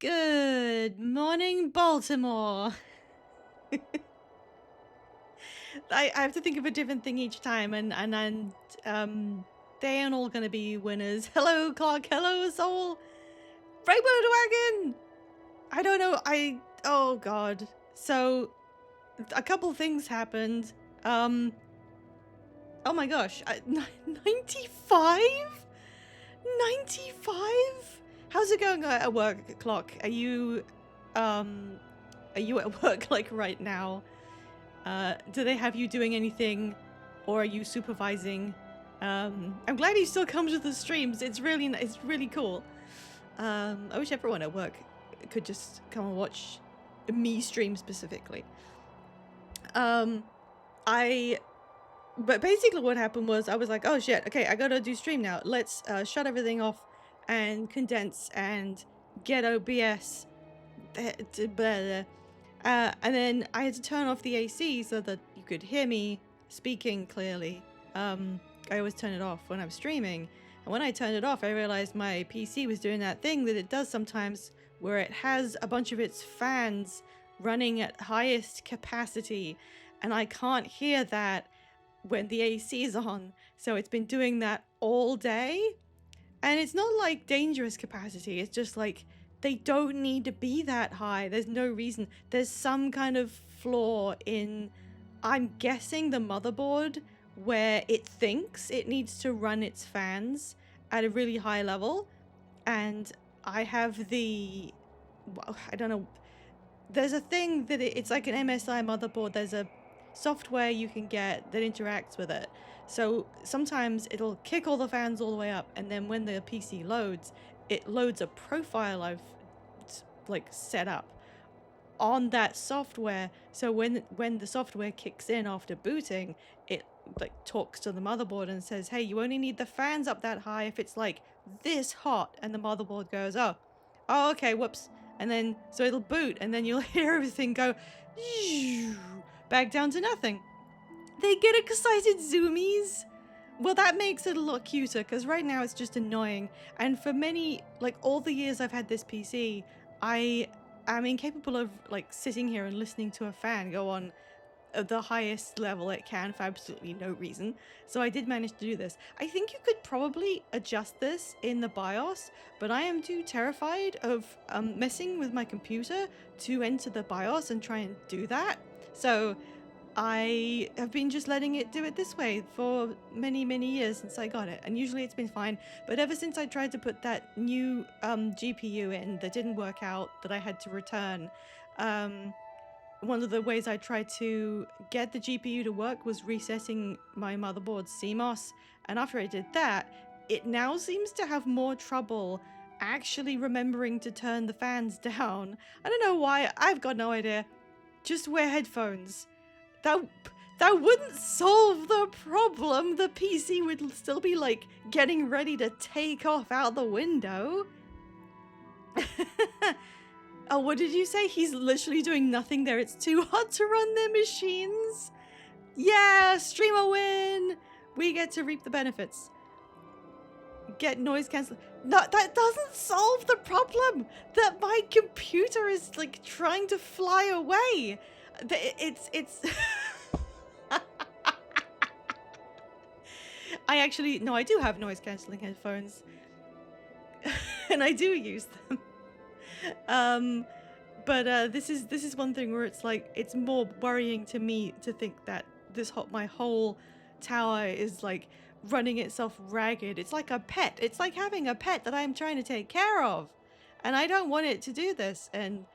Good morning, Baltimore. I have to think of a different thing each time, and they ain't all gonna be winners. Hello, Clark. Hello, Soul. Rainbow Wagon. I don't know. Oh God. So a couple things happened. Oh my gosh. 95. 95. How's it going at work, Clock? Are you at work like right now? Do they have you doing anything, or are you supervising? I'm glad he still comes to the streams. It's really cool. I wish everyone at work could just come and watch me stream specifically. But basically what happened was I was like, oh shit, okay, I gotta do stream now. Let's shut everything off and condense and get OBS. And then I had to turn off the AC so that you could hear me speaking clearly. I always turn it off when I'm streaming. And when I turned it off, I realized my PC was doing that thing that it does sometimes where it has a bunch of its fans running at highest capacity. And I can't hear that when the AC is on. So it's been doing that all day. And it's not like dangerous capacity. It's just like they don't need to be that high. There's no reason. There's some kind of flaw in, I'm guessing, the motherboard where it thinks it needs to run its fans at a really high level. And I have the, I don't know, there's a thing that it's like an MSI motherboard. There's a software you can get that interacts with it. So sometimes it'll kick all the fans all the way up, and then when the PC loads, it loads a profile I've like set up on that software. So when the software kicks in after booting, it like talks to the motherboard and says, hey, you only need the fans up that high if it's like this hot. And the motherboard goes, oh okay, whoops. And then so it'll boot, and then you'll hear everything go back down to nothing. They get excited zoomies. Well, that makes it a lot cuter, because right now it's just annoying. And for many, like all the years I've had this PC, I am incapable of like sitting here and listening to a fan go on at the highest level it can for absolutely no reason. So I did manage to do this. I think you could probably adjust this in the BIOS, but I am too terrified of messing with my computer to enter the BIOS and try and do that. So I have been just letting it do it this way for many years since I got it, and usually it's been fine. But ever since I tried to put that new GPU in that didn't work out, that I had to return, one of the ways I tried to get the GPU to work was resetting my motherboard's CMOS, and after I did that, it now seems to have more trouble actually remembering to turn the fans down. I don't know why, I've got no idea. Just wear headphones. That wouldn't solve the problem. The PC would still be like getting ready to take off out the window. Oh, what did you say? He's literally doing nothing there. It's too hard to run their machines. Yeah, streamer win. We get to reap the benefits. Get noise cancel. No, that doesn't solve the problem that my computer is like trying to fly away. It's I do have noise cancelling headphones. And I do use them. But this is one thing where it's like, it's more worrying to me to think that my whole tower is like running itself ragged. It's like a pet. It's like having a pet that I'm trying to take care of, and I don't want it to do this. And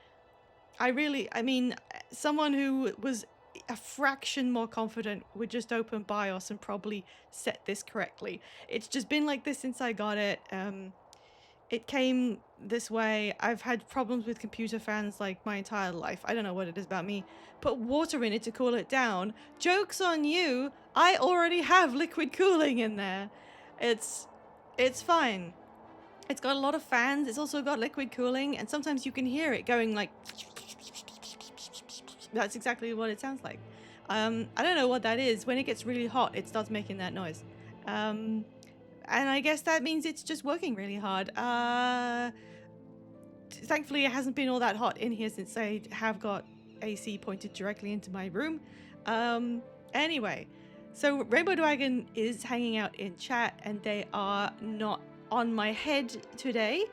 I mean, someone who was a fraction more confident would just open BIOS and probably set this correctly. It's just been like this since I got it. It came this way. I've had problems with computer fans like my entire life. I don't know what it is about me. Put water in it to cool it down. Joke's on you. I already have liquid cooling in there. It's fine. It's got a lot of fans. It's also got liquid cooling, and sometimes you can hear it going like... That's exactly what it sounds like. I don't know what that is. When it gets really hot, it starts making that noise. And I guess that means it's just working really hard. thankfully it hasn't been all that hot in here since I have got AC pointed directly into my room. Anyway, so Rainbow Dragon is hanging out in chat, and they are not on my head today.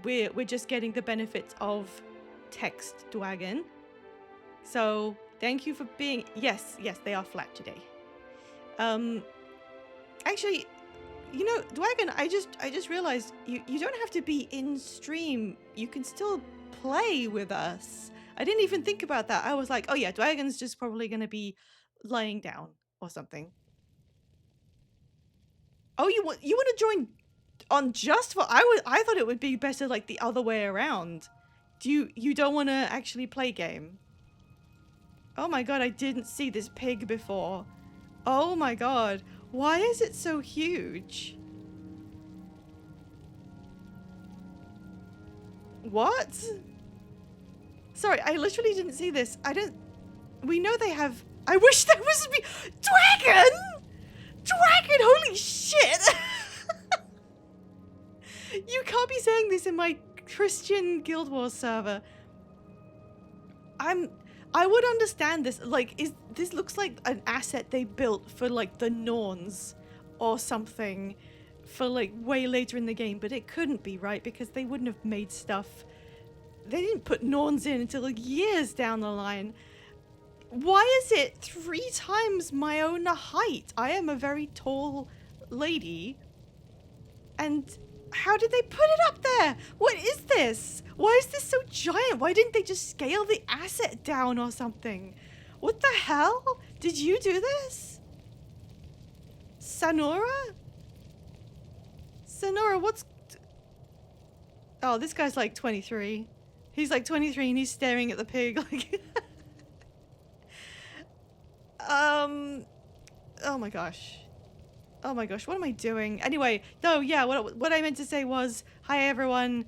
We're just getting the benefits of Text Dragon. So thank you for being. Yes, they are flat today. Actually, you know, Dragon, I just realized you don't have to be in stream. You can still play with us. I didn't even think about that. I was like, oh yeah, Dragon's just probably gonna be lying down or something. Oh, you want to join on just for? I thought it would be better like the other way around. You don't want to actually play game? Oh my god, I didn't see this pig before. Oh my god, why is it so huge? What? Sorry, I literally didn't see this. We know they have. I wish there was me. Dragon! Dragon! Holy shit! You can't be saying this in my Christian Guild Wars server. I would understand this. Like, this looks like an asset they built for like the Norns or something for like way later in the game, but it couldn't be, right? Because they wouldn't have made stuff. They didn't put Norns in until like years down the line. Why is it 3 times my own height? I am a very tall lady. And how did they put it up there? What is this? Why is this so giant? Why didn't they just scale the asset down or something? What the hell? Did you do this? Sonora? Sonora, what's... Oh, this guy's like 23. He's like 23 and he's staring at the pig like... Oh my gosh. Oh my gosh, what am I doing? Anyway, no, yeah, what I meant to say was, hi everyone,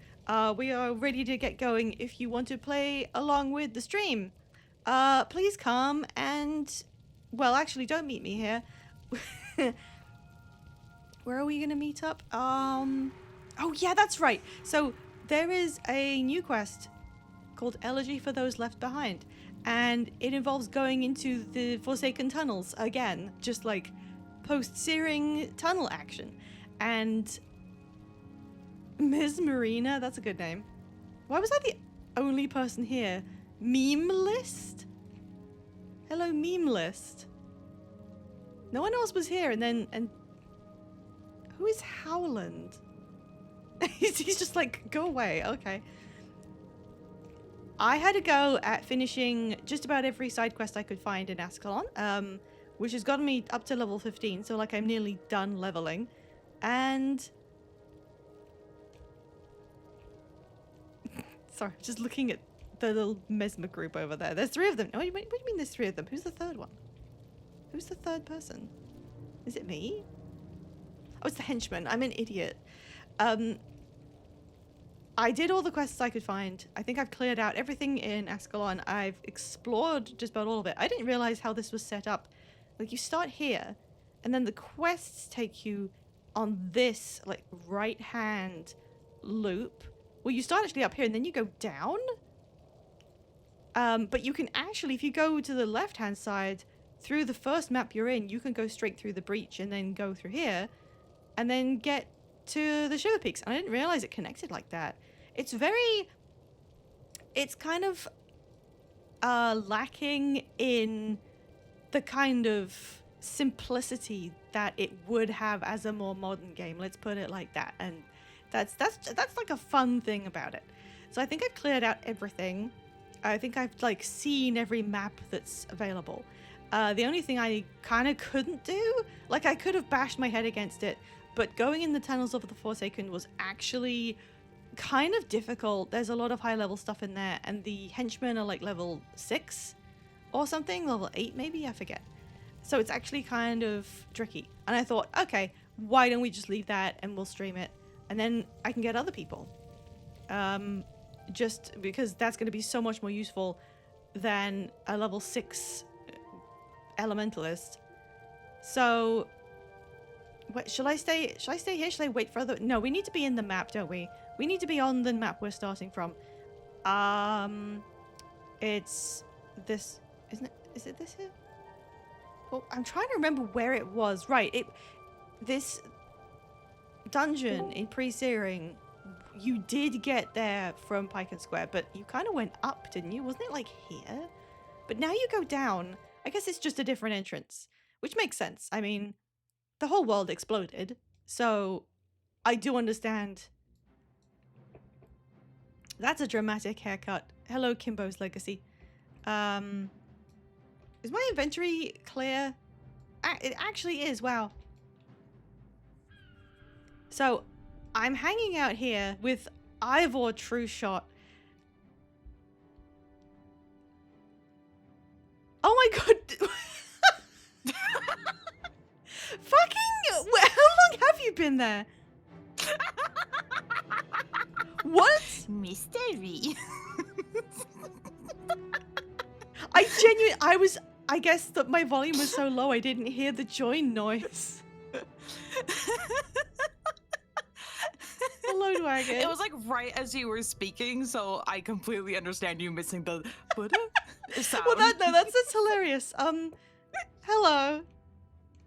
we are ready to get going. If you want to play along with the stream, please come and, well, actually, don't meet me here. Where are we gonna meet up? Oh yeah, that's right. So there is a new quest called Elegy for Those Left Behind, and it involves going into the Forsaken Tunnels again, just like post-searing tunnel action. And Ms. Marina, that's a good name. Why was I the only person here? Meme list? Hello, meme list. No one else was here, and who is Howland? He's just like, go away. Okay. I had a go at finishing just about every side quest I could find in Ascalon, which has gotten me up to level 15, so like I'm nearly done leveling. And sorry, just looking at the little Mesmer group over there. There's 3 of them. What do you mean there's 3 of them? Who's the third one? Who's the third person? Is it me? Oh, it's the henchman. I'm an idiot. I did all the quests I could find. I think I've cleared out everything in Ascalon. I've explored just about all of it. I didn't realize how this was set up. Like, you start here, and then the quests take you on this, like, right-hand loop. Well, you start actually up here, and then you go down. But you can actually, if you go to the left-hand side, through the first map you're in, you can go straight through the breach and then go through here, and then get to the Sugar Peaks. And I didn't realize it connected like that. It's kind of lacking in the kind of simplicity that it would have as a more modern game. Let's put it like that. And that's like a fun thing about it. So I think I've cleared out everything. I think I've like seen every map that's available. The only thing I kind of couldn't do, like I could have bashed my head against it, but going in the tunnels of the Forsaken was actually kind of difficult. There's a lot of high level stuff in there, and the henchmen are like level 6 or something, level 8 maybe, I forget. So it's actually kind of tricky. And I thought, okay, why don't we just leave that and we'll stream it, and then I can get other people. Just because that's going to be so much more useful than a level 6 elementalist. So Wait, shall I stay? Shall I stay here? Shall I wait for other? No, we need to be in the map, don't we? We need to be on the map we're starting from. It's this, isn't it? Is it this here? Well, I'm trying to remember where it was. Right, this dungeon in Pre-Searing, you did get there from Pike and Square, but you kind of went up, didn't you? Wasn't it like here? But now you go down. I guess it's just a different entrance, which makes sense. I mean, the whole world exploded, so I do understand. That's a dramatic haircut. Hello, Kimbo's Legacy. Is my inventory clear? It actually is, wow. So, I'm hanging out here with Ivor Trueshot. Oh my god! Fucking! How long have you been there? What? Mystery. I guess that my volume was so low I didn't hear the join noise. Hello, Dragon. It was like right as you were speaking, so I completely understand you missing the sound. Well, that's hilarious. Hello.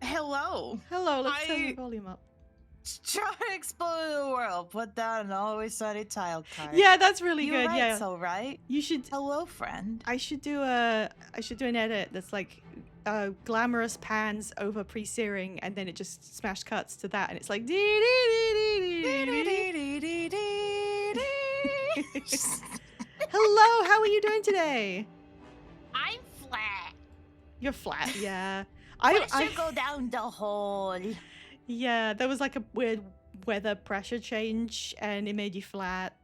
Hello. Hello, let's turn the volume up. Try to explore the world. Put down an always sunny tile card. Yeah, that's really You're good. right, Yeah. so right. You should. Hello, friend. I should do an edit that's like glamorous pans over Pre-Searing, and then it just smash cuts to that, and it's like. Hello, how are you doing today? I'm flat. You're flat, yeah. I should go down the hole. Yeah, there was like a weird weather pressure change, and it made you flat.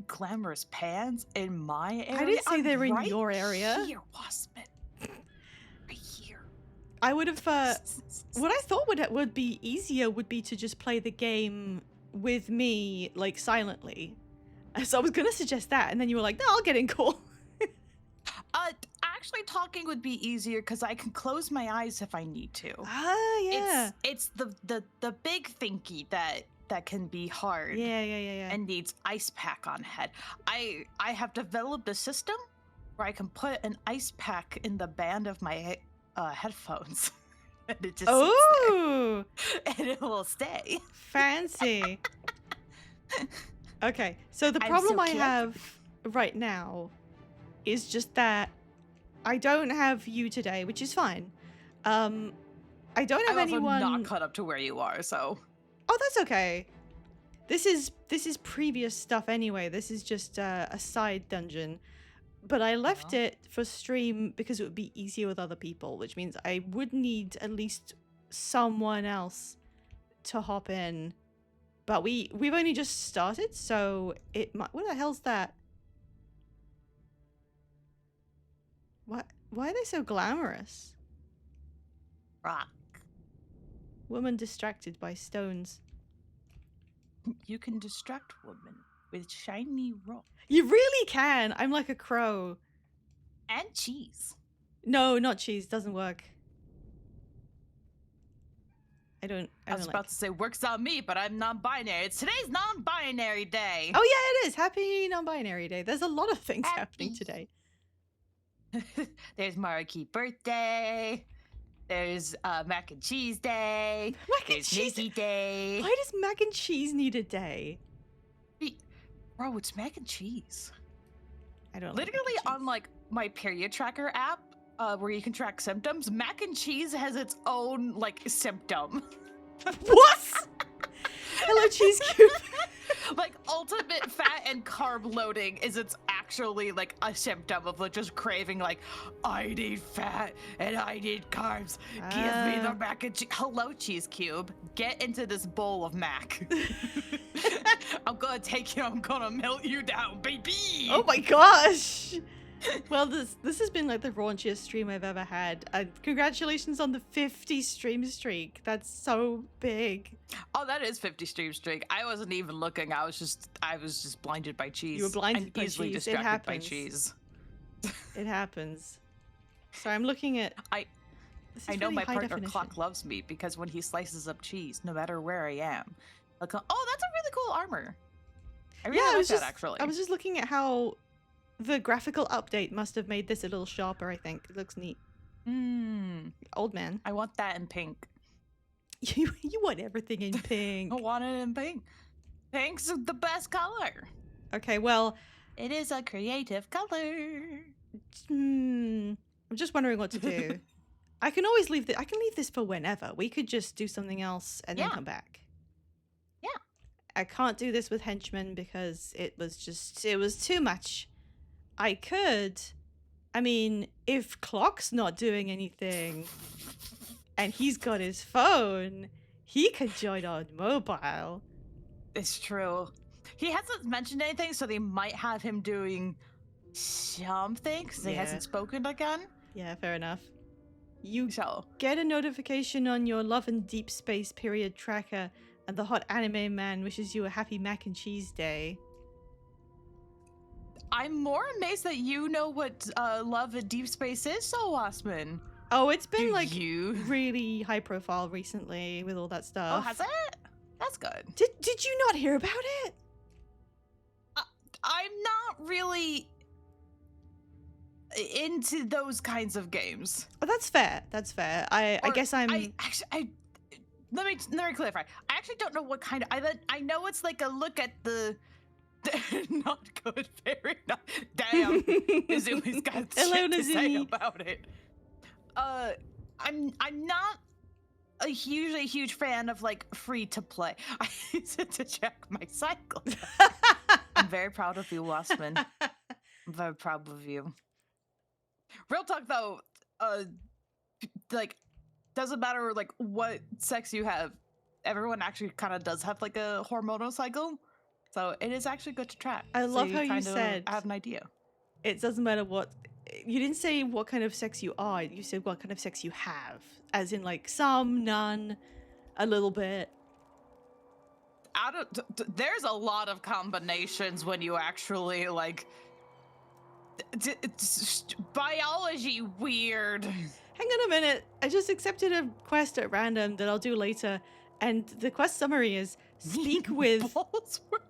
Glamorous pans in my area? I didn't say they were in right your area. Here, Waspin. Right here. I would have. What I thought would be easier would be to just play the game with me, like silently. So I was gonna suggest that, and then you were like, "No, I'll get in call." Actually, talking would be easier because I can close my eyes if I need to. Ah, yeah. It's the big thinky that can be hard. Yeah. And needs ice pack on head. I have developed a system where I can put an ice pack in the band of my headphones, and it just sits there, and it will stay. Fancy. Okay, so the problem I have right now is just that I don't have you today, which is fine. I don't have anyone. I'm not caught up to where you are, so. Oh, that's okay. This is previous stuff anyway. This is just a side dungeon, but I left it for stream because it would be easier with other people, which means I would need at least someone else to hop in. But we've only just started, so it might. What the hell's that? What? Why are they so glamorous? Rock. Woman distracted by stones. You can distract women with shiny rock. You really can. I'm like a crow. And cheese. No, not cheese. Doesn't work. I was about to say works on me, but I'm non-binary. Today's non-binary day. Oh yeah, it is. Happy non-binary day. There's a lot of things happening today. There's Marquee birthday. There's mac and cheese day. There's Nikki day. Why does mac and cheese need a day? Bro, it's mac and cheese. I don't literally on like my period tracker app, where you can track symptoms. Mac and cheese has its own like symptom. What? Hello, Cheese Cube. Like ultimate fat and carb loading is its actually like a symptom of like just craving like I need fat and I need carbs. Give me the mac and cheese. Hello, Cheese Cube. Get into this bowl of mac. I'm gonna take you. I'm gonna melt you down, baby. Oh my gosh. Well, this has been like the raunchiest stream I've ever had. Congratulations on the 50 stream streak. That's so big. Oh, that is 50 stream streak. I wasn't even looking. I was just blinded by cheese. You were blinded by easily cheese. Distracted by cheese. It happens. So I'm looking at. This I is know really my high partner definition. Clock loves me because when he slices up cheese, no matter where I am, he'll come, oh, that's a really cool armor. I Yeah, really I like was that, just actually. I was just looking at how the graphical update must have made this a little sharper. I think it looks neat. Old man, I want that in pink. you want everything in I pink. want it in pink. Pink's the best color. Okay, well, It is a creative color. I'm just wondering what to do. I can always leave I can leave this for whenever. We could just do something else and then Yeah. come back. Yeah. I can't do this with henchmen because it was too much. I could. I mean, if Clock's not doing anything and he's got his phone, he could join on mobile. It's true. He hasn't mentioned anything, so they might have him doing something because he Yeah. hasn't spoken again. Yeah, fair enough. You So get a notification on your Love and Deep Space period tracker, and the hot anime man wishes you a happy mac and cheese day. I'm more amazed that you know what love in deep space is, so Osman. Oh, it's been Do like you? really high profile recently with all that stuff. Oh, has it? That's good. Did you not hear about it? I'm not really into those kinds of games. Oh, that's fair. That's fair. I guess I'm. Let me clarify. I actually don't know what kind of. I know it's like a look at the. Not good. Very not. Damn. Izumi's got Hello, shit to say Izumi. about it. I'm not a huge fan of like free to play. I use it to check my cycle. I'm very proud of you, Wasman. I'm very proud of you. Real talk though, like doesn't matter like what sex you have, everyone actually kind of does have like a hormonal cycle, so it is actually good to track. I love so how you kind of said have an idea. it doesn't matter what. You didn't say what kind of sex you are. You said what kind of sex you have, as in like some, none, a little bit. There's a lot of combinations when you actually like. It's biology weird. Hang on a minute. I just accepted a quest at random that I'll do later, and the quest summary is speak with. Balls were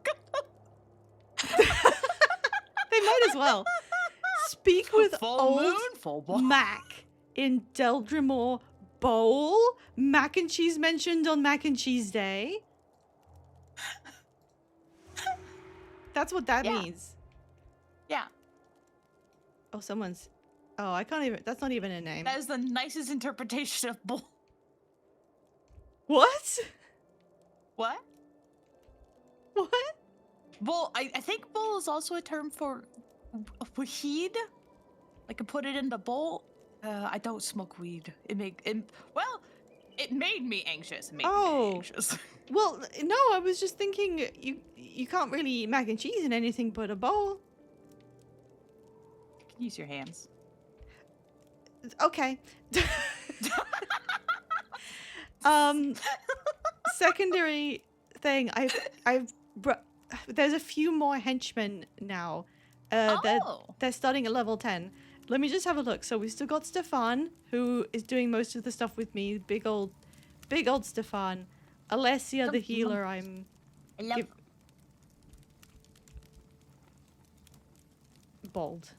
They might as well speak with full old moon, full ball. Mac in Deldrimore Bowl. Mac and cheese mentioned on Mac and Cheese Day. That's what that means. Yeah. Oh, someone's. Oh, I can't even. That's not even a name. That is the nicest interpretation of bull. What? What? What? Bull. I think bull is also a term for weed. I could put it in the bowl. I don't smoke weed. It made me anxious. It made me anxious. Well, no, I was just thinking you can't really eat mac and cheese in anything but a bowl. You can use your hands. Okay. Secondary thing. There's a few more henchmen now. They're starting at level 10. Let me just have a look. So we've still got Stefan, who is doing most of the stuff with me. Big old Stefan. Alessia, the healer. I love. Bold.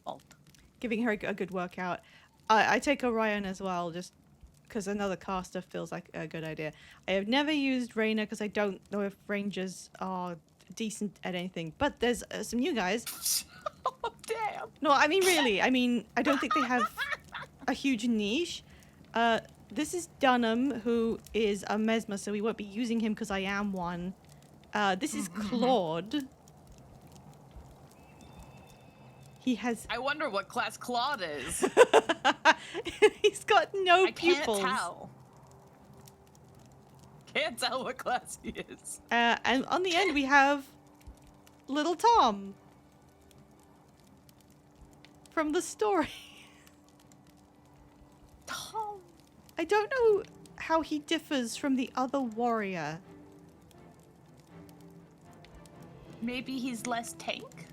Bold. Giving her a good workout. I take Orion as well, just because another caster feels like a good idea. I have never used Reyna because I don't know if rangers are decent at anything. But there's some new guys. Oh, damn. No, I mean really. I mean, I don't think they have a huge niche. This is Dunham, who is a Mesmer, so we won't be using him because I am one. This is Claude. He has. I wonder what class Claude is. He's got no I pupils. can't tell. Can't tell what class he is. And on the end we have little Tom from the story. Tom. I don't know how he differs from the other warrior. Maybe he's less tank?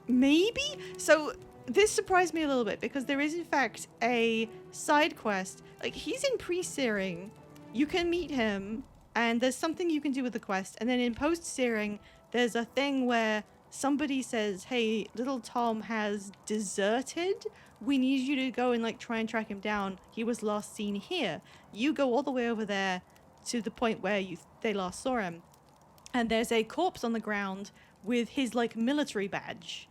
Maybe? So this surprised me a little bit because there is in fact a side quest. Like, he's in pre-searing. You can meet him and there's something you can do with the quest. And then in post-searing, there's a thing where somebody says, hey, little Tom has deserted. We need you to go and like try and track him down. He was last seen here. You go all the way over there to the point where they last saw him. And there's a corpse on the ground with his like military badge.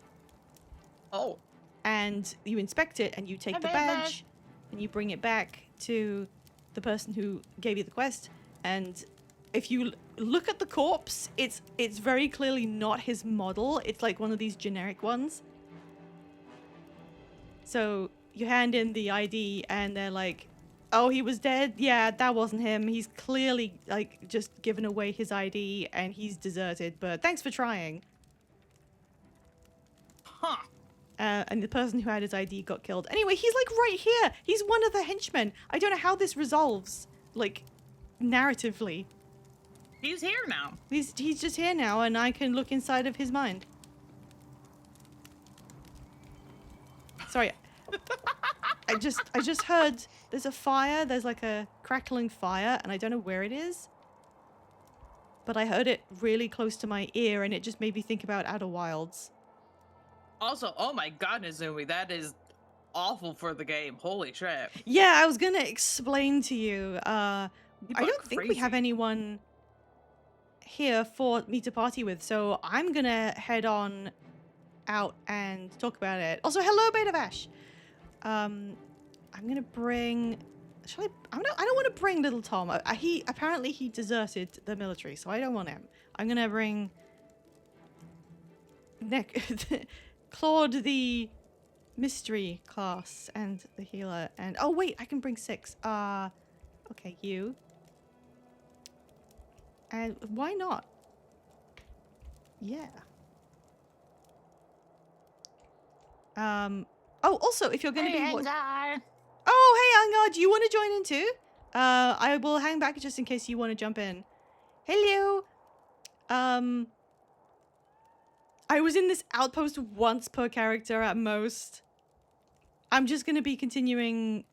Oh. And you inspect it and you take the badge and you bring it back to the person who gave you the quest. And if you look at the corpse, it's very clearly not his model. It's like one of these generic ones. So you hand in the ID and they're like, oh, he was dead? Yeah, that wasn't him. He's clearly like just given away his ID and he's deserted, but thanks for trying. Huh. And the person who had his ID got killed. Anyway, he's like right here. He's one of the henchmen. I don't know how this resolves, like, narratively. He's here now. He's just here now, and I can look inside of his mind. Sorry. I just heard there's a fire. There's like a crackling fire, and I don't know where it is. But I heard it really close to my ear, and it just made me think about Outer Wilds. Also, oh my god, Izumi, that is awful for the game. Holy shit. Yeah, I was gonna explain to you. I don't think we crazy. have anyone here for me to party with, so I'm gonna head on out and talk about it. Also, hello, Beta Vash. I'm gonna bring. Shall I? I don't want to bring little Tom. He apparently deserted the military, so I don't want him. I'm gonna bring Claude, the mystery class, and the healer, and oh wait, I can bring 6. Okay, you. And why not? Yeah. Oh, also, if you're gonna be oh, hey, Angar, do you want to join in too? I will hang back just in case you want to jump in. Hello. I was in this outpost once per character at most. I'm just gonna be continuing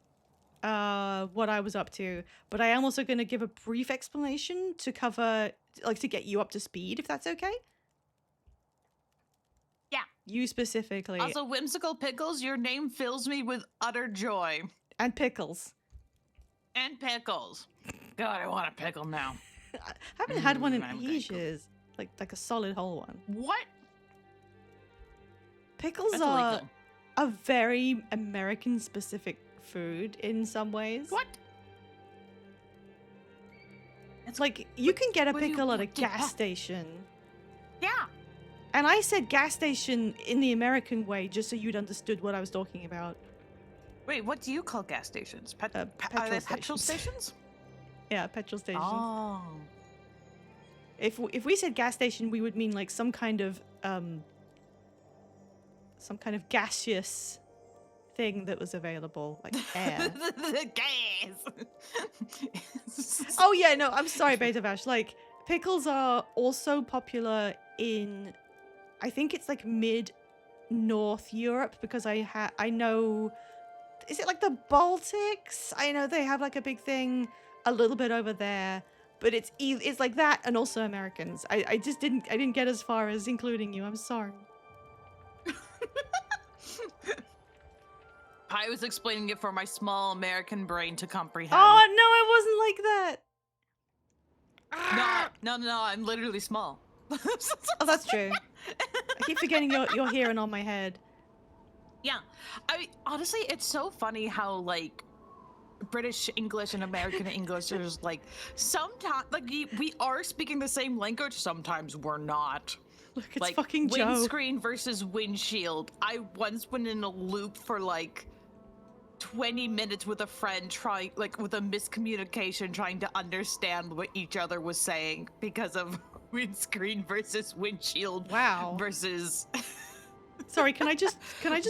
what I was up to, but I am also gonna give a brief explanation to cover, like, to get you up to speed, if that's okay. Yeah. You specifically. Also, Whimsical Pickles, your name fills me with utter joy. And pickles. And pickles. God, I want a pickle now. I haven't had one in I'm ages. Like a solid whole one. What? Pickles That's are illegal. a very American-specific food in some ways. What? It's like, you can get a what do you- pickle at a what do you- gas station. Yeah. And I said gas station in the American way, just so you'd understood what I was talking about. Wait, what do you call gas stations? Are they Petrol petrol stations. stations? Yeah, petrol stations. Oh. If we said gas station, we would mean like some kind of gaseous thing that was available, like air. The gas. Oh yeah, no, I'm sorry, Beta Vash. Like, pickles are also popular in, I think it's like mid-North Europe, because I know, is it like the Baltics? I know they have like a big thing a little bit over there, but it's like that and also Americans. I didn't get as far as including you. I'm sorry. I was explaining it for my small American brain to comprehend. Oh no, it wasn't like that. No, I'm literally small. Oh, that's true. I keep forgetting you're here and on my head. Yeah. Honestly, it's so funny how, like, British English and American English is, like, sometimes, like, we are speaking the same language, sometimes we're not. Look, it's like, fucking Joe. windscreen versus windshield. I once went in a loop for, like, 20 minutes with a friend with a miscommunication, trying to understand what each other was saying because of windscreen versus windshield. Wow. Versus Sorry, can I just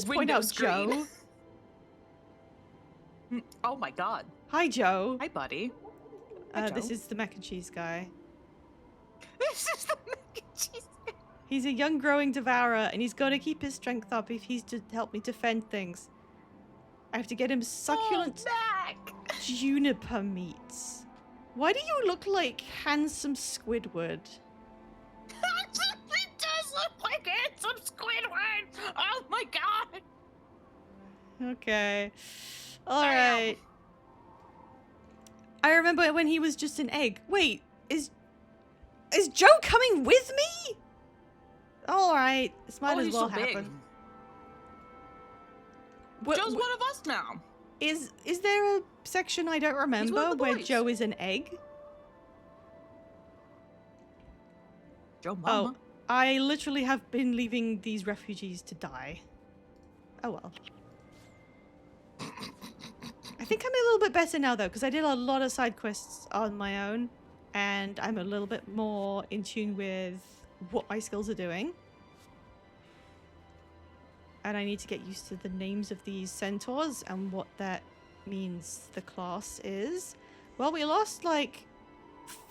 point window out screen. Joe? Oh my god. Hi, Joe. Hi, buddy. Hi, This Joe. is the mac and cheese guy. This is the mac and cheese. He's a young growing devourer, and he's got to keep his strength up if he's to help me defend things. I have to get him succulent juniper meats. Why do you look like handsome Squidward? He does look like handsome Squidward! Oh my god! Okay. Alright. I remember when he was just an egg. Wait, is Joe coming with me? Alright, this might as well happen. Joe's one of us now. Is there a section I don't remember where Joe is an egg? Joe Mama? Oh, I literally have been leaving these refugees to die. Oh well. I think I'm a little bit better now though, because I did a lot of side quests on my own, and I'm a little bit more in tune with what my skills are doing. And I need to get used to the names of these centaurs and what that means the class is. Well, we lost like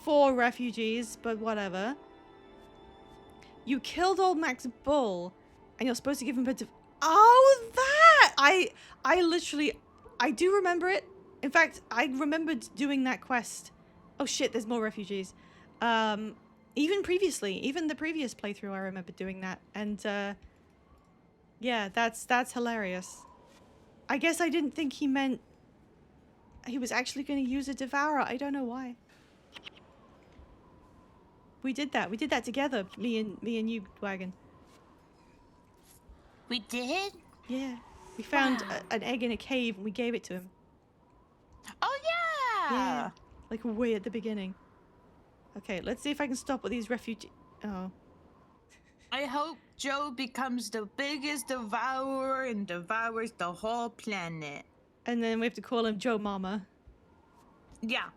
4 refugees, but whatever. You killed old Max Bull, and you're supposed to give him a... Oh, that! I literally... I do remember it. In fact, I remembered doing that quest. Oh shit, there's more refugees. Even previously, even the previous playthrough, I remember doing that. And, yeah, that's hilarious. I guess I didn't think he meant he was actually going to use a devourer. I don't know why. We did that. We did that together. Me and you, Wagon. We did? Yeah. We found an egg in a cave and we gave it to him. Oh yeah. Yeah. Like way at the beginning. Okay, let's see if I can stop with these refugees. Oh. I hope Joe becomes the biggest devourer and devours the whole planet. And then we have to call him Joe Mama. Yeah.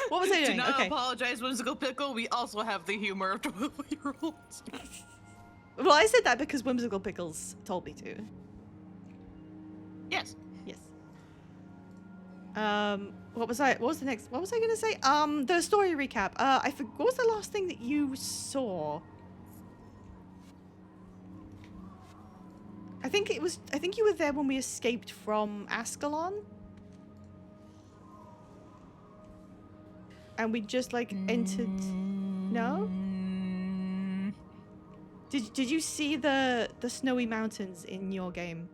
What was I doing? Do not okay. apologize, Whimsical Pickle. We also have the humor of 12-year-olds. Well, I said that because Whimsical Pickles told me to. Yes. Yes. What was I gonna say? The story recap. What was the last thing that you saw? I think you were there when we escaped from Ascalon. And we just like entered. No? Did you see the snowy mountains in your game?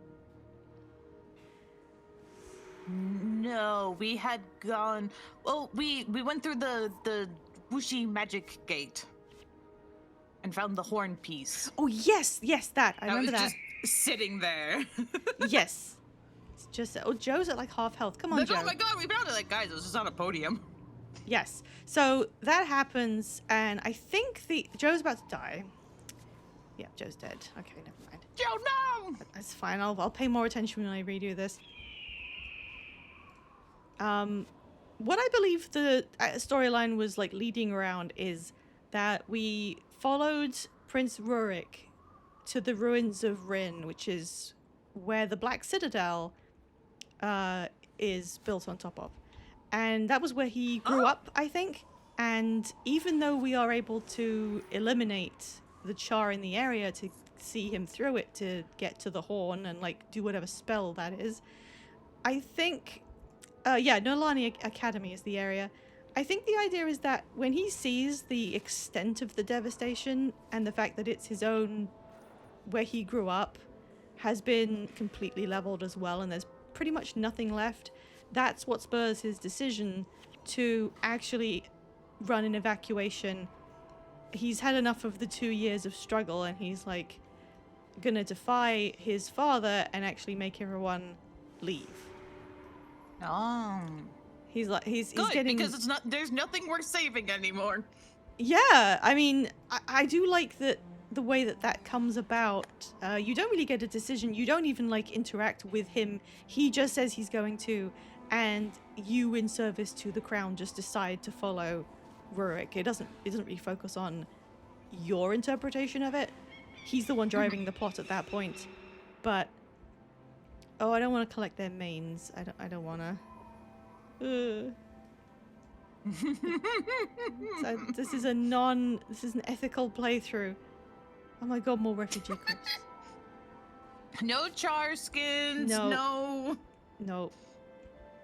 No, we had gone. Well, we went through the whooshy magic gate and found the horn piece. Oh yes, that I remember that. Just sitting there. Yes. It's just Joe's at like half health. Come on, Joe. Oh my god, we found it! Like guys, it was just on a podium. Yes. So that happens, and I think Joe's about to die. Yeah, Joe's dead. Okay, never mind. Joe, no! That's fine. I'll pay more attention when I redo this. What I believe the storyline was like leading around is that we followed Prince Rurik to the ruins of Rin, which is where the Black Citadel is built on top of. And that was where he grew up, I think. And even though we are able to eliminate the char in the area to see him through it to get to the horn and like do whatever spell that is, I think... Nolani Academy is the area. I think the idea is that when he sees the extent of the devastation and the fact that it's his own, where he grew up, has been completely leveled as well, and there's pretty much nothing left, that's what spurs his decision to actually run an evacuation. He's had enough of the 2 years of struggle, and he's like gonna defy his father and actually make everyone leave. Oh. He's Good, getting, because there's nothing worth saving anymore. Yeah, I mean, I do like the way that comes about. You don't really get a decision. You don't even like interact with him. He just says he's going to, and you in service to the crown just decide to follow Rurik. It doesn't really focus on your interpretation of it. He's the one driving the plot at that point. But I don't want to collect their mains. I don't want to. So this is an ethical playthrough. Oh my god, more refugee clips. No char skins. No. No.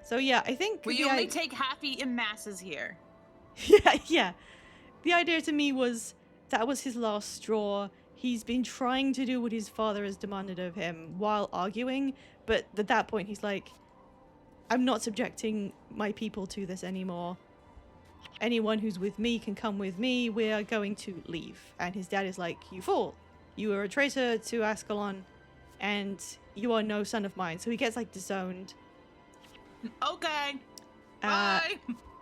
So yeah, I think We only take half-eaten masses here. yeah. The idea to me was that was his last straw. He's been trying to do what his father has demanded of him while arguing, but at that point he's like, I'm not subjecting my people to this anymore. Anyone who's with me can come with me. We are going to leave. And his dad is like, you fool. You are a traitor to Ascalon, and you are no son of mine. So he gets like disowned. Okay. Bye.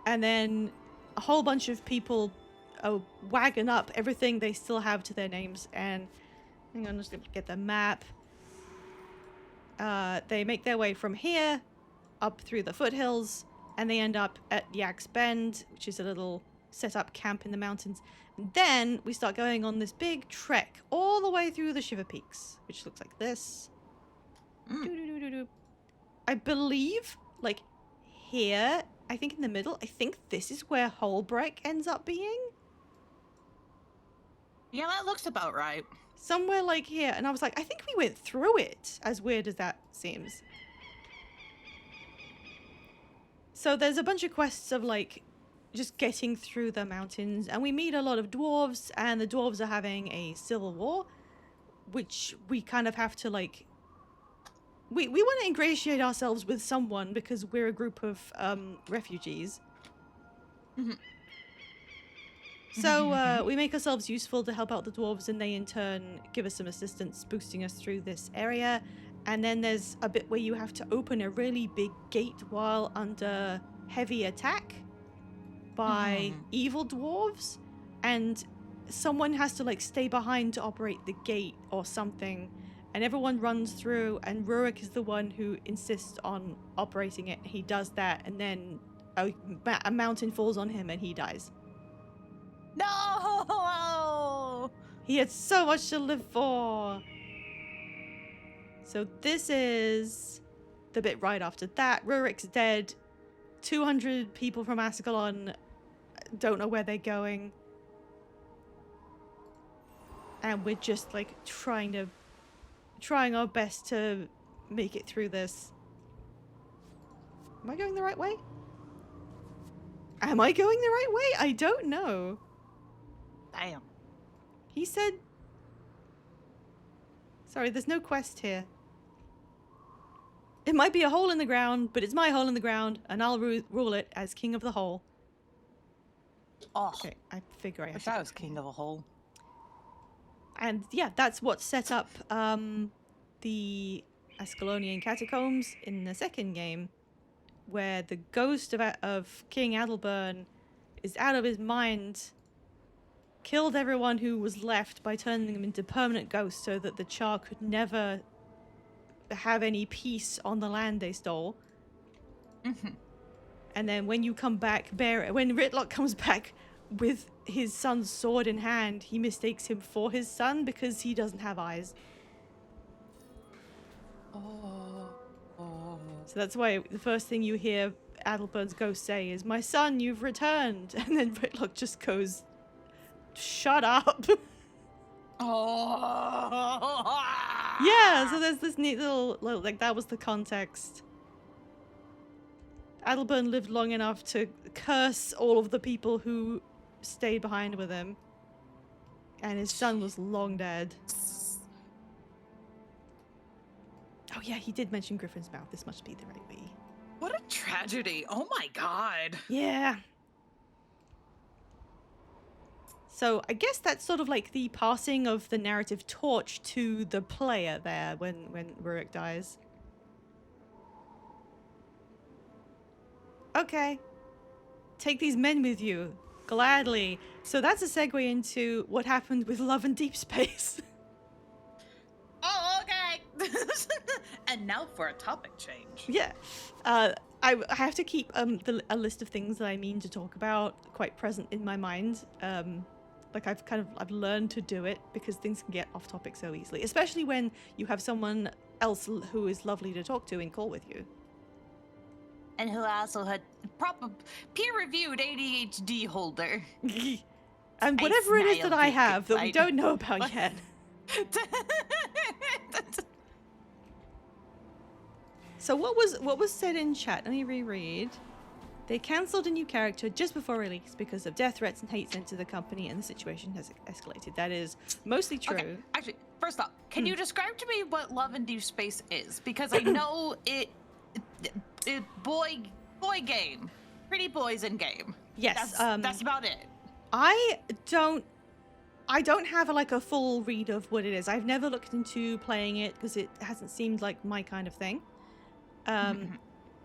And then a whole bunch of people wagon up everything they still have to their names. And hang on, I'm just gonna get the map. They make their way from here up through the foothills, and they end up at Yak's Bend, which is a little set-up camp in the mountains. And then we start going on this big trek all the way through the Shiver Peaks, which looks like this. I believe, like, here, I think in the middle, I think this is where Holbreck ends up being. Yeah, that looks about right. Somewhere like here. And I was like, I think we went through it, as weird as that seems. So there's a bunch of quests of, like, just getting through the mountains. And we meet a lot of dwarves, and the dwarves are having a civil war, which we kind of have to, like... We want to ingratiate ourselves with someone because we're a group of refugees. So we make ourselves useful to help out the dwarves, and they in turn give us some assistance, boosting us through this area. And then there's a bit where you have to open a really big gate while under heavy attack by evil dwarves, and someone has to like stay behind to operate the gate or something. And everyone runs through, and Rurik is the one who insists on operating it. He does that, and then a mountain falls on him and he dies. No! He had so much to live for. So this is the bit right after that. Rurik's dead. 200 people from Ascalon don't know where they're going. And we're just like trying our best to make it through this. Am I going the right way? Am I going the right way? I don't know. Damn. He said... Sorry, there's no quest here. It might be a hole in the ground, but it's my hole in the ground, and I'll rule it as king of the hole. Oh, okay, I figure I have wish to I was king of a hole. And yeah, that's what set up the Ascalonian catacombs in the second game, where the ghost of King Adelburn is out of his mind, killed everyone who was left by turning them into permanent ghosts so that the Char could never have any peace on the land they stole. And then when you come back, when Ritlock comes back with his son's sword in hand, he mistakes him for his son because he doesn't have eyes. So that's why the first thing you hear Adelburn's ghost say is, "My son, you've returned." And then Ritlock just goes, "Shut up." Yeah, so there's this neat little, like, that was the context. Adelburn lived long enough to curse all of the people who stayed behind with him. And his son was long dead. Oh yeah, he did mention Griffin's Mouth. This must be the right way. What a tragedy. Oh my god. Yeah. So I guess that's sort of like the passing of the narrative torch to the player there when Rurik dies. Okay. Take these men with you. Gladly. So that's a segue into what happened with Love and Deep Space. Oh, okay. And now for a topic change. Yeah. I have to keep a list of things that I mean to talk about quite present in my mind. Like I've learned to do it because things can get off topic so easily, especially when you have someone else who is lovely to talk to and call with you. And who also had proper peer-reviewed ADHD holder. And whatever it is that smiled I big have that we excited. don't know about yet. So what was said in chat? Let me reread. They cancelled a new character just before release because of death threats and hate sent to the company, and the situation has escalated. That is mostly true. Okay, actually, first off, can you describe to me what Love in Deep Space is? Because I know it boy game, pretty boys in game. Yes, That's about it. I don't have a full read of what it is. I've never looked into playing it because it hasn't seemed like my kind of thing.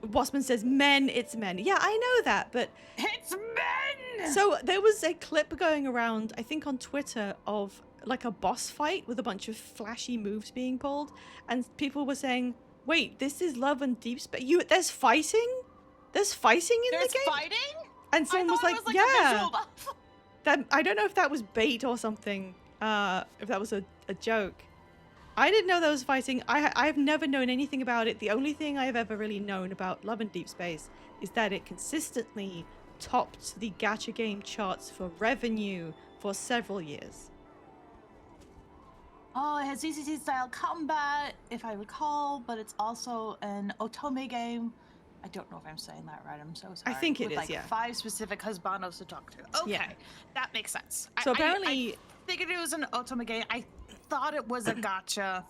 Bossman says men, it's men. Yeah, I know that, but It's men. so there was a clip going around, I think on Twitter, of like a boss fight with a bunch of flashy moves being pulled, and people were saying, "Wait, this is Love and Deep Space. There's fighting? There's fighting in the game?" There's fighting? And someone was like, it was "Yeah." a visual novel. That I don't know if that was bait or something. If that was a joke. I didn't know there was fighting. I've never known anything about it. The only thing I've ever really known about Love and Deep Space is that it consistently topped the gacha game charts for revenue for several years. Oh, it has ZCC style combat, if I recall, but it's also an otome game. I don't know if I'm saying that right. I'm so sorry. I think it With is, like yeah. 5 specific husbandos to talk to. Okay, Yeah. that makes sense. So I apparently, figured it was an otome game. I thought it was a gacha.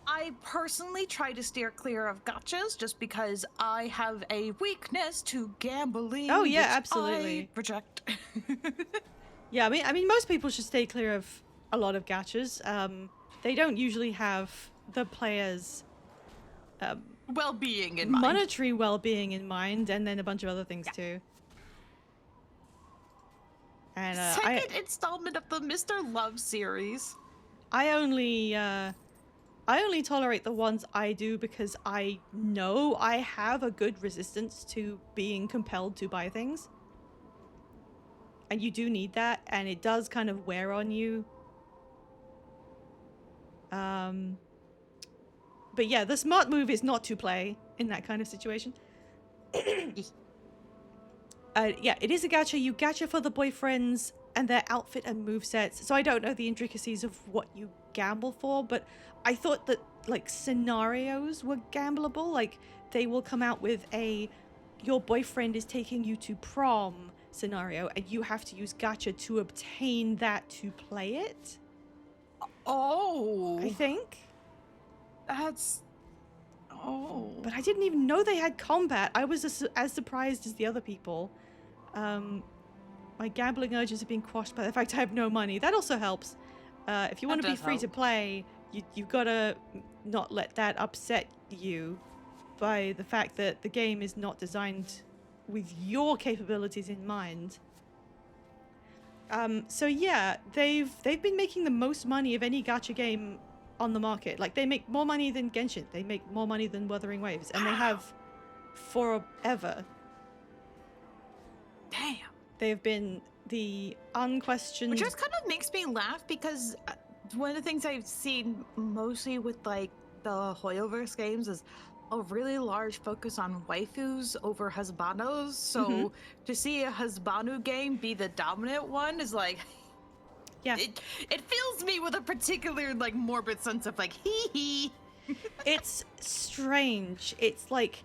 I personally try to steer clear of gachas just because I have a weakness to gambling. Oh, yeah, which absolutely. I reject. yeah, I mean, most people should stay clear of a lot of gachas. They don't usually have the players' well-being in mind. monetary well-being in mind, and then a bunch of other things too. And Second installment of the Mr. Love series. I only tolerate the ones I do because I know I have a good resistance to being compelled to buy things. And you do need that, and it does kind of wear on you. But yeah, the smart move is not to play in that kind of situation. Yeah, it is a gacha. You gacha for the boyfriends and their outfit and movesets. So I don't know the intricacies of what you gamble for, but I thought that like scenarios were gambleable. Like they will come out with your boyfriend is taking you to prom scenario, and you have to use gacha to obtain that to play it. Oh, I think. That's... Oh. But I didn't even know they had combat. I was as surprised as the other people. My gambling urges have been quashed by the fact I have no money. That also helps. If you want to be free to play, you've got to not let that upset you by the fact that the game is not designed with your capabilities in mind. So yeah, they've been making the most money of any gacha game on the market. Like they make more money than Genshin. They make more money than Wuthering Waves, and they have forever. Damn. They have been the unquestioned. Which just kind of makes me laugh because one of the things I've seen mostly with like the Hoyoverse games is a really large focus on waifus over husbandos. So to see a husbando game be the dominant one is like, Yeah. It fills me with a particular like morbid sense of like hee hee. It's strange. It's like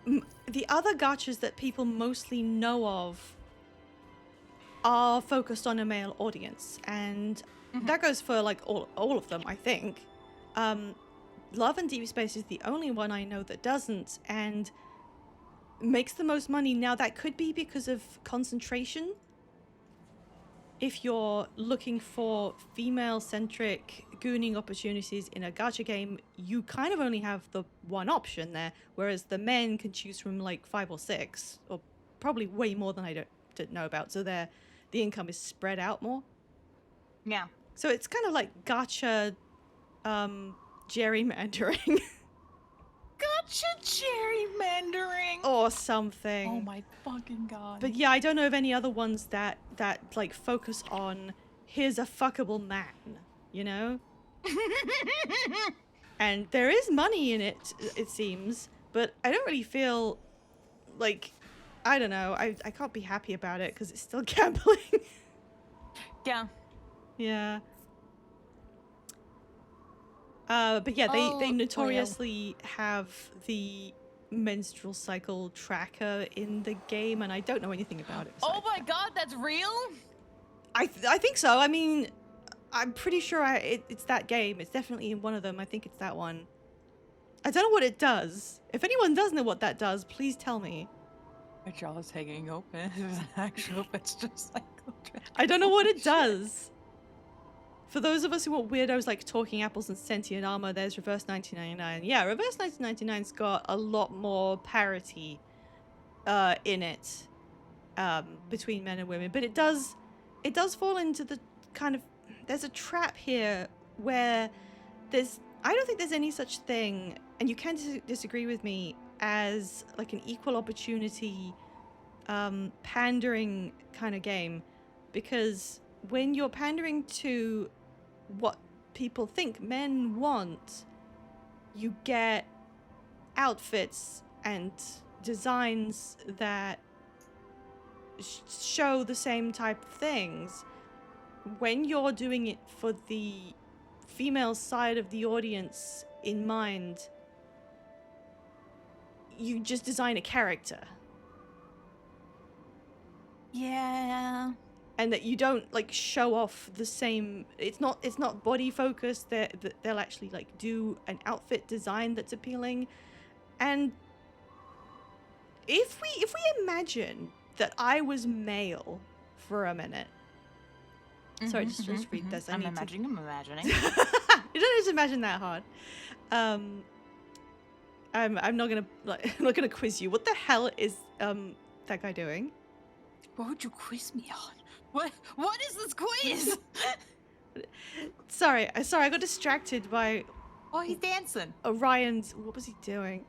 the other gachas that people mostly know of are focused on a male audience, and that goes for like all of them, I think. Love and Deep Space is the only one I know that doesn't, and makes the most money. Now that could be because of concentration. If you're looking for female-centric gooning opportunities in a gacha game, you kind of only have the one option there, whereas the men can choose from like 5 or 6, or probably way more than I don't know about, so the income is spread out more. Yeah. So it's kind of like gacha gerrymandering. Gotcha gerrymandering. Or something. Oh my fucking god. But yeah, I don't know of any other ones that like focus on here's a fuckable man, you know? And there is money in it, it seems, but I don't really feel like, I don't know. I can't be happy about it because it's still gambling. Yeah. Yeah. But yeah, they notoriously have the menstrual cycle tracker in the game, and I don't know anything about it. Oh besides my that. god, that's real? I think so. I mean, I'm pretty sure it's that game. It's definitely in one of them. I think it's that one. I don't know what it does. If anyone does know what that does, please tell me. My jaw is hanging open. It's just like... I don't know what it does. For those of us who are weirdos like Talking Apples and Sentient Armor, there's Reverse 1999. Yeah, Reverse 1999's got a lot more parity in it between men and women, but it does fall into the kind of... There's a trap here where I don't think there's any such thing, and you can disagree with me, as like an equal opportunity pandering kind of game, because when you're pandering to what people think men want, you get outfits and designs that show the same type of things. When you're doing it for the female side of the audience in mind, you just design a character. Yeah. And that you don't like show off the same... It's not body focused. They'll actually like do an outfit design that's appealing. And if we imagine that I was male for a minute... Sorry, just read this. I'm imagining. You don't need to imagine that hard. I'm not gonna quiz you. What the hell is that guy doing? What would you quiz me on? What is this quiz? Sorry, I got distracted by Oh, he's dancing. Orion's... What was he doing?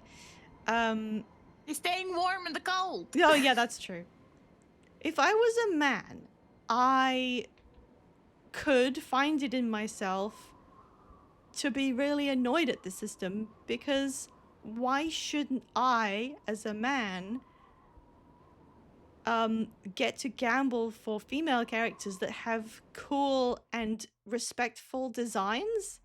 He's staying warm in the cold. Oh yeah, that's true. If I was a man, I could find it in myself to be really annoyed at the system, because why shouldn't I, as a man, get to gamble for female characters that have cool and respectful designs?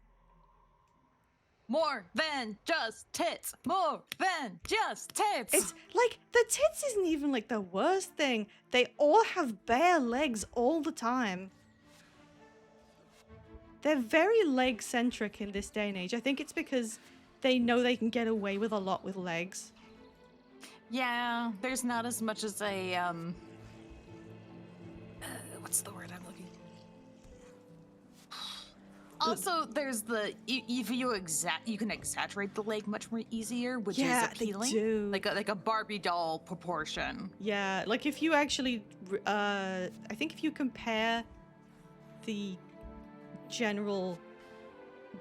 More than just tits. More than just tits. It's like, the tits isn't even like the worst thing. They all have bare legs all the time. They're very leg-centric in this day and age. I think it's because they know they can get away with a lot with legs. Yeah, there's not as much as a what's the word I'm looking? Also, there's the if you can exaggerate the leg much more easier, which is appealing. They do. Like a Barbie doll proportion. Yeah, like if you actually, I think if you compare the general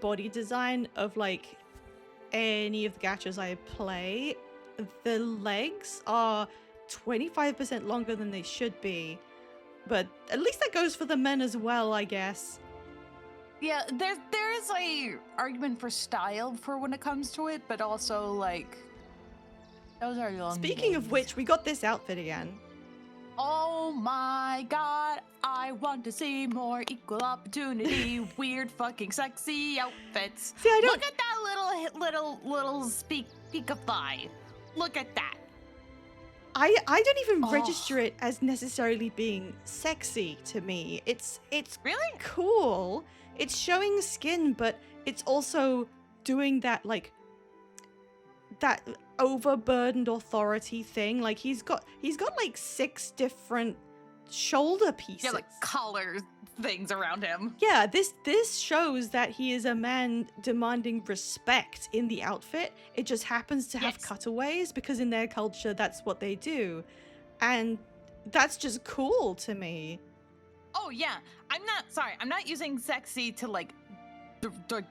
body design of like any of the gachas I play, the legs are 25% longer than they should be. But at least that goes for the men as well, I guess. Yeah, there is a argument for style for when it comes to it, but also like those are long. Speaking of which, we got this outfit again. Oh my god, I want to see more equal opportunity, weird fucking sexy outfits. See, I don't... Look at that little speak of thigh. Look at that. I don't even register it as necessarily being sexy to me. It's Really cool. It's showing skin, but it's also doing that like that overburdened authority thing. Like he's got like 6 different shoulder pieces. Yeah, like collar things around him. Yeah, this shows that he is a man demanding respect in the outfit. It just happens to have cutaways because in their culture that's what they do. And that's just cool to me. Oh yeah, I'm not using sexy to like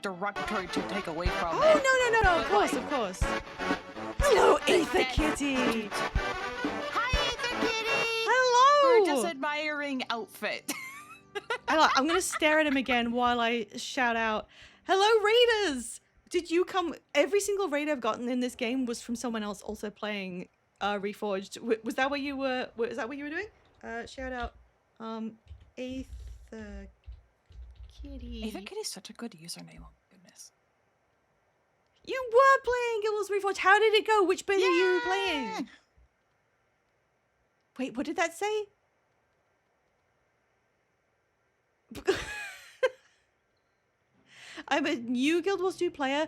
derogatory to take away from it. Oh no, of course. Hello, Aether Kitty. Hi, Aether Kitty. Hello. We're just admiring outfit. I'm gonna stare at him again while I shout out, "Hello, raiders! Did you come? Every single raid I've gotten in this game was from someone else also playing Reforged. Was that what you were? Was that what you were doing? Shout out, Aether Kitty. Aether Kitty's such a good username. Oh my goodness. You were playing Guild Wars Reforged. How did it go? Which bit are you playing? Wait, what did that say? I'm a new Guild Wars 2 player.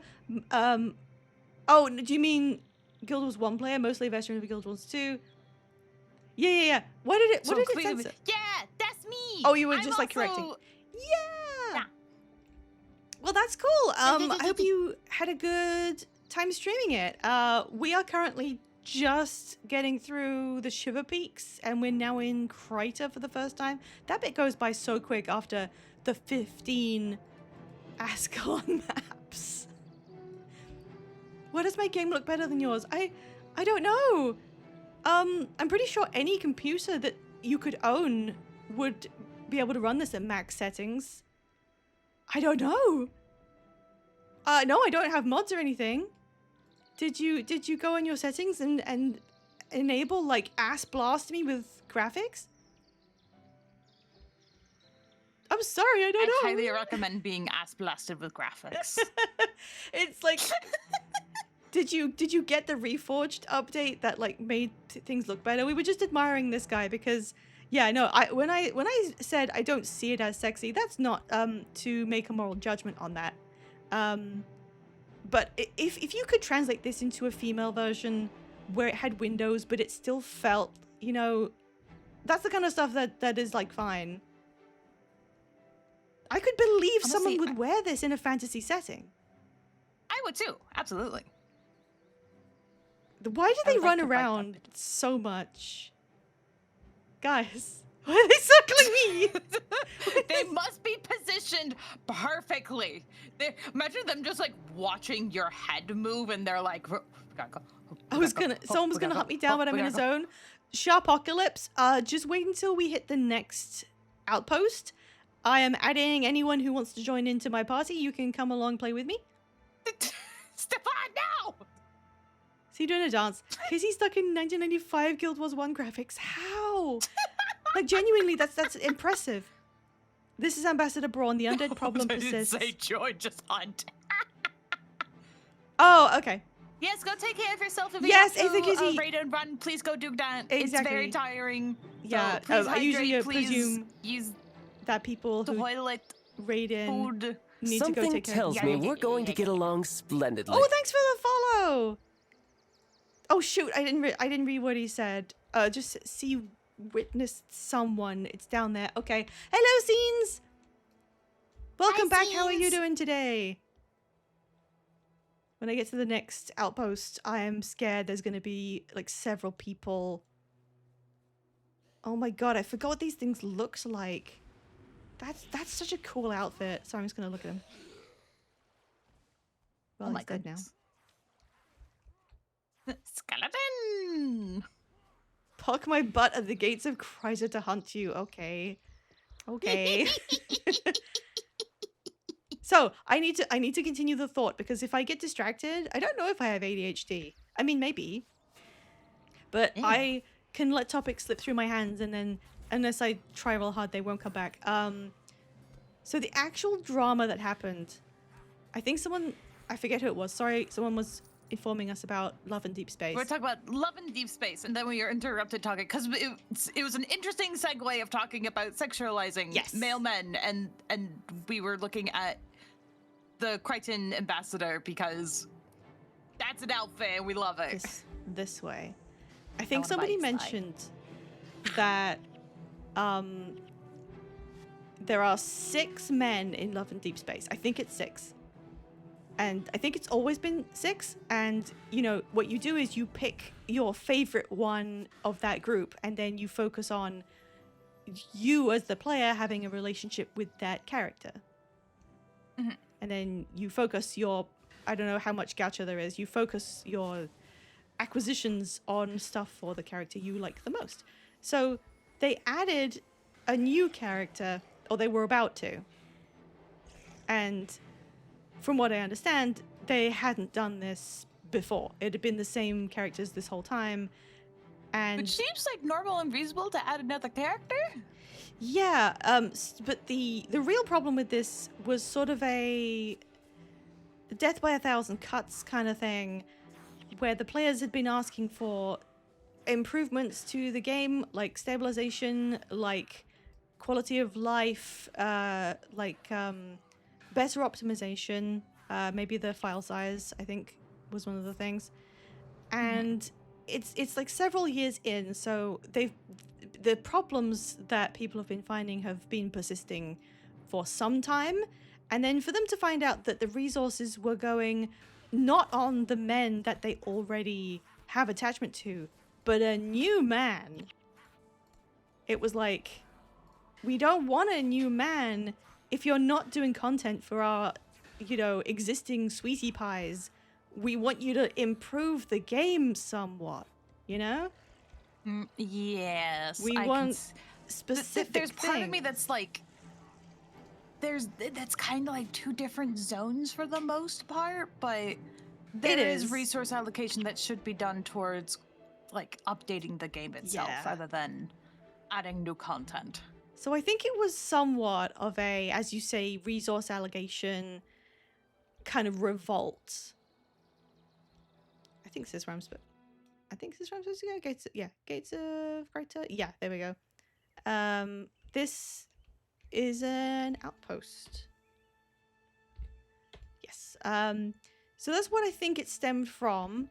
Oh, do you mean Guild Wars 1 player? Mostly a veteran of Guild Wars 2. Yeah. What did it censor? Yeah, that's me. Oh, you were I'm just like also- correcting. Yeah. Well, that's cool. I hope you had a good time streaming it. We are currently just getting through the Shiver Peaks, and we're now in Crater for the first time. That bit goes by so quick after the 15 Ascalon maps. Why does my game look better than yours? I don't know. I'm pretty sure any computer that you could own would be able to run this at max settings. I don't know. No, I don't have mods or anything. Did you go in your settings and enable like ass blast me with graphics? I'm sorry, I don't know. I highly recommend being ass blasted with graphics. It's like Did you get the Reforged update that like made things look better? We were just admiring this guy because yeah, no, when I said I don't see it as sexy, that's not to make a moral judgment on that. But if you could translate this into a female version where it had windows but it still felt, you know, that's the kind of stuff that is like fine. I could believe someone would wear this in a fantasy setting. I would too, absolutely. Why do they run around so much? Guys, why are they circling me? They must be positioned perfectly. Imagine them just like watching your head move and they're like, we gotta go. Someone was gonna hunt me down, but I'm in a zone. Sharpocalypse, just wait until we hit the next outpost. I am adding anyone who wants to join into my party. You can come along, play with me. Stefan, no! Is he doing a dance? Is he stuck in 1995 Guild Wars 1 graphics? How? Like, genuinely, that's impressive. This is Ambassador Braun. The undead problem persists. I didn't say join, just hunt. Oh, okay. Yes, go take care of yourself. If Yes, you have Izzy. to raid and run, please go do that. Exactly. It's very tiring. Yeah, so please I usually hydrate, please presume use that people the who toilet, raid in food. need to go Something take care tells of me we're going to get along splendidly. Oh, thanks for the follow. Oh shoot, I didn't read what he said. Just see witnessed someone. It's down there. Okay. Hello, Scenes. Welcome back. How are you doing today? When I get to the next outpost, I am scared there's going to be like several people. Oh my god, I forgot what these things looked like. That's such a cool outfit. Sorry, I'm just going to look at him. Well, he's dead now. Skeleton! Pock my butt at the gates of Chrysler to hunt you. Okay. Okay. So, I need to continue the thought because if I get distracted, I don't know if I have ADHD. I mean, maybe. But I can let topics slip through my hands and then, unless I try real hard, they won't come back. So the actual drama that happened, I think I forget who it was. Sorry, someone was informing us about Love and Deep Space. We're talking about Love and Deep Space, and then we were interrupted talking because it was an interesting segue of talking about sexualizing male men, and we were looking at the Crichton ambassador because that's an outfit and we love it. This way. I think somebody mentioned that there are 6 men in Love and Deep Space. I think it's 6. And I think it's always been 6. And, you know, what you do is you pick your favorite one of that group and then you focus on you as the player having a relationship with that character. Mm-hmm. And then you focus I don't know how much gacha there is, you focus your acquisitions on stuff for the character you like the most. So they added a new character, or they were about to. And from what I understand, they hadn't done this before. It had been the same characters this whole time. And Which seems like normal and reasonable to add another character. yeah, but the real problem with this was sort of a death by 1,000 cuts kind of thing, where the players had been asking for improvements to the game, like stabilization, like quality of life, better optimization, maybe the file size, I think, was one of the things. And it's like several years in, so the problems that people have been finding have been persisting for some time, and then for them to find out that the resources were going not on the men that they already have attachment to, but a new man. It was like, we don't want a new man if you're not doing content for our, existing sweetie pies. We want you to improve the game somewhat, Yes. We want specific There's part of me things. that's like, that's kind of like two different zones for the most part, but there is is. resource allocation that should be done towards like updating the game itself Yeah. rather than adding new content. So I think it was somewhat of a, as you say, resource allocation kind of revolt. I think this is where I'm supposed to go. Gates of Greater. Yeah, there we go. This is an outpost. Yes. So that's what I think it stemmed from.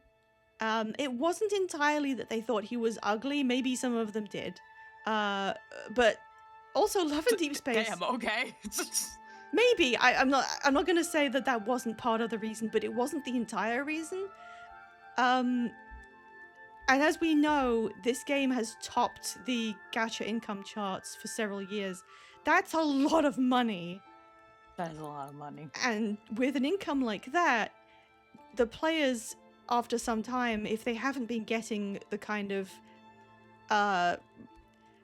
It wasn't entirely that they thought he was ugly. Maybe some of them did. But also Love and Deep Space. Damn, okay. Maybe. I'm not gonna say that wasn't part of the reason, but it wasn't the entire reason. And as we know, this game has topped the gacha income charts for several years. That's a lot of money. That is a lot of money. And with an income like that, the players, after some time, if they haven't been getting the kind of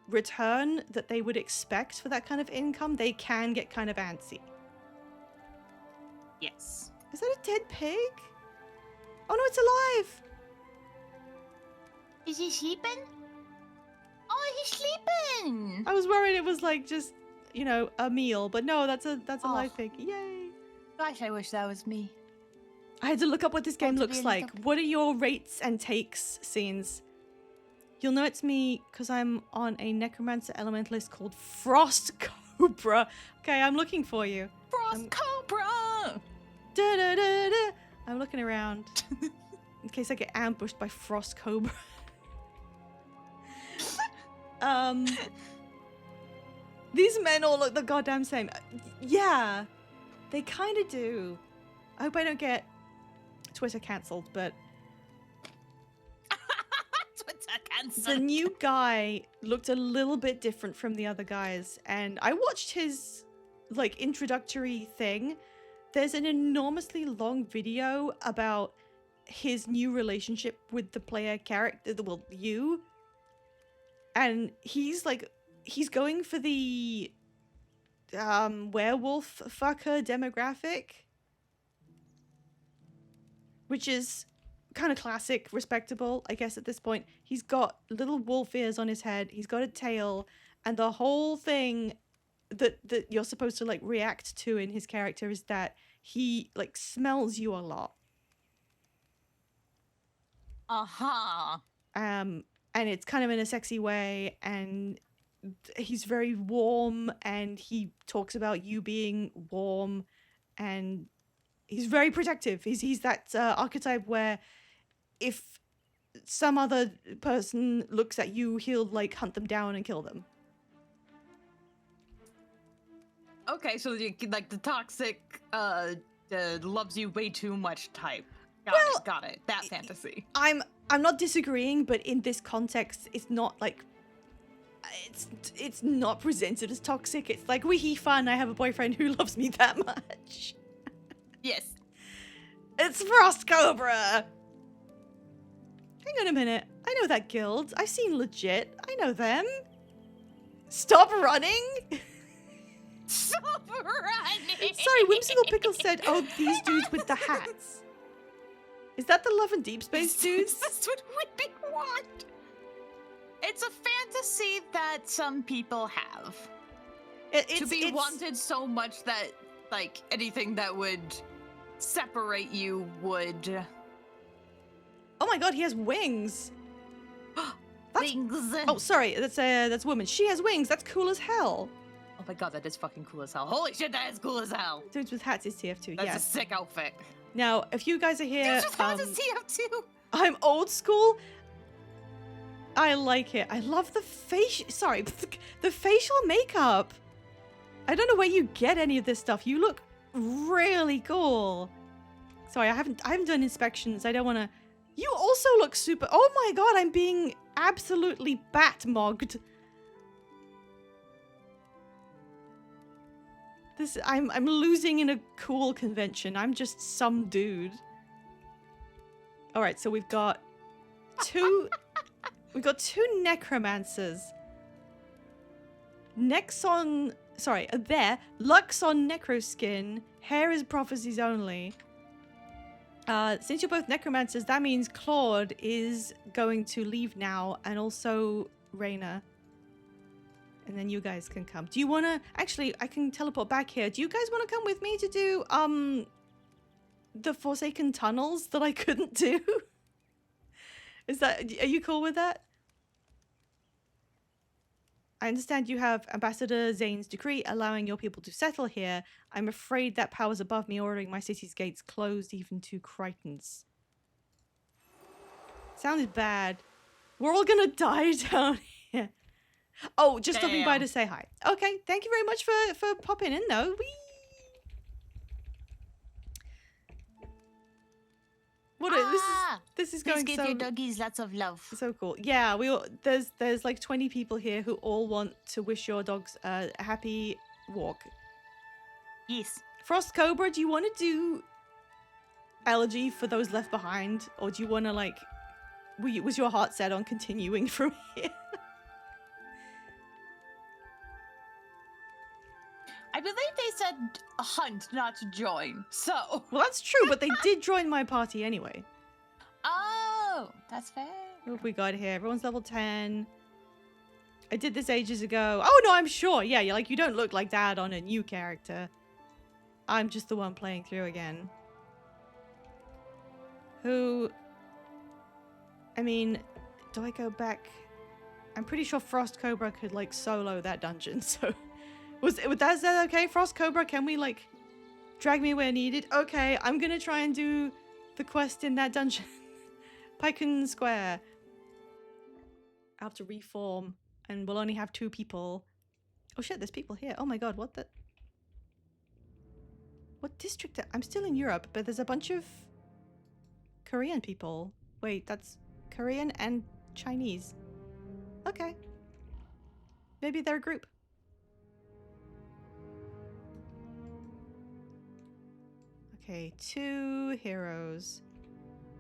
return that they would expect for that kind of income, they can get kind of antsy. Yes. Is that a dead pig? Oh no, it's alive! Is he sleeping? Oh, he's sleeping! I was worried it was like just, a meal, but no, that's a live pig. Yay! Gosh, I wish that was me. I had to look up what this game to looks be a like. little- What are your rates and takes scenes? You'll know it's me because I'm on a necromancer elementalist called Frost Cobra. Okay, I'm looking for you. Frost Cobra! Da-da-da-da. I'm looking around in case I get ambushed by Frost Cobra. These men all look the goddamn same. Yeah, they kind of do. I hope I don't get Twitter cancelled, but Twitter cancelled. the new guy looked a little bit different from the other guys, and I watched his introductory thing. There's an enormously long video about his new relationship with the player character, you, and he's going for the werewolf fucker demographic, which is kind of classic, respectable, I guess, at this point. He's got little wolf ears on his head, he's got a tail, and the whole thing that you're supposed to react to in his character is that he smells you a lot. And it's kind of in a sexy way, and he's very warm, and he talks about you being warm, and he's very protective. He's that archetype where if some other person looks at you, he'll hunt them down and kill them. Okay, so the toxic, loves you way too much type. Got it. That fantasy. I'm not disagreeing, but in this context, it's not it's not presented as toxic. It's like, wee fun, I have a boyfriend who loves me that much. Yes. It's Frost Cobra! Hang on a minute. I know that guild. I've seen Legit. I know them. Stop running! Stop running! Sorry, Whimsical Pickle said, oh, these dudes with the hats. Is that the Love and Deep Space dudes? That's what we want. It's a fantasy that some people have. It's to be wanted so much that, like, anything that would separate you would... Oh my god, he has wings. Wings. Oh, sorry, that's woman. She has wings. That's cool as hell. Oh my god, that is fucking cool as hell. Holy shit, that is cool as hell. Dudes with hats is TF2. That's yes. a sick outfit. Now, if you guys are here, Dudes with hats is TF2. I'm old school. I like it. I love the the facial makeup. I don't know where you get any of this stuff. You look really cool. Sorry, I haven't done inspections. I don't want to. You also look super. Oh my god, I'm being absolutely bat-mogged. I'm losing in a cool convention. I'm just some dude. All right, so we've got two necromancers. Luxon necroskin. Hair is prophecies only. Since you're both necromancers, that means Claude is going to leave now, and also Reyna. And then you guys can come. Do you want to... Actually, I can teleport back here. Do you guys want to come with me to do, the Forsaken Tunnels that I couldn't do? Are you cool with that? I understand you have Ambassador Zane's decree allowing your people to settle here. I'm afraid that powers above me ordering my city's gates closed even to Crichtons. Sounds bad. We're all gonna die down here. Oh, just stopping by to say hi. Okay, thank you very much for popping in though. Whee! What this is going Please so... give your doggies lots of love. So cool. Yeah, there's like 20 people here who all want to wish your dogs a happy walk. Yes. Frost Cobra, do you want to do elegy for those left behind, or do you want to like? Was your heart set on continuing from here? I believe they said hunt, not to join. So. Well, that's true, but they did join my party anyway. Oh, that's fair. What have we got here? Everyone's level 10. I did this ages ago. Oh no, I'm sure. Yeah, you don't look like that on a new character. I'm just the one playing through again. Who... I mean, do I go back? I'm pretty sure Frost Cobra could like solo that dungeon, so... Was that okay? Frost Cobra, can we like drag me where needed? Okay, I'm gonna try and do the quest in that dungeon. Pycon Square. I have to reform and we'll only have 2 people. Oh shit, there's people here. Oh my god, what district? I'm still in Europe, but there's a bunch of Korean people. Wait, that's Korean and Chinese. Okay. Maybe they're a group. Okay, 2 heroes.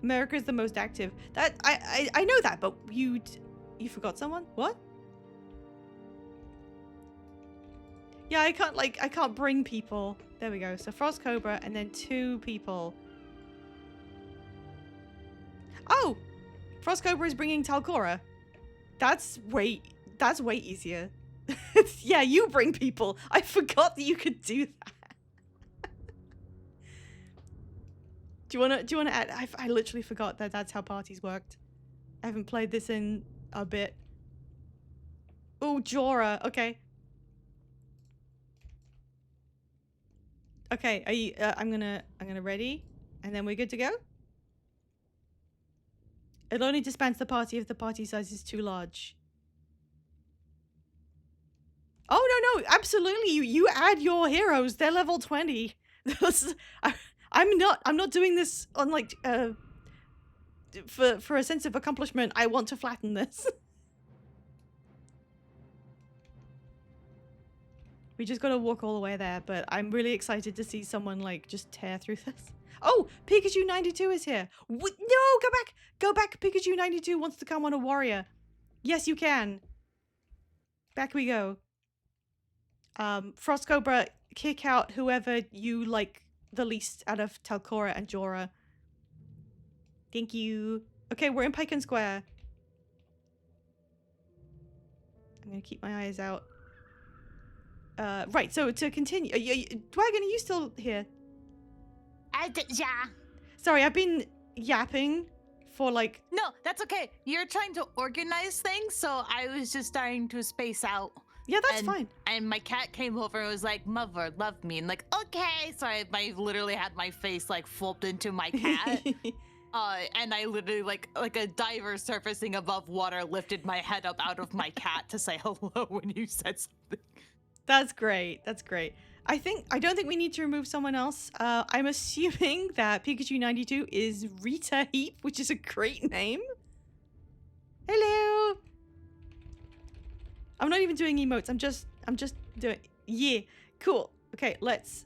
America's the most active. That I know that, but you forgot someone? What? Yeah, I can't bring people. There we go. So Frost Cobra and then 2 people. Oh, Frost Cobra is bringing Talcora. That's way easier. Yeah, you bring people. I forgot that you could do that. Do you wanna add? I literally forgot that that's how parties worked. I haven't played this in a bit. Oh, Jorah. Okay. Okay. Are you? I'm gonna ready, and then we're good to go. It only disbands the party if the party size is too large. Oh no, absolutely. You add your heroes. They're level 20. I'm not doing this on like for a sense of accomplishment. I want to flatten this. We just gotta walk all the way there, but I'm really excited to see someone like just tear through this. Oh, Pikachu 92 is here. No, go back. Pikachu 92 wants to come on a warrior. Yes, you can. Back we go. Frost Cobra, kick out whoever you like the least out of Talcora and Jorah. Thank you. Okay, we're in Pycon Square. I'm gonna keep my eyes out. Right, so to continue, Dwagon, are you still here? Yeah. Sorry, I've been yapping for like... No, that's okay. You're trying to organize things, so I was just starting to space out. Yeah, that's fine. And my cat came over and was like, "Mother, love me." And like, okay. So I literally had my face like flipped into my cat. And I literally like a diver surfacing above water lifted my head up out of my cat to say hello when you said something. That's great. That's great. I don't think we need to remove someone else. I'm assuming that Pikachu 92 is Rita Heap, which is a great name. Hello. I'm not even doing emotes. I'm just doing... Yeah. Cool. Okay, let's...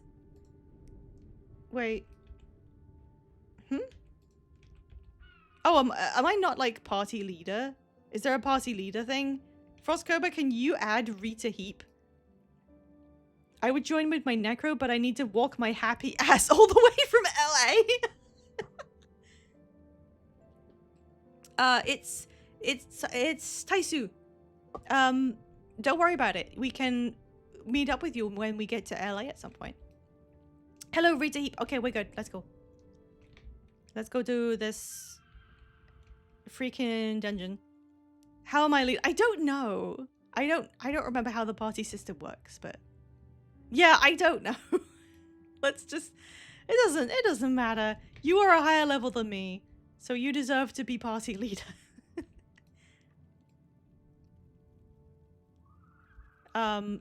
Wait. Oh, am I not, like, party leader? Is there a party leader thing? Frostcobra, can you add Rita Heap? I would join with my Necro, but I need to walk my happy ass all the way from LA. It's Taisu. Don't worry about it. We can meet up with you when we get to LA at some point. Hello, Rita Heap. Okay, we're good. Let's go. Let's go do this freaking dungeon. How am I I don't know. I don't remember how the party system works, but yeah, I don't know. Let's just... It doesn't matter. You are a higher level than me, so you deserve to be party leader.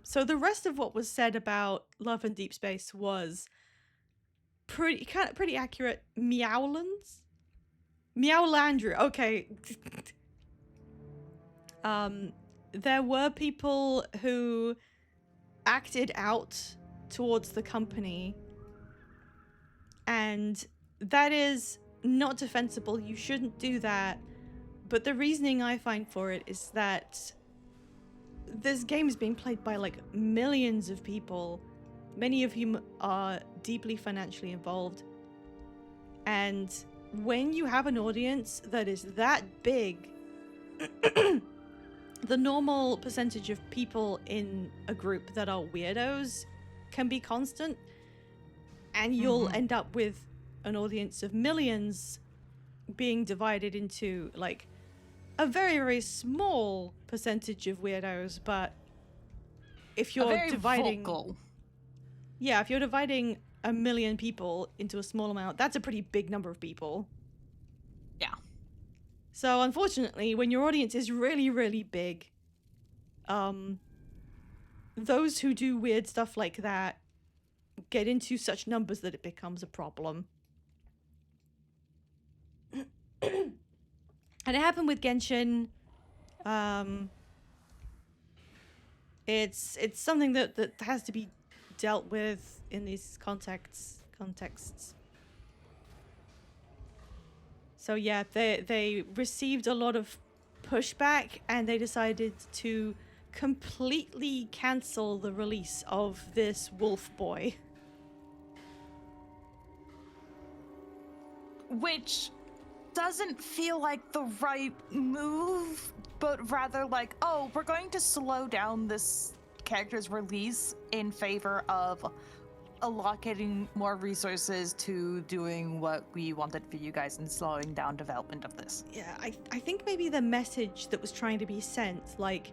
So the rest of what was said about Love and Deep Space was pretty accurate. Meowlands? Meowlandrew. Okay. There were people who acted out towards the company, and that is not defensible. You shouldn't do that. But the reasoning I find for it is that this game is being played by like millions of people, many of whom are deeply financially involved. And when you have an audience that is that big, the normal percentage of people in a group that are weirdos can be constant, and you'll end up with an audience of millions being divided into like a very, very small percentage of weirdos. But if you're dividing vocal. Yeah, if you're dividing 1 million people into a small amount, that's a pretty big number of people. Yeah. So unfortunately, when your audience is really, really big, those who do weird stuff like that get into such numbers that it becomes a problem. And it happened with Genshin. It's something that has to be dealt with in these contexts. So yeah, they received a lot of pushback, and they decided to completely cancel the release of this wolf boy. Which doesn't feel like the right move, but rather like, oh, we're going to slow down this character's release in favor of allocating more resources to doing what we wanted for you guys and slowing down development of this. Yeah, I think maybe the message that was trying to be sent, like,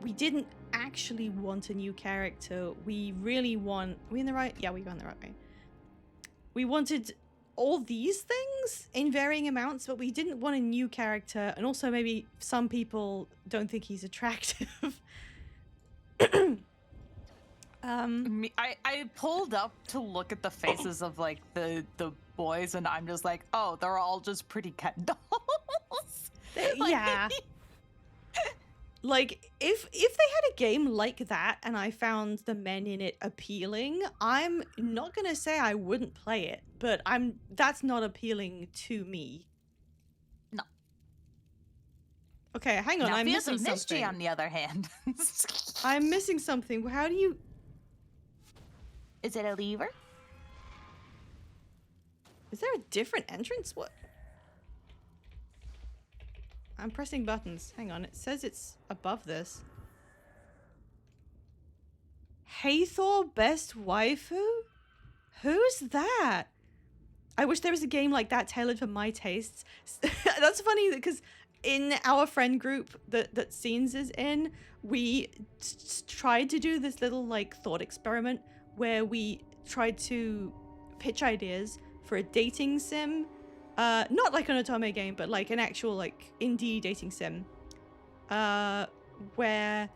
we didn't actually want a new character. We really want... Are we in the right... Yeah, we're going the right way. We wanted all these things in varying amounts, but we didn't want a new character, and also maybe some people don't think he's attractive. I pulled up to look at the faces of like the boys, and I'm just like, oh, they're all just pretty cat dolls. Yeah. Like, if they had a game like that and I found the men in it appealing, I'm not gonna say I wouldn't play it, but that's not appealing to me. No. Okay, hang on, now, I'm Fields missing of Misty, something. on the other hand. I'm missing something. How do you... Is it a lever? Is there a different entrance? What? I'm pressing buttons. Hang on, it says it's above this. Hathor Best Waifu? Who's that? I wish there was a game like that tailored for my tastes. That's funny because in our friend group that Scenes is in, we tried to do this little like thought experiment where we tried to pitch ideas for a dating sim. Not like an Otome game, but like an actual like indie dating sim. Where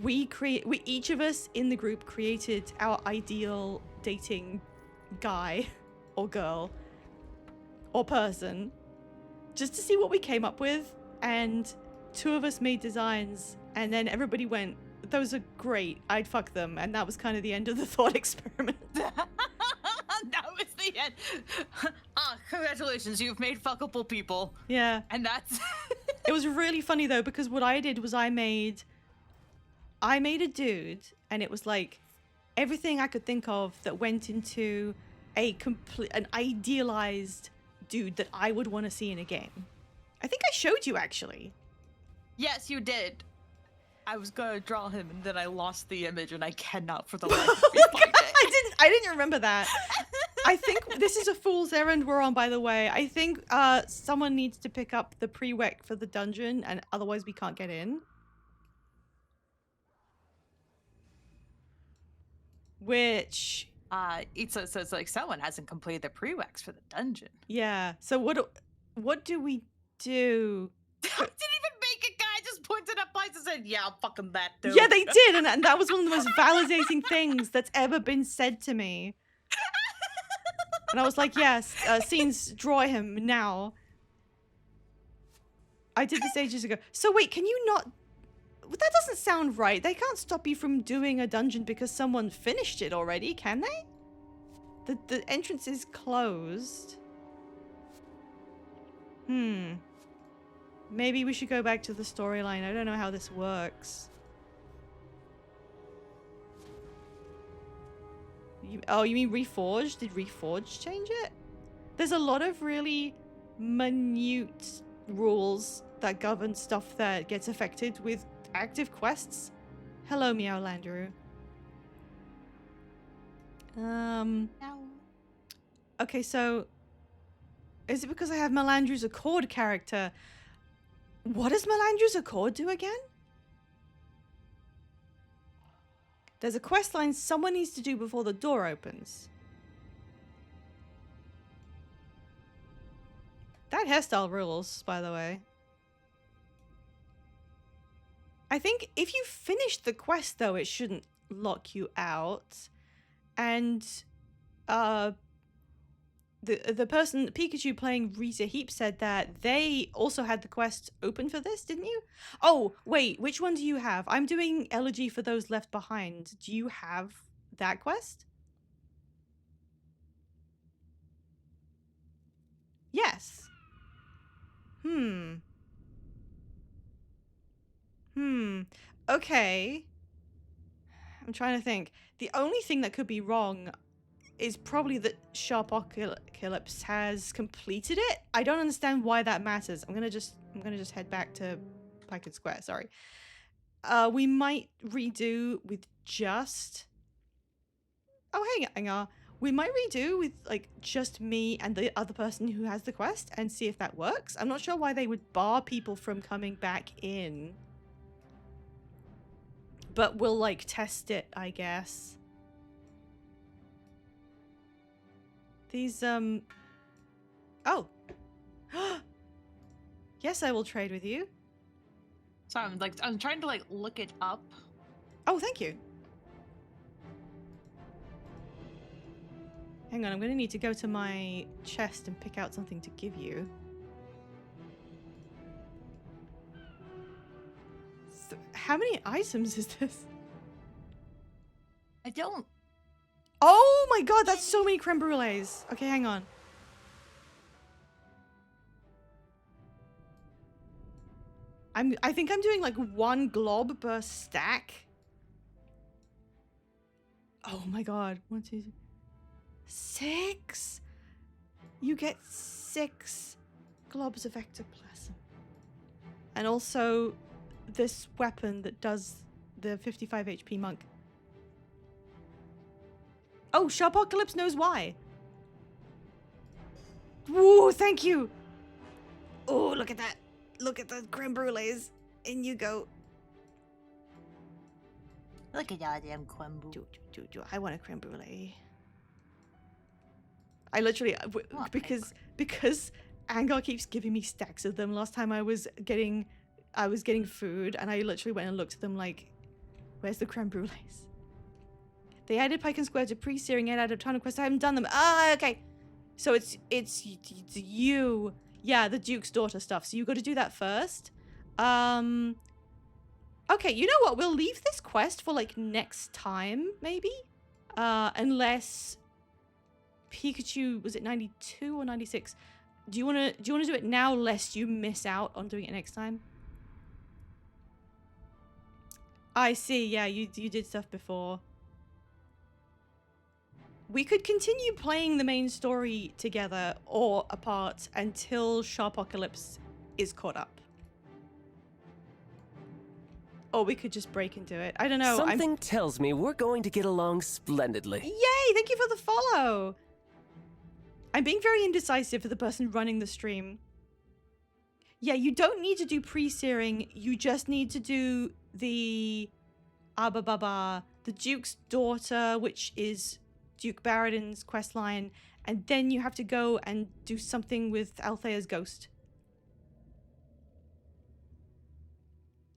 we each of us in the group created our ideal dating guy or girl or person just to see what we came up with, and 2 of us made designs and then everybody went, those are great, I'd fuck them, and that was kind of the end of the thought experiment. That was the end. Congratulations, you've made fuckable people. Yeah. And that's It was really funny though, because what I did was I made a dude, and it was like everything I could think of that went into an idealized dude that I would want to see in a game. I think I showed you actually. Yes, you did. I was gonna draw him and then I lost the image and I cannot for the life of me find it. I didn't remember that. I think this is a fool's errand we're on, by the way. I think someone needs to pick up the prereq for the dungeon, and otherwise we can't get in. Which It says like someone hasn't completed the prereqs for the dungeon. yeah. So what do we do? I didn't even make it, guy. I just pointed up places and said, "Yeah, I'm fucking that dude." Yeah, they did, and that was one of the most validating things that's ever been said to me. And I was like, yes, Scenes, draw him now. I did this ages ago. So wait, can you not... That doesn't sound right. They can't stop you from doing a dungeon because someone finished it already, can they? The entrance is closed. Maybe we should go back to the storyline. I don't know how this works. You mean Reforged? Did Reforged change it? There's a lot of really minute rules that govern stuff that gets affected with active quests. Hello, Meow Landru. Okay, so is it because I have Melandru's Accord character? What does Melandru's Accord do again? There's a quest line someone needs to do before the door opens. That hairstyle rules, by the way. I think if you finish the quest, though, it shouldn't lock you out. And the person, Pikachu playing Rita Heap, said that they also had the quest open for this, didn't you? Oh, wait, which one do you have? I'm doing Elegy for Those Left Behind. Do you have that quest? Yes. Okay. I'm trying to think. The only thing that could be wrong is probably that Sharpocalypse has completed it. I don't understand why that matters. I'm gonna just head back to Packet Square, sorry. We might redo with just... Oh, hang on. We might redo with, like, just me and the other person who has the quest and see if that works. I'm not sure why they would bar people from coming back in. But we'll, like, test it, I guess. These, Oh. Yes, I will trade with you. So I'm trying to, like, look it up. Oh, thank you. Hang on, I'm gonna need to go to my chest and pick out something to give you. So, how many items is this? I don't... Oh my god, that's so many creme brulees. Okay, hang on. I think I'm doing like 1 glob per stack. Oh my god. 1, 2, 3, 6. You get 6 globs of ectoplasm. And also this weapon that does the 55 HP monk. Oh, Sharpocalypse knows why. Woo, thank you. Oh, look at that. Look at the creme brulees. In you go. Look at that damn crumble. I want a creme brulee. I literally, Want because Angar keeps giving me stacks of them. Last time I was getting food, and I literally went and looked at them like, where's the creme brulees? They added Pike and Square to pre-searing and added a ton of quests. I haven't done them. Ah, okay. So it's you. Yeah, the Duke's daughter stuff. So you got to do that first. Okay, you know what? We'll leave this quest for like next time, maybe. Unless Pikachu, was it 92 or 96? Do you wanna do it now, lest you miss out on doing it next time? I see. Yeah, you did stuff before. We could continue playing the main story together or apart until Sharpocalypse is caught up. Or we could just break into it. I don't know. Something tells me we're going to get along splendidly. Yay! Thank you for the follow. I'm being very indecisive for the person running the stream. Yeah, you don't need to do pre-searing. You just need to do the the Duke's daughter, which is Duke Barradin's questline, and then you have to go and do something with Althea's ghost.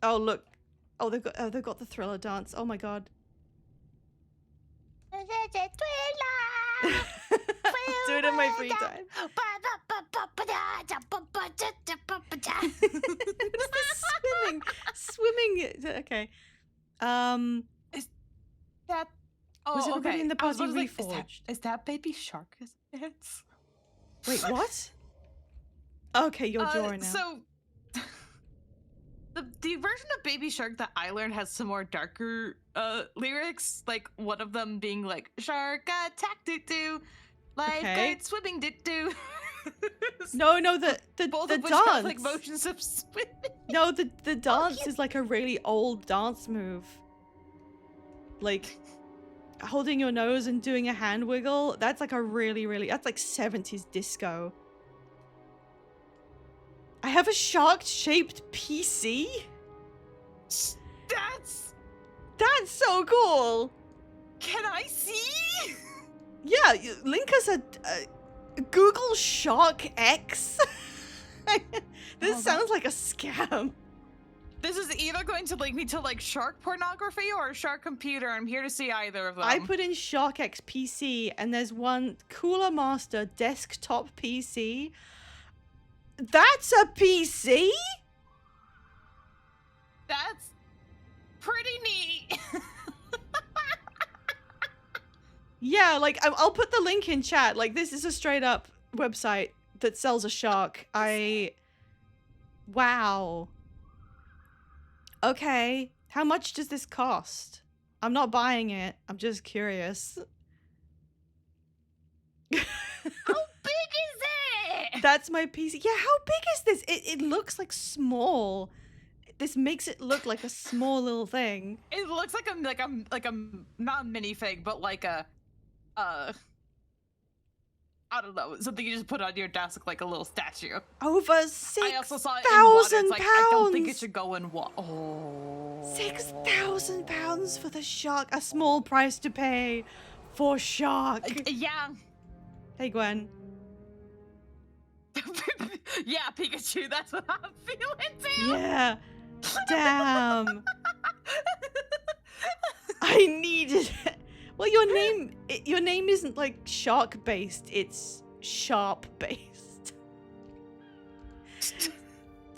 Oh look. Oh, they've got the Thriller dance. Oh my god. Do it in my free time. Swimming. Okay. Is that? Oh, was everybody okay. in the I was party wondering, reforged? Is that baby shark? It's Wait, what? Okay, you're drawing now. So the version of Baby Shark that I learned has some more darker lyrics, like one of them being like shark attack doo doo, lifeguard swimming doo doo. No, Both the of which dance. have like motions of swimming. No, the dance is like a really old dance move. Like holding your nose and doing a hand wiggle. That's like a that's like 70s disco. I have a shark-shaped PC? That's so cool! Can I see? Yeah, link us a Google Shark X. This sounds like a scam. This is either going to link me to like shark pornography or a shark computer. I'm here to see either of them. I put in Shark X PC and there's one Cooler Master desktop PC. That's a PC? That's pretty neat. Yeah, like I'll put the link in chat. Like this is a straight up website that sells a shark. Wow. Okay. How much does this cost? I'm not buying it. I'm just curious. How big is it? That's my PC. Yeah, how big is this? It looks like small. This makes it look like a small little thing. It looks like a not a minifig, but like a I don't know, something you just put on your desk like a little statue. Over 6,000 pounds. I don't think it should go in what? Oh. 6,000 pounds for the shark. A small price to pay for shark. Yeah. Hey, Gwen. Yeah, Pikachu, that's what I'm feeling too. Yeah. Damn. I needed it. Well, your name isn't like shark based, it's sharp based.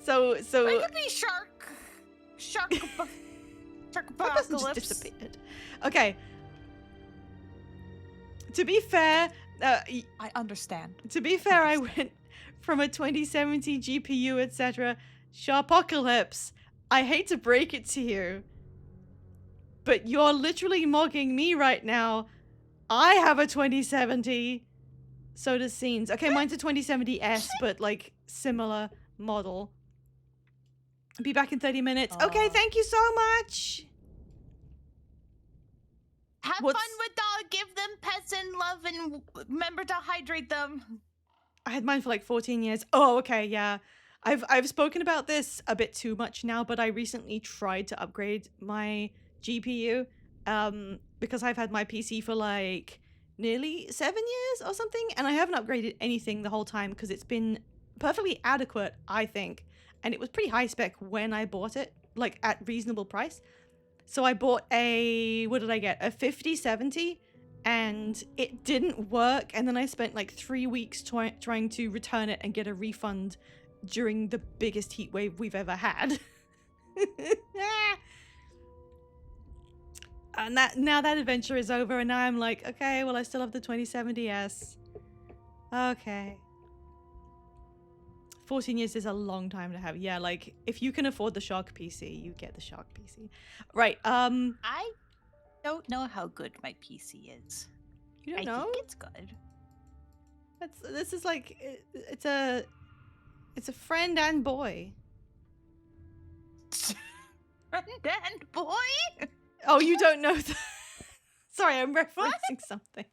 So it could be shark that person just apocalypse. disappeared. Okay. To be fair, I understand. To be fair, I went from a 2070 GPU, etc. Sharpocalypse. I hate to break it to you, but you're literally mocking me right now. I have a 2070. So does Scenes. Okay, mine's a 2070S, but like similar model. Be back in 30 minutes. Okay, thank you so much. Have What's- fun with give them pets and love, and remember to hydrate them. I had mine for like 14 years. Oh, okay, yeah. I've spoken about this a bit too much now, but I recently tried to upgrade my GPU because I've had my PC for like nearly 7 years or something, and I haven't upgraded anything the whole time because it's been perfectly adequate, I think. And it was pretty high spec when I bought it, like at reasonable price. So I bought what did I get? A 5070, and it didn't work. And then I spent like 3 weeks trying to return it and get a refund during the biggest heat wave we've ever had. And now that adventure is over, and now I'm like, okay, well, I still have the 2070S. Okay. 14 years is a long time to have. Yeah, like, if you can afford the Shark PC, you get the Shark PC. Right, I don't know how good my PC is. you don't I know? think it's good. This is like, it's a friend and boy. Friend and boy? Oh, you don't know that? Sorry, I'm referencing something.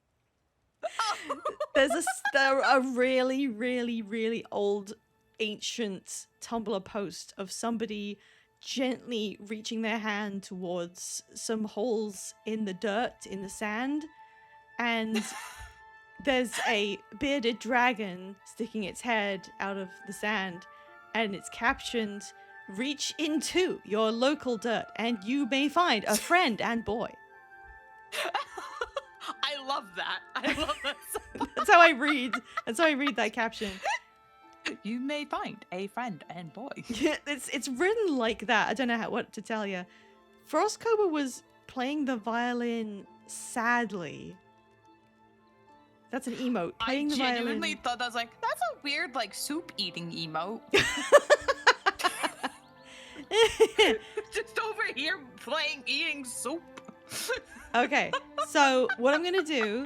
There's a really, really, really old, ancient Tumblr post of somebody gently reaching their hand towards some holes in the dirt, in the sand, and there's a bearded dragon sticking its head out of the sand, and it's captioned, "Reach into your local dirt and you may find a friend and boy." I love that. I love that. That's how I read. That's how I read that caption. You may find a friend and boy. It's written like that. I don't know what to tell you. Frostcobra was playing the violin sadly. That's an emote. Playing I the violin. genuinely thought that was like, that's a weird like soup eating emote. Just over here eating soup. Okay, so what I'm gonna do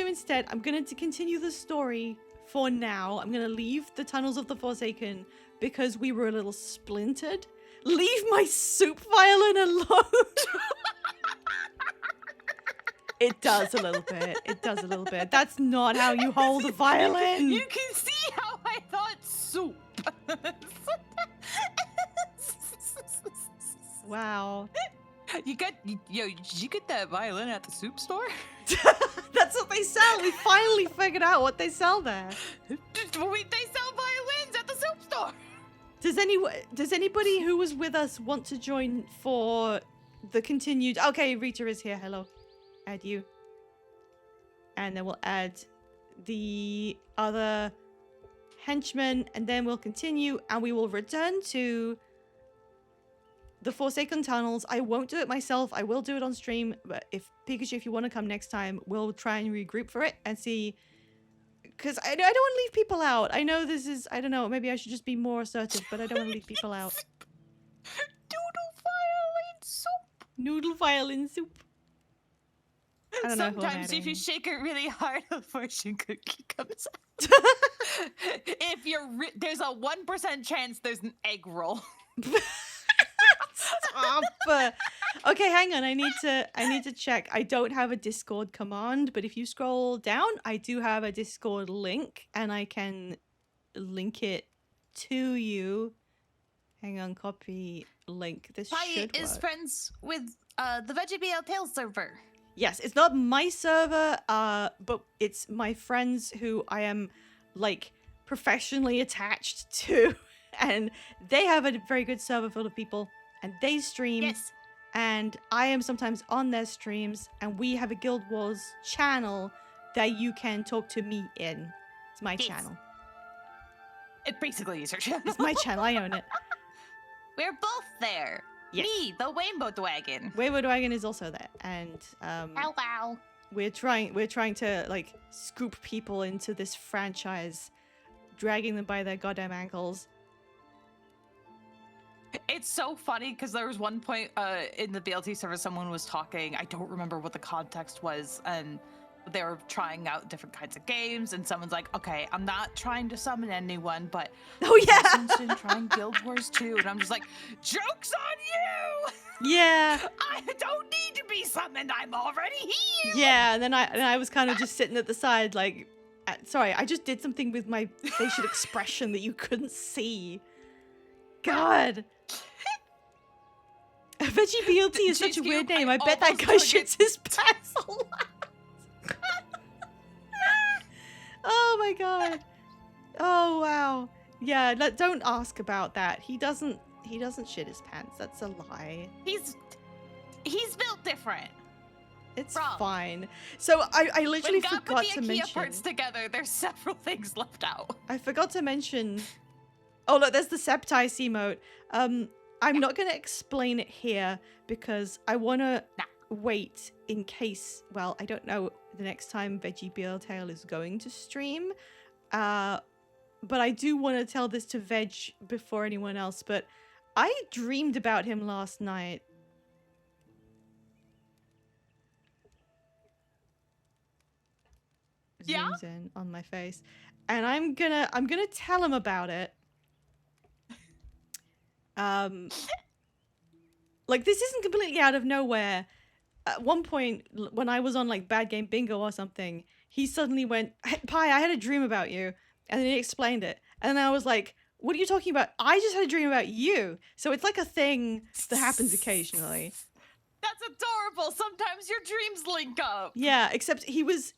instead, I'm gonna continue the story for now. I'm gonna leave the Tunnels of the Forsaken because we were a little splintered. Leave my soup violin alone. It does a little bit. It does a little bit. That's not how you hold a violin. You can see how I thought soup. Wow. You get did you get that violin at the soup store? That's what they sell. We finally figured out what they sell there. They sell violins at the soup store. Does anybody who was with us want to join for the continued? Okay, Rita is here. Hello. Add you. And then we'll add the other henchman, and then we'll continue, and we will return to the Forsaken Tunnels. I won't do it myself. I will do it on stream, but if Pikachu, if you want to come next time, we'll try and regroup for it and see. Because I don't want to leave people out. I know this is, I don't know, maybe I should just be more assertive, but I don't want to leave people out. Doodle violin soup. Noodle violin soup. I don't know who I'm Sometimes if you adding. shake it really hard, a fortune cookie comes out. If you're there's a 1% chance there's an egg roll. Stop. Okay, hang on. I need to check. I don't have a Discord command, but if you scroll down, I do have a Discord link, and I can link it to you. Hang on, copy link. This Pi should is work. friends with the VeggieBL Tales server. Yes, it's not my server, but it's my friends who I am like professionally attached to, and they have a very good server full of people, and they stream. Yes. And I am sometimes on their streams, and we have a Guild Wars channel that you can talk to me in. It's my Yes. channel. It basically is your channel. It's my channel. I own it. We're both there. Yes. Me, the Rainbow Dragon. Wayward Wagon is also there, and Wow. we're trying to like scoop people into this franchise, dragging them by their goddamn ankles. It's so funny because there was one point in the BLT server, someone was talking. I don't remember what the context was, and they were trying out different kinds of games. And someone's like, "Okay, I'm not trying to summon anyone, but Oh yeah, Winston trying Guild Wars 2," and I'm just like, "Jokes on you! yeah. I don't need to be summoned. I'm already here. Yeah, and then I was kind of just sitting at the side, like, sorry, I just did something with my facial expression that you couldn't see. God. Veggie BLT is such a weird name. I bet that guy shits his pants a lot. Oh my god. Oh wow. Yeah, don't ask about that. He doesn't shit his pants. That's a lie. He's built different. It's Wrong. fine. So I literally When God forgot put to the IKEA mention. parts together, there's several things left out. I forgot to mention. Oh look, there's the Septice emote. I'm not gonna explain it here because I wanna wait in case. Well, I don't know the next time Veggie BLTail is going to stream. But I do want to tell this to Veg before anyone else. But I dreamed about him last night. Yeah? Zooms in on my face, and I'm gonna tell him about it. Like this isn't completely out of nowhere. At one point, when I was on like Bad Game Bingo or something, he suddenly went, "Hey, Pi, I had a dream about you," and then he explained it, and then I was like, "What are you talking about? I just had a dream about you." So it's like a thing that happens occasionally. That's adorable. Sometimes your dreams link up. Yeah, except he wasn't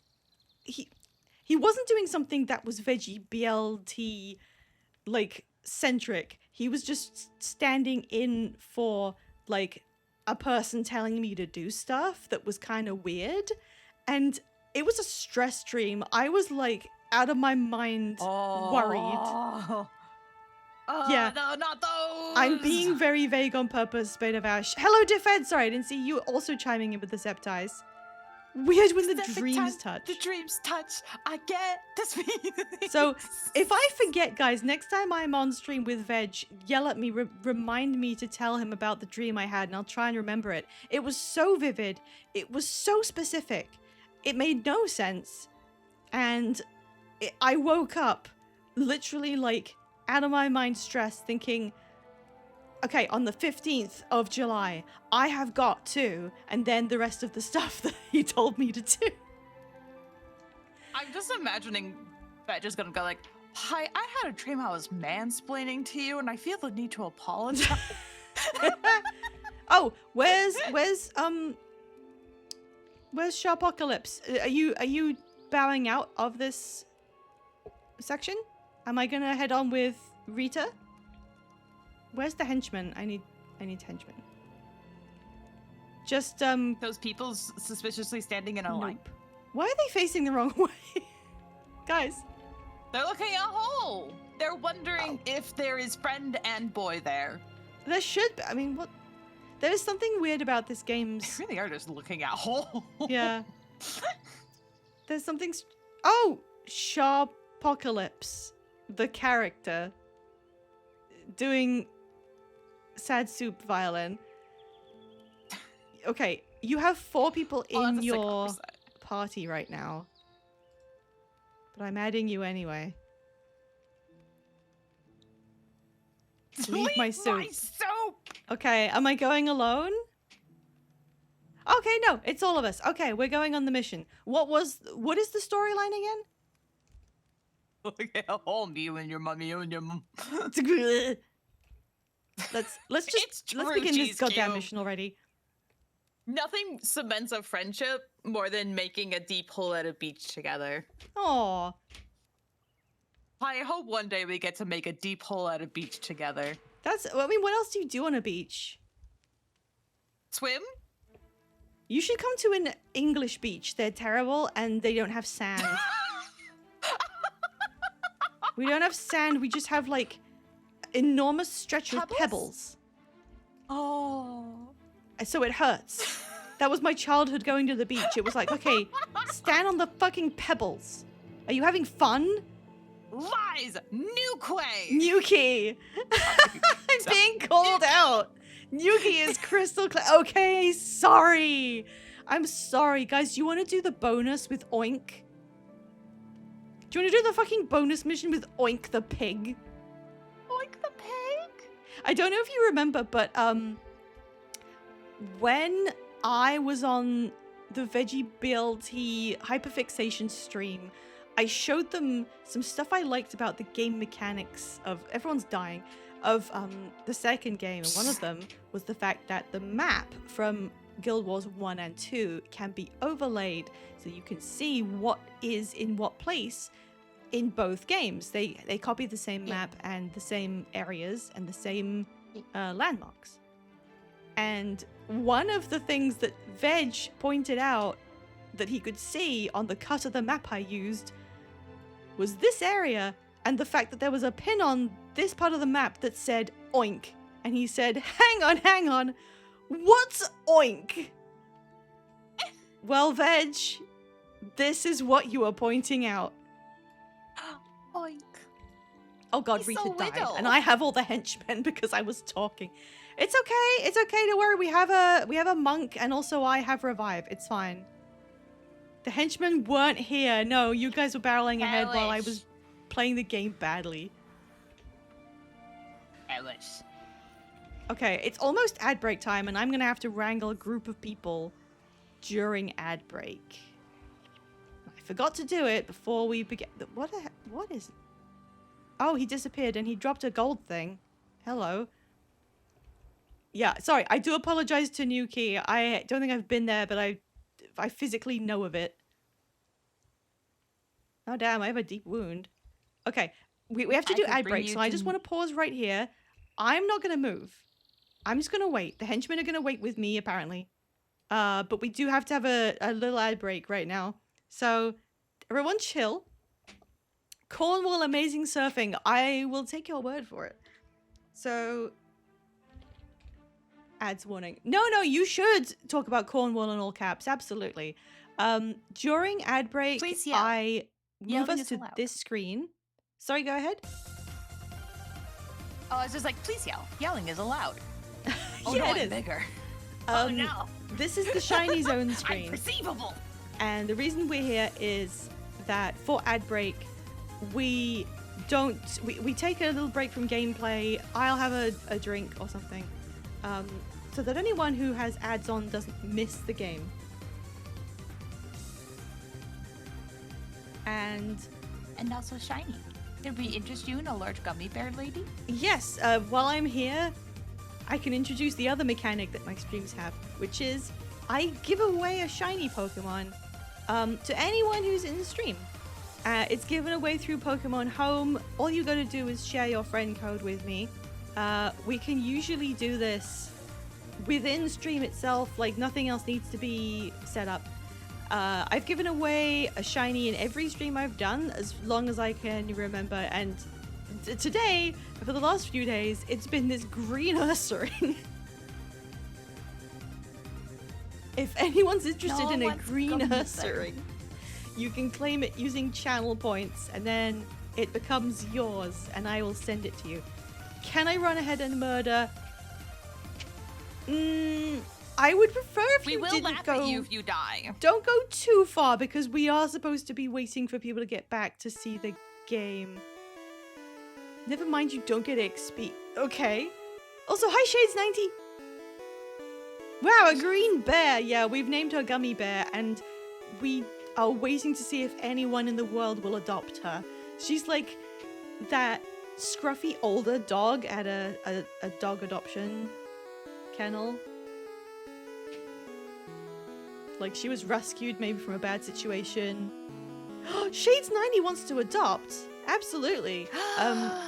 doing something that was Veggie BLT like centric. He was just standing in for like a person telling me to do stuff that was kind of weird, and it was a stress dream. I was like out of my mind worried. Oh, Yeah. no, not those. I'm being very vague on purpose, Spade of Ash. Hello, Defed. Sorry, I didn't see you also chiming in with the Septice. Weird when the Every dreams time touch. The dreams touch. I get this feeling. So, if I forget, guys, next time I'm on stream with Veg, yell at me, remind me to tell him about the dream I had, and I'll try and remember it. It was so vivid. It was so specific. It made no sense. And I woke up literally like out of my mind stressed, thinking, okay, on the 15th of July, I have got to, and then the rest of the stuff that he told me to do. I'm just imagining that just gonna go like, "Hi, I had a dream I was mansplaining to you, and I feel the need to apologize." Oh, where's Sharpocalypse? Are you bowing out of this section? Am I gonna head on with Rita? Where's the henchman? I need henchmen. Just Those people suspiciously standing in a line. nope. Why are they facing the wrong way? Guys. They're looking at a hole. They're wondering if there is friend and boy there. There should be. I mean, what? There is something weird about this They game's. really are just looking at a hole. Yeah. There's something. Oh, Sharpocalypse, the character, doing sad soup violin. Okay, you have 4 people Oh, in that's a your 6%. party right now, but I'm adding you anyway. Leave my soup. Okay, am I going alone? Okay, no, it's all of us. Okay, we're going on the mission. What is the storyline again? Look at a hole, you and your mummy and your mum. Let's It's true, begin this Cheese goddamn Cube. mission already. Nothing cements a friendship more than making a deep hole at a beach together. Aw. I hope one day we get to make a deep hole at a beach together. I mean, what else do you do on a beach? Swim? You should come to an English beach. They're terrible and they don't have sand. We don't have sand, we just have like enormous stretch of pebbles. Oh. So it hurts. That was my childhood going to the beach. It was like, okay, stand on the fucking pebbles. Are you having fun? Lies! Nuke! Nuki! I'm being called out. Nuki is crystal clear. Okay, sorry. I'm sorry. Guys, do you want to do the bonus with Oink? Do you want to do the fucking bonus mission with Oink the pig? Oink the pig? I don't know if you remember, but when I was on the Veggie BLT hyperfixation stream, I showed them some stuff I liked about the game mechanics of everyone's dying of the second game, and one of them was the fact that the map from Guild Wars 1 and 2 can be overlaid so you can see what is in what place in both games. They copy the same map and the same areas and the same landmarks. And one of the things that Veg pointed out that he could see on the cut of the map I used was this area and the fact that there was a pin on this part of the map that said oink. And he said, hang on, what's oink? Well, Veg, this is what you are pointing out. Oink. Oh god, He's Rita so died, little. and I have all the henchmen because I was talking. It's okay, don't worry, we have a monk, and also I have revive, it's fine. The henchmen weren't here, no, you guys were barreling ahead while I was playing the game badly. Hellish. Okay, it's almost ad break time, and I'm gonna have to wrangle a group of people during ad break. I forgot to do it before we began. What is... Oh, he disappeared and he dropped a gold thing. Hello. Yeah, sorry, I do apologize to Nuki. I don't think I've been there, but I physically know of it. Oh damn, I have a deep wound. Okay, we have to do ad break, so I just want to pause right here. I'm not gonna move. I'm just gonna wait. The henchmen are gonna wait with me, apparently. But we do have to have a little ad break right now. So, everyone chill. Cornwall amazing surfing. I will take your word for it. So, ads warning. No, you should talk about Cornwall in all caps. Absolutely. During ad break, Please yell. I move Yelling us is to allowed. this screen. Sorry, go ahead. Oh, I was just like, please yell. Yelling is allowed. Oh, Yeah, no, it I'm is. bigger. Oh, no. This is the shiny zone I'm screen. perceivable. And the reason we're here is that for ad break, we take a little break from gameplay. I'll have a drink or something, so that anyone who has ads on doesn't miss the game. And also shiny. Did we interest you in a large gummy bear lady? yes, while I'm here, I can introduce the other mechanic that my streams have, which is I give away a shiny Pokemon to anyone who's in the stream. It's given away through Pokemon Home. All you gotta do is share your friend code with me. We can usually do this within stream itself, like nothing else needs to be set up. I've given away a shiny in every stream I've done as long as I can remember, and today, for the last few days, it's been this green Ursaring. If anyone's interested in a green Ursaring, you can claim it using channel points, and then it becomes yours, and I will send it to you. Can I run ahead and murder? I would prefer if We you will didn't laugh go... at you if you die. Don't go too far, because we are supposed to be waiting for people to get back to see the game. Never mind, you don't get XP. Okay. Also, hi Shades90! Wow, a green bear! Yeah, we've named her Gummy Bear, and we are waiting to see if anyone in the world will adopt her. She's like that scruffy older dog at a dog adoption kennel. Like, she was rescued maybe from a bad situation. Shades90 wants to adopt! Absolutely. Yeah!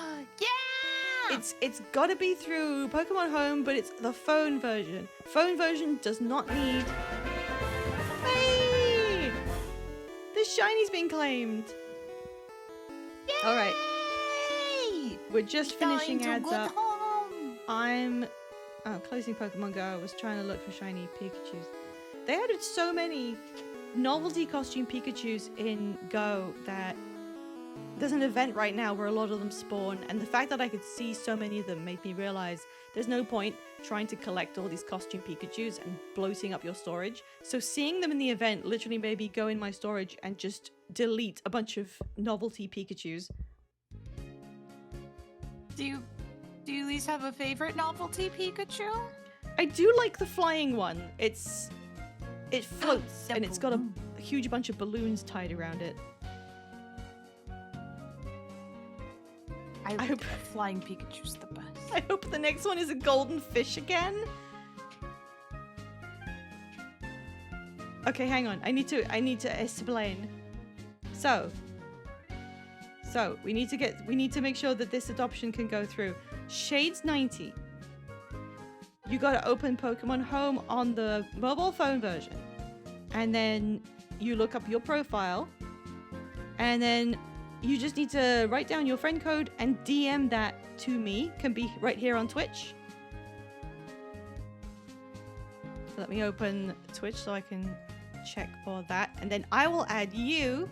It's gotta be through Pokemon Home, but it's the phone version. Phone version does not need... Hey! The shiny's been claimed. Alright, Yay! we're just finishing Going to ads good up. home. I'm closing Pokemon Go. I was trying to look for shiny Pikachus. They added so many novelty costume Pikachus in Go that there's an event right now where a lot of them spawn, and the fact that I could see so many of them made me realize there's no point trying to collect all these costume Pikachus and bloating up your storage. So seeing them in the event literally made me go in my storage and just delete a bunch of novelty Pikachus. Do you at least have a favorite novelty Pikachu? I do like the flying one. It's It floats, and it's got a huge bunch of balloons tied around it. I hope- hope flying Pikachu's the best. I hope the next one is a golden fish again. Okay, hang on. I need to explain. So we need to make sure that this adoption can go through. Shades 90. You gotta open Pokemon Home on the mobile phone version. And then you look up your profile. And then you just need to write down your friend code and DM that to me. Can be right here on Twitch. Let me open Twitch so I can check for that. And then I will add you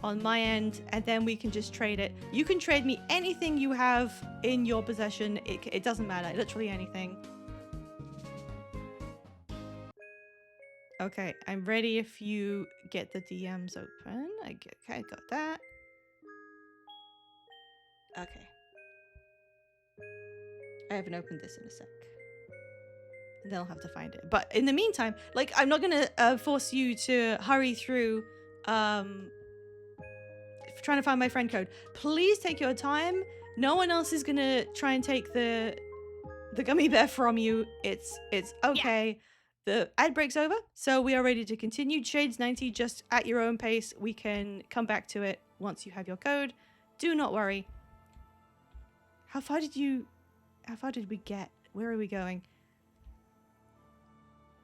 on my end, and then we can just trade it. You can trade me anything you have in your possession. It doesn't matter. Literally anything. Okay, I'm ready if you get the DMs open. Okay, got that. Okay. I haven't opened this in a sec. And then I'll have to find it. But in the meantime, like, I'm not gonna force you to hurry through trying to find my friend code. Please take your time. No one else is gonna try and take the gummy bear from you. It's okay. Yeah. The ad break's over, so we are ready to continue. Shades 90, just at your own pace. We can come back to it once you have your code. Do not worry. How far did we get? Where are we going?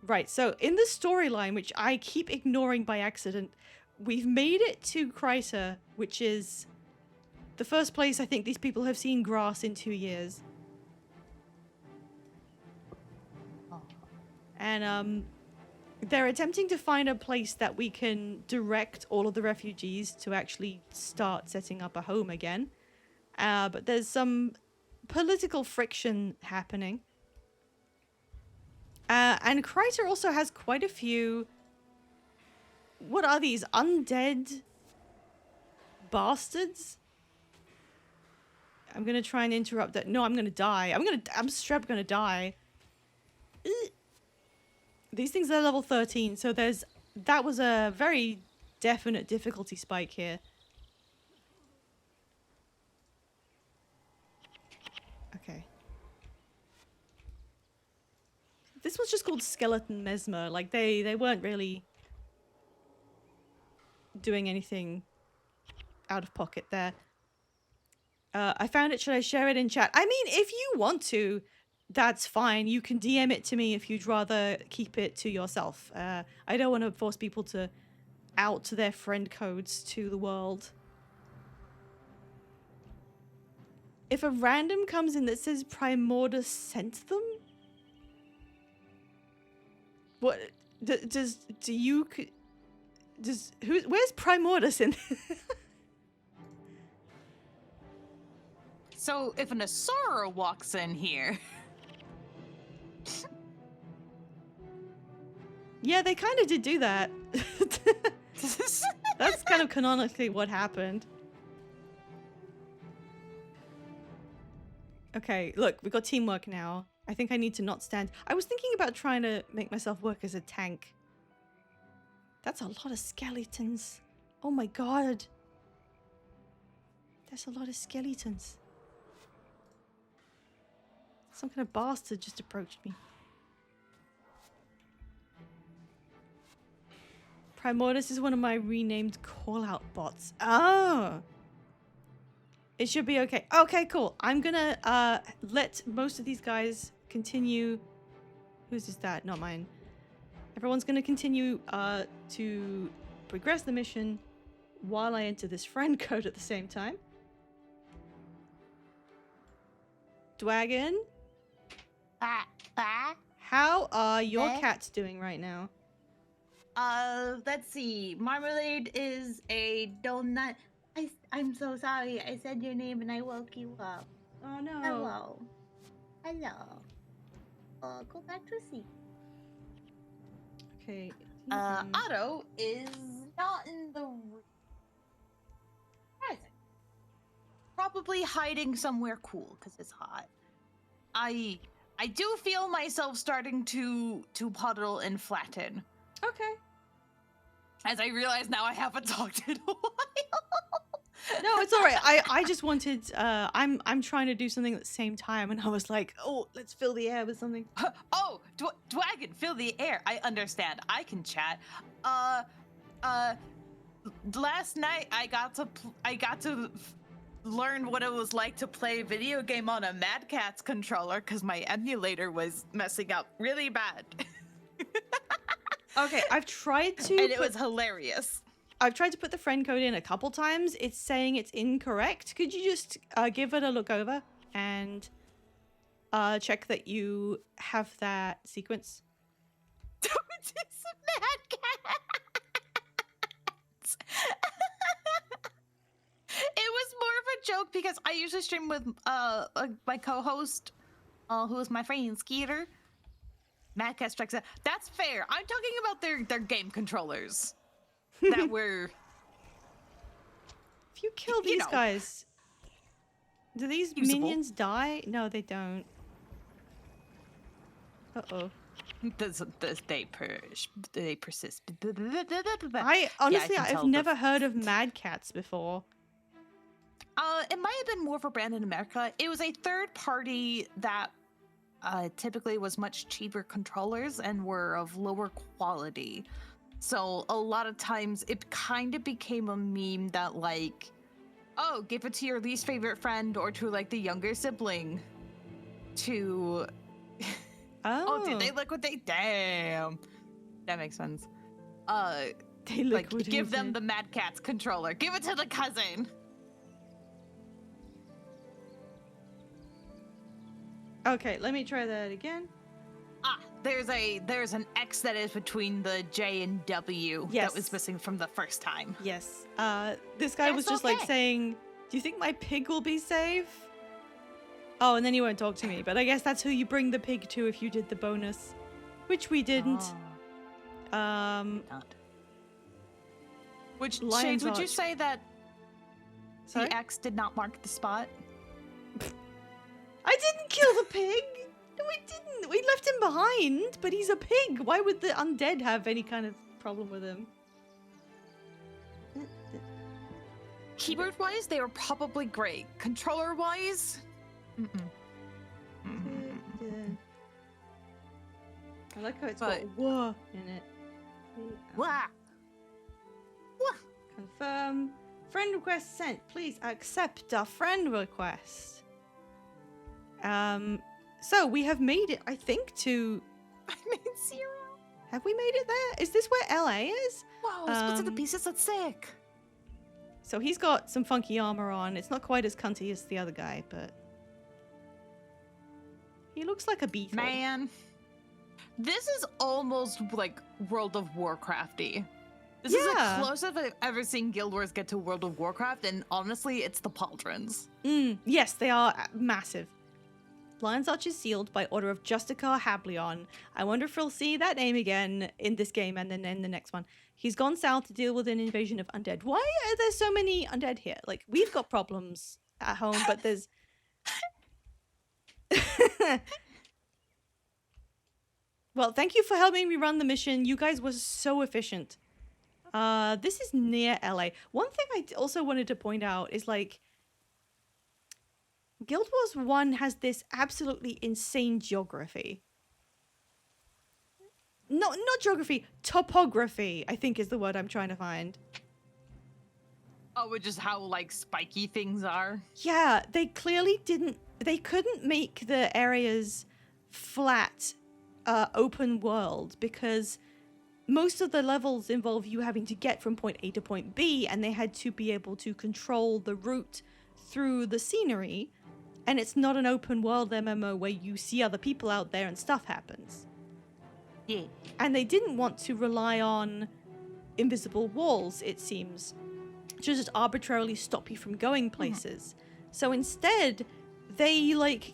Right, so in the storyline, which I keep ignoring by accident, we've made it to Kreiter, which is the first place I think these people have seen grass in 2 years. And they're attempting to find a place that we can direct all of the refugees to actually start setting up a home again. But there's some political friction happening. And Kreiter also has quite a few... What are these? Undead bastards? I'm gonna try and interrupt that. No, I'm gonna die. I'm straight up gonna die. These things are level 13, so that was a very definite difficulty spike here. Okay. This was just called Skeleton Mesmer. Like, they weren't really doing anything out of pocket there. I found it. Should I share it in chat? I mean, if you want to, that's fine. You can DM it to me if you'd rather keep it to yourself. I don't want to force people to out their friend codes to the world. If a random comes in that says Primordus sent them? What? Where's Primordus in? So if an Asura walks in here... Yeah, they kind of did do that. That's kind of canonically what happened. Okay, look, we got teamwork now. I think I need to not stand. I was thinking about trying to make myself work as a tank. That's a lot of skeletons. Oh my god. That's a lot of skeletons. Some kind of bastard just approached me. Primordus is one of my renamed call-out bots. Oh! It should be okay. Okay, cool. I'm gonna let most of these guys continue. Whose is that? Not mine. Everyone's gonna continue to progress the mission while I enter this friend code at the same time. Dwagon? How are your cats doing right now? Let's see. Marmalade is a donut. I'm so sorry. I said your name and I woke you up. Oh no. Hello. Hello. Go back to sleep. Okay. Otto is not in the room. Probably hiding somewhere cool because it's hot. I do feel myself starting to puddle and flatten. Okay. As I realize now I haven't talked in a while. No, it's all right. I just wanted. I'm trying to do something at the same time, and I was like, oh, let's fill the air with something. Oh, Dwagon, fill the air. I understand. I can chat. Last night I got to learn what it was like to play a video game on a Mad Catz controller because my emulator was messing up really bad. Okay, I've tried to. And it was hilarious. I've tried to put the friend code in a couple times. It's saying it's incorrect. Could you just give it a look over and check that you have that sequence? It's Mad Catz. It was more of a joke because I usually stream with my co-host, who is my friend Skeeter. Mad Catz strikes out. That's fair. I'm talking about their game controllers that were. If you kill these guys, do these usable. minions die? No, they don't. Uh-oh. They persist. I honestly, can I've tell never heard of Mad Catz before. It might have been more of a brand in America. It was a third party that typically was much cheaper controllers and were of lower quality. So a lot of times it kind of became a meme that like, oh, give it to your least favorite friend or to like the younger sibling to... Oh, did they liquidate? Damn. That makes sense. They like, liquidated. give them the Mad Catz controller. Give it to the cousin. Okay, let me try that again. There's an X that is between the J and W that was missing from the first time. Yes. This guy was That's just like okay. saying, "Do you think my pig will be safe?" Oh, and then he won't talk to me. But I guess that's who you bring the pig to if you did the bonus, which we didn't. Not. Which Lion's Shades, would you Arch. say that Sorry? the X did not mark the spot? I didn't kill the pig. No, we didn't. We left him behind, but he's a pig. Why would the undead have any kind of problem with him? Keyboard-wise, they were probably great. Controller-wise, I like how it's But- got "wah" in it. Wah. Confirm. Friend request sent. Please accept our friend request. So we have made it, I think, to... I made 0. Have we made it there? Is this where LA is? Wow, split to the pieces. That's sick. So he's got some funky armor on. It's not quite as cunty as the other guy, but... He looks like a beetle. Man, this is almost like World of Warcrafty. This is the Yeah. closest I've ever seen Guild Wars get to World of Warcraft, and honestly, it's the Pauldrons. Yes, they are massive. Lion's Arch is sealed by order of Justicar Hablion. I wonder if we'll see that name again in this game and then in the next one. He's gone south to deal with an invasion of undead. Why are there so many undead here? Like, we've got problems at home, but there's... Well, thank you for helping me run the mission. You guys were so efficient. This is near LA. One thing I also wanted to point out is, like, Guild Wars 1 has this absolutely insane geography. Not geography, topography, I think is the word I'm trying to find. Oh, which is how, like, spiky things are. Yeah, they clearly couldn't make the areas flat, open world, because most of the levels involve you having to get from point A to point B, and they had to be able to control the route through the scenery, and it's not an open world MMO where you see other people out there and stuff happens. Yeah. And they didn't want to rely on invisible walls, it seems, to just arbitrarily stop you from going places. So instead, they, like...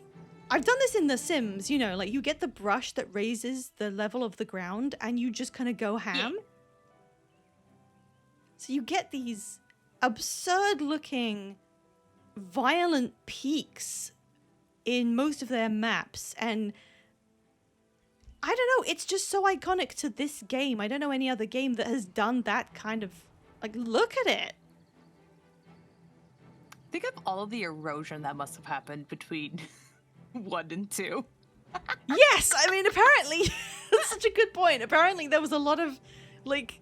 I've done this in The Sims, you know, like, you get the brush that raises the level of the ground, and you just kind of go ham. Yeah. So you get these absurd-looking, violent peaks in most of their maps, and I don't know, it's just so iconic to this game. I don't know any other game that has done that kind of, like, look at it. Think of all of the erosion that must have happened between 1 and 2. Yes, I mean, apparently, that's such a good point. Apparently there was a lot of, like,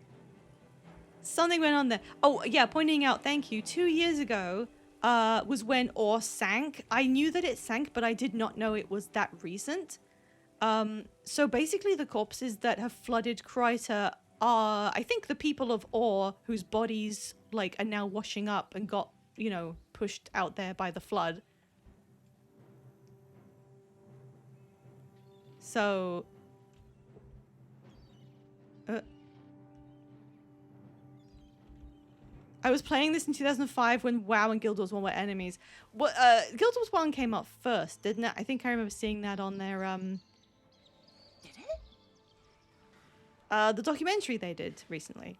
something went on there. Oh, yeah, pointing out, thank you, 2 years ago was when ore sank. I knew that it sank, but I did not know it was that recent. So basically the corpses that have flooded Kryta are, I think, the people of Ore whose bodies, like, are now washing up and got, you know, pushed out there by the flood. So... I was playing this in 2005 when WoW and Guild Wars 1 were enemies. What, Guild Wars 1 came out first, didn't it? I think I remember seeing that on their, Did it? the documentary they did recently.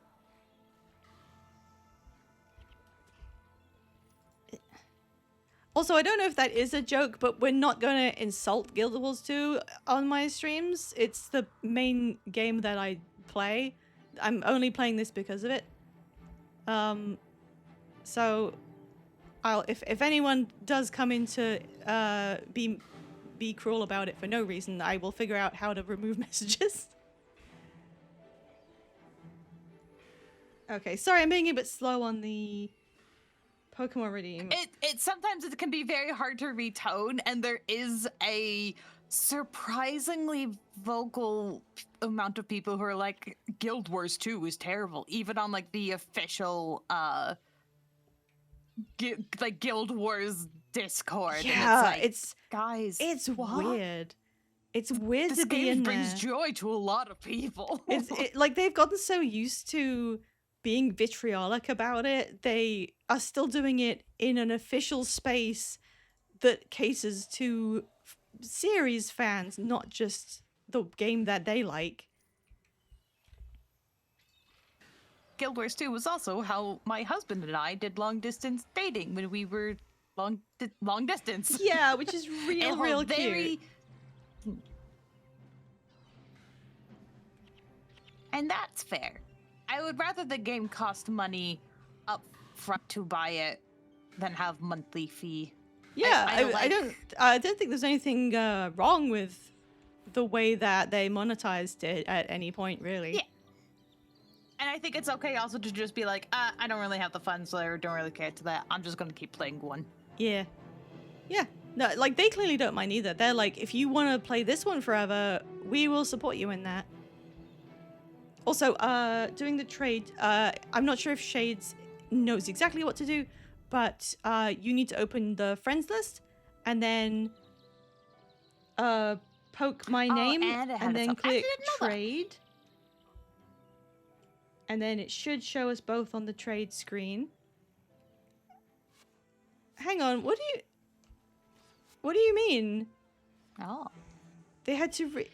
Also, I don't know if that is a joke, but we're not going to insult Guild Wars 2 on my streams. It's the main game that I play. I'm only playing this because of it. So if anyone does come in to be cruel about it for no reason, I will figure out how to remove messages. Okay, sorry, I'm being a bit slow on the Pokemon redeem. It sometimes it can be very hard to retone, and there is a surprisingly vocal amount of people who are like, Guild Wars 2 was terrible, even on like the official like Guild Wars Discord. Yeah, and it's like, guys, it's what? weird. It's weird This to be game in brings there. joy to a lot of people. Like, they've gotten so used to being vitriolic about it, they are still doing it in an official space that caters to series fans, not just the game that they like. Guild Wars 2 was also how my husband and I did long distance dating when we were long distance. Yeah, which is And real we're cute. And that's fair. I would rather the game cost money up front to buy it than have monthly fee. Yeah, I I don't think there's anything wrong with the way that they monetized it at any point, really. Yeah. And I think it's okay also to just be like, I don't really have the funds or don't really care to that. I'm just going to keep playing one. Yeah. Yeah. No, like, they clearly don't mind either. They're like, if you want to play this one forever, we will support you in that. Also, doing the trade, I'm not sure if Shades knows exactly what to do, but you need to open the friends list and then poke my name and then click trade. And then it should show us both on the trade screen. Hang on, what do you mean? Oh. They had to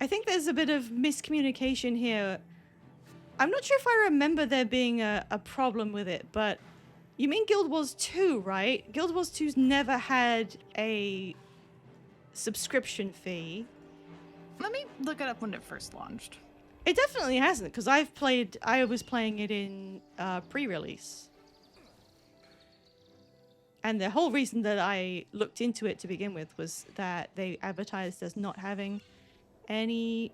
I think there's a bit of miscommunication here. I'm not sure if I remember there being a problem with it, but you mean Guild Wars 2, right? Guild Wars 2's never had a subscription fee. Let me look it up when it first launched. It definitely hasn't, because I was playing it in pre-release. And the whole reason that I looked into it to begin with was that they advertised as not having any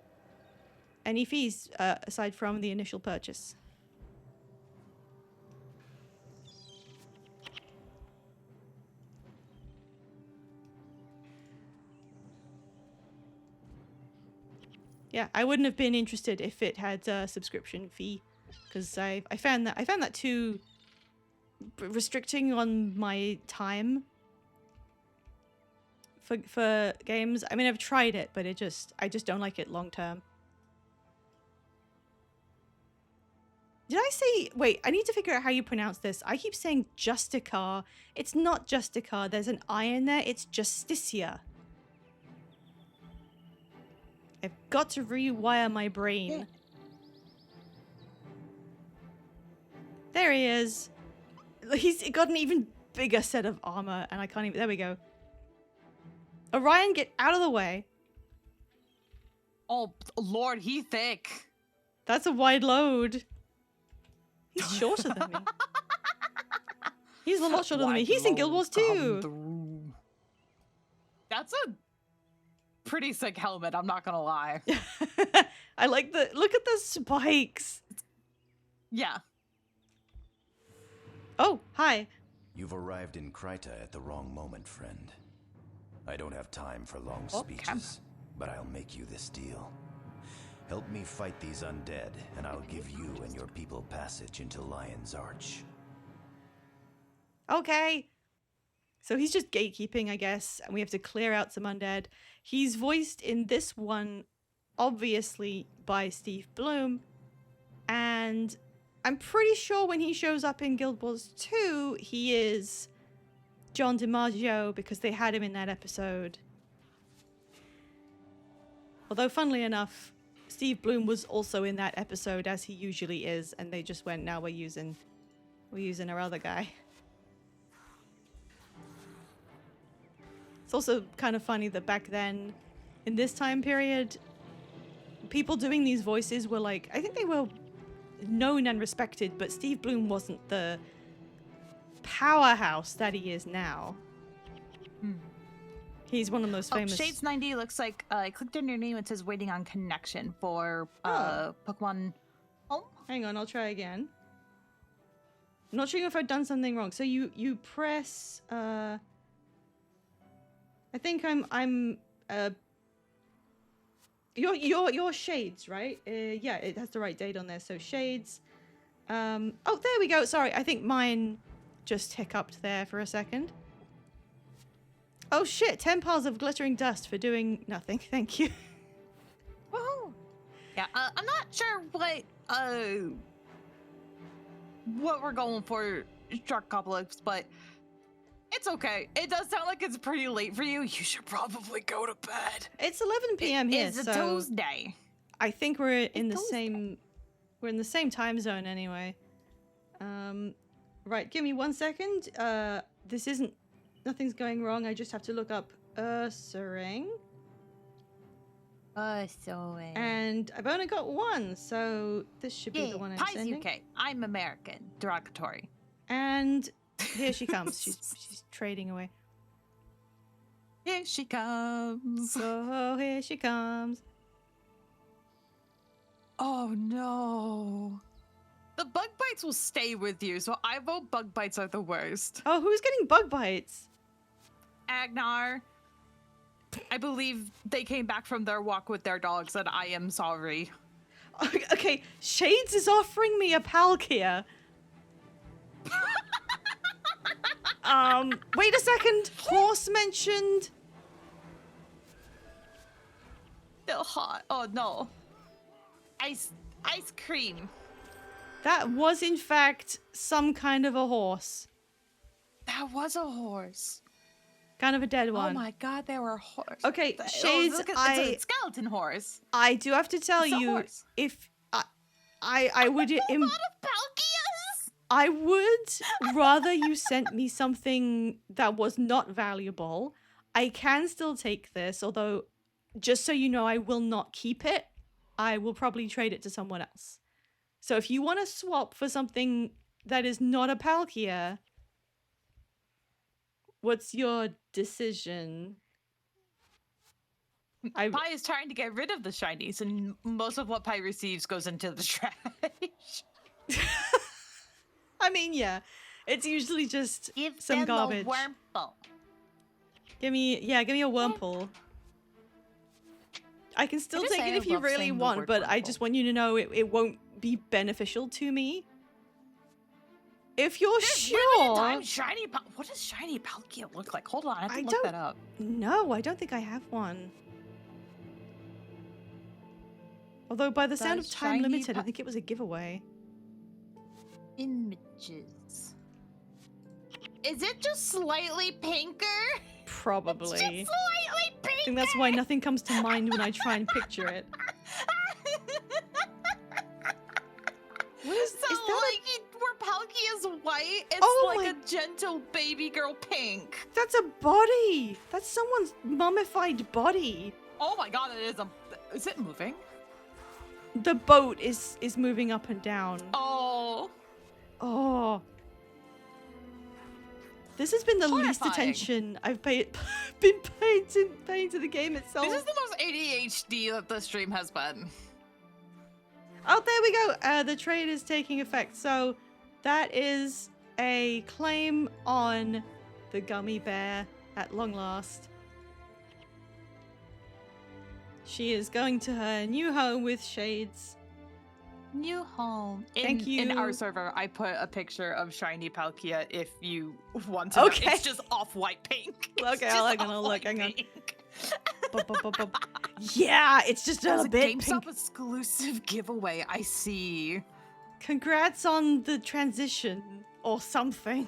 fees aside from the initial purchase. Yeah, I wouldn't have been interested if it had a subscription fee, because I found that too restricting on my time for games. I mean, I've tried it, but I just don't like it long term. Did I say... Wait, I need to figure out how you pronounce this. I keep saying Justicar. It's not Justicar. There's an I in there. It's Justicia. I've got to rewire my brain. Yeah. There he is. He's got an even bigger set of armor, and I can't even... There we go. Orion, get out of the way. Oh, Lord, he thick. That's a wide load. He's shorter than me. He's a lot shorter than me. He's in Guild Wars too. That's a pretty sick helmet, I'm not gonna lie. I like the look at the spikes. Yeah. Oh, hi. You've arrived in Kryta at the wrong moment, friend. I don't have time for long Okay. speeches, but I'll make you this deal. Help me fight these undead, and I'll give you and your people passage into Lion's Arch. Okay. So he's just gatekeeping, I guess, and we have to clear out some undead. He's voiced in this one, obviously, by Steve Bloom. And I'm pretty sure when he shows up in Guild Wars 2, he is John DiMaggio, because they had him in that episode. Although, funnily enough, Steve Bloom was also in that episode, as he usually is, and they just went, now we're using our other guy. It's also kind of funny that back then, in this time period, people doing these voices were like, I think they were known and respected, but Steve Bloom wasn't the powerhouse that he is now. He's one of the most famous. Shades 90 looks like I clicked on your name. It says waiting on connection for Pokemon Home. Hang on, I'll try again. I'm not sure if I've done something wrong. So you press. I think I'm. Your Shades, right? Yeah, it has the right date on there. So Shades. Oh, there we go. Sorry, I think mine just hiccuped there for a second. Oh shit! 10 piles of glittering dust for doing nothing. Thank you. Woohoo! Yeah, I'm not sure what we're going for, Sharkopolis, but it's okay. It does sound like it's pretty late for you. You should probably go to bed. It's 11 p.m. here, It's a so Tuesday. I think we're in the Tuesday. same. We're in the same time zone anyway. Right. Give me 1 second. This isn't. Nothing's going wrong. I just have to look up Ursaring. And I've only got one, so this should be the one I'm Pies sending. UK. I'm American. Derogatory. And here she comes. She's trading away. Here she comes. Oh, here she comes. Oh no. The bug bites will stay with you, so I vote bug bites are the worst. Oh, who's getting bug bites? Agnar. I believe they came back from their walk with their dogs, and I am sorry. Okay, Shades is offering me a Palkia. Wait a second. Horse mentioned. Still hot. Oh no. Ice cream. That was, in fact, some kind of a horse. That was a horse. Kind of a dead one. Oh my god, there were horses. Okay, Shades, it's a skeleton horse. I do have to tell It's a you, horse. if I would A lot of Palkias. I would rather you sent me something that was not valuable. I can still take this, although, just so you know, I will not keep it. I will probably trade it to someone else. So if you want to swap for something that is not a Palkia, what's your decision? Pi is trying to get rid of the shinies, and most of what Pi receives goes into the trash. I mean, yeah, it's usually just Give some them garbage. a wormhole. Give me a Wurmple. I can still Just take say it I if you love really saying the want, word but I Wurmple. just want you to know it won't be beneficial to me. If you're sure. Shiny what does shiny Palkia look like? Hold on, I have to I look don't- that up. No, I don't think I have one. Although by the sound of The time shiny limited, I think it was a giveaway. Images. Is it just slightly pinker? Probably. It's just slightly pinker. I think that's why nothing comes to mind when I try and picture it. What is, So is that? where Palkia is white, it's Oh like my- a gentle baby girl pink. That's a body. That's someone's mummified body. Oh my god, it is a. Is it moving? The boat is moving up and down. Oh. Oh. This has been the least Horrifying. attention I've been paying to the game itself. This is the most ADHD that the stream has been. Oh, there we go. The trade is taking effect. So that is a claim on the gummy bear at long last. She is going to her new home with shades. New home. Thank you. In our server, I put a picture of shiny Palkia if you want to. Okay. It's just off-white pink. It's Okay, just I'm gonna look. off-white Hang on. pink. Yeah, it's just That was a a bit GameStop pink. exclusive giveaway. I see. Congrats on the transition or something.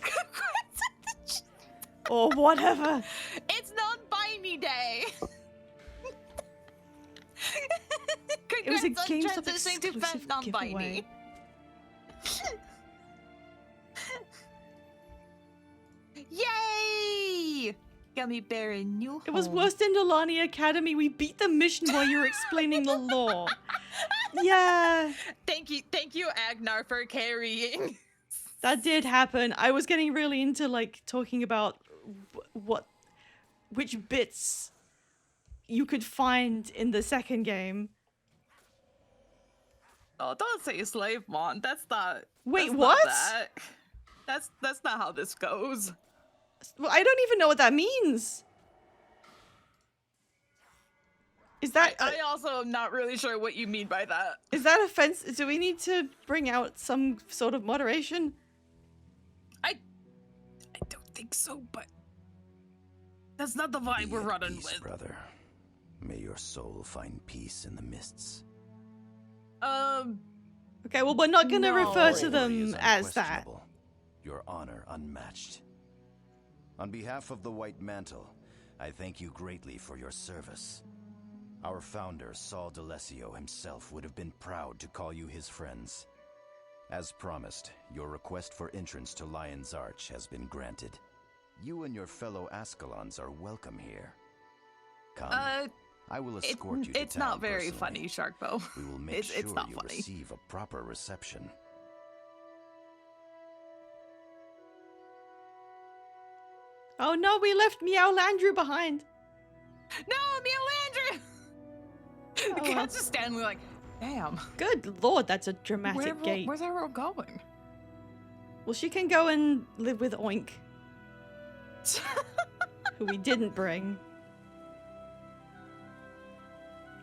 Or whatever. It's non-binary day. It was a Congrats on GameStop transitioning to exclusive non-binary. Yay! Gummy bear in new home. It was worse than Delani Academy. We beat the mission while you were explaining the law. Yeah, Thank you, Agnar, for carrying. that did happen. I was getting really into like talking about which bits you could find in the second game. Oh, don't say slave mon. That's not. Wait, that's what? Not that. That's not how this goes. Well, I don't even know what that means. Is that I also am not really sure what you mean by that. is that offensive? Do we need to bring out some sort of moderation? I don't think so, but that's not the vibe Be we're at running peace, with. brother. May your soul find peace in the mists. Okay, well, we're not gonna No. refer to Bravery them is as that. unquestionable. Your honor unmatched. On behalf of the White Mantle, I thank you greatly for your service. Our founder, Saul D'Alessio himself, would have been proud to call you his friends. As promised, your request for entrance to Lion's Arch has been granted. You and your fellow Ascalons are welcome here. Come, I will escort you to It's town not very personally. funny, Sharkbo. We will make It's sure not you funny. receive a proper reception. Oh no, we left Meow Landrew behind. No, Meow Landry! The Oh, well. cat's just standing there like, damn. Good lord, that's a dramatic gate. Where's Arrow going? Well, she can go and live with Oink, who we didn't bring.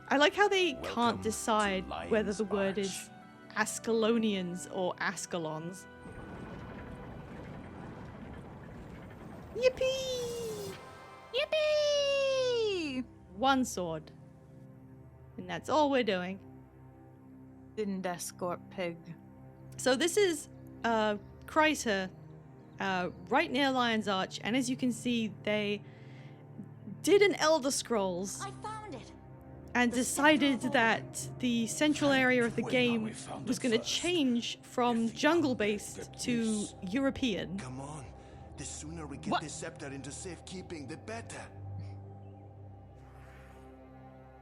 I like how they Welcome can't to decide whether Lion's the word is Arch. Ascalonians or Ascalons. Yippee! Yippee! One sword. And that's all we're doing. Didn't escort pig. So this is Kreiter, right near Lion's Arch, and as you can see, they did an Elder Scrolls I found it. and The decided center of that the central area of the Wait, game we found was it going to first. change from If the jungle-based get to loose. European. Come on. The sooner we get What? the scepter into safekeeping, the better.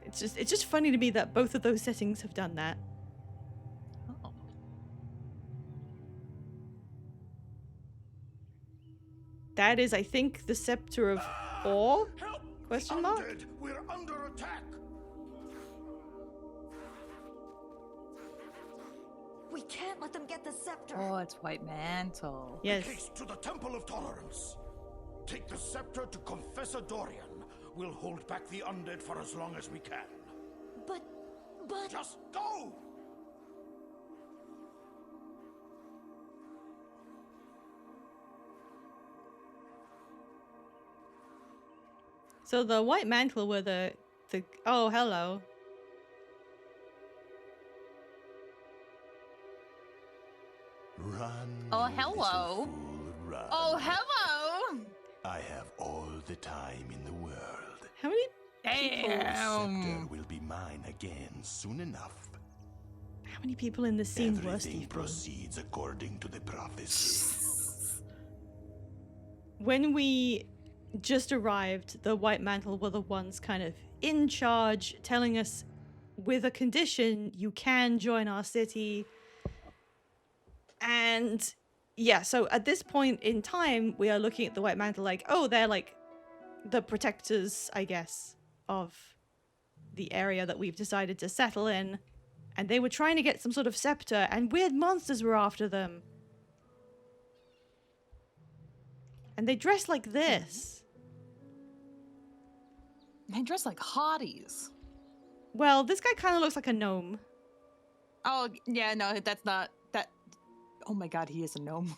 It's just funny to me that both of those settings have done that. Oh. That is, I think, the Scepter of Ore? Help! Question mark? Undead, we're under attack. We can't let them get the scepter. Oh, it's White Mantle. Yes. Haste to the Temple of Tolerance. Take the scepter to Confessor Dorian. We'll hold back the undead for as long as we can. But Just go! So the White Mantle were the oh, hello. Run. Oh, you hello. little fool, run. Oh, hello! I have all the time in the world. How many The scepter Damn! will be mine again soon enough. people in this scene were Everything Steve Bloom? proceeds according to the prophecy. When we just arrived, the White Mantle were the ones kind of in charge, telling us with a condition, you can join our city. And yeah, so at this point in time, we are looking at the White Mantle like, oh, they're like the protectors, I guess, of the area that we've decided to settle in. And they were trying to get some sort of scepter, and weird monsters were after them. And they dress like this. They dress like hotties. Well, this guy kind of looks like a gnome. Oh, yeah, no, that's not that. Oh my god, he is a gnome.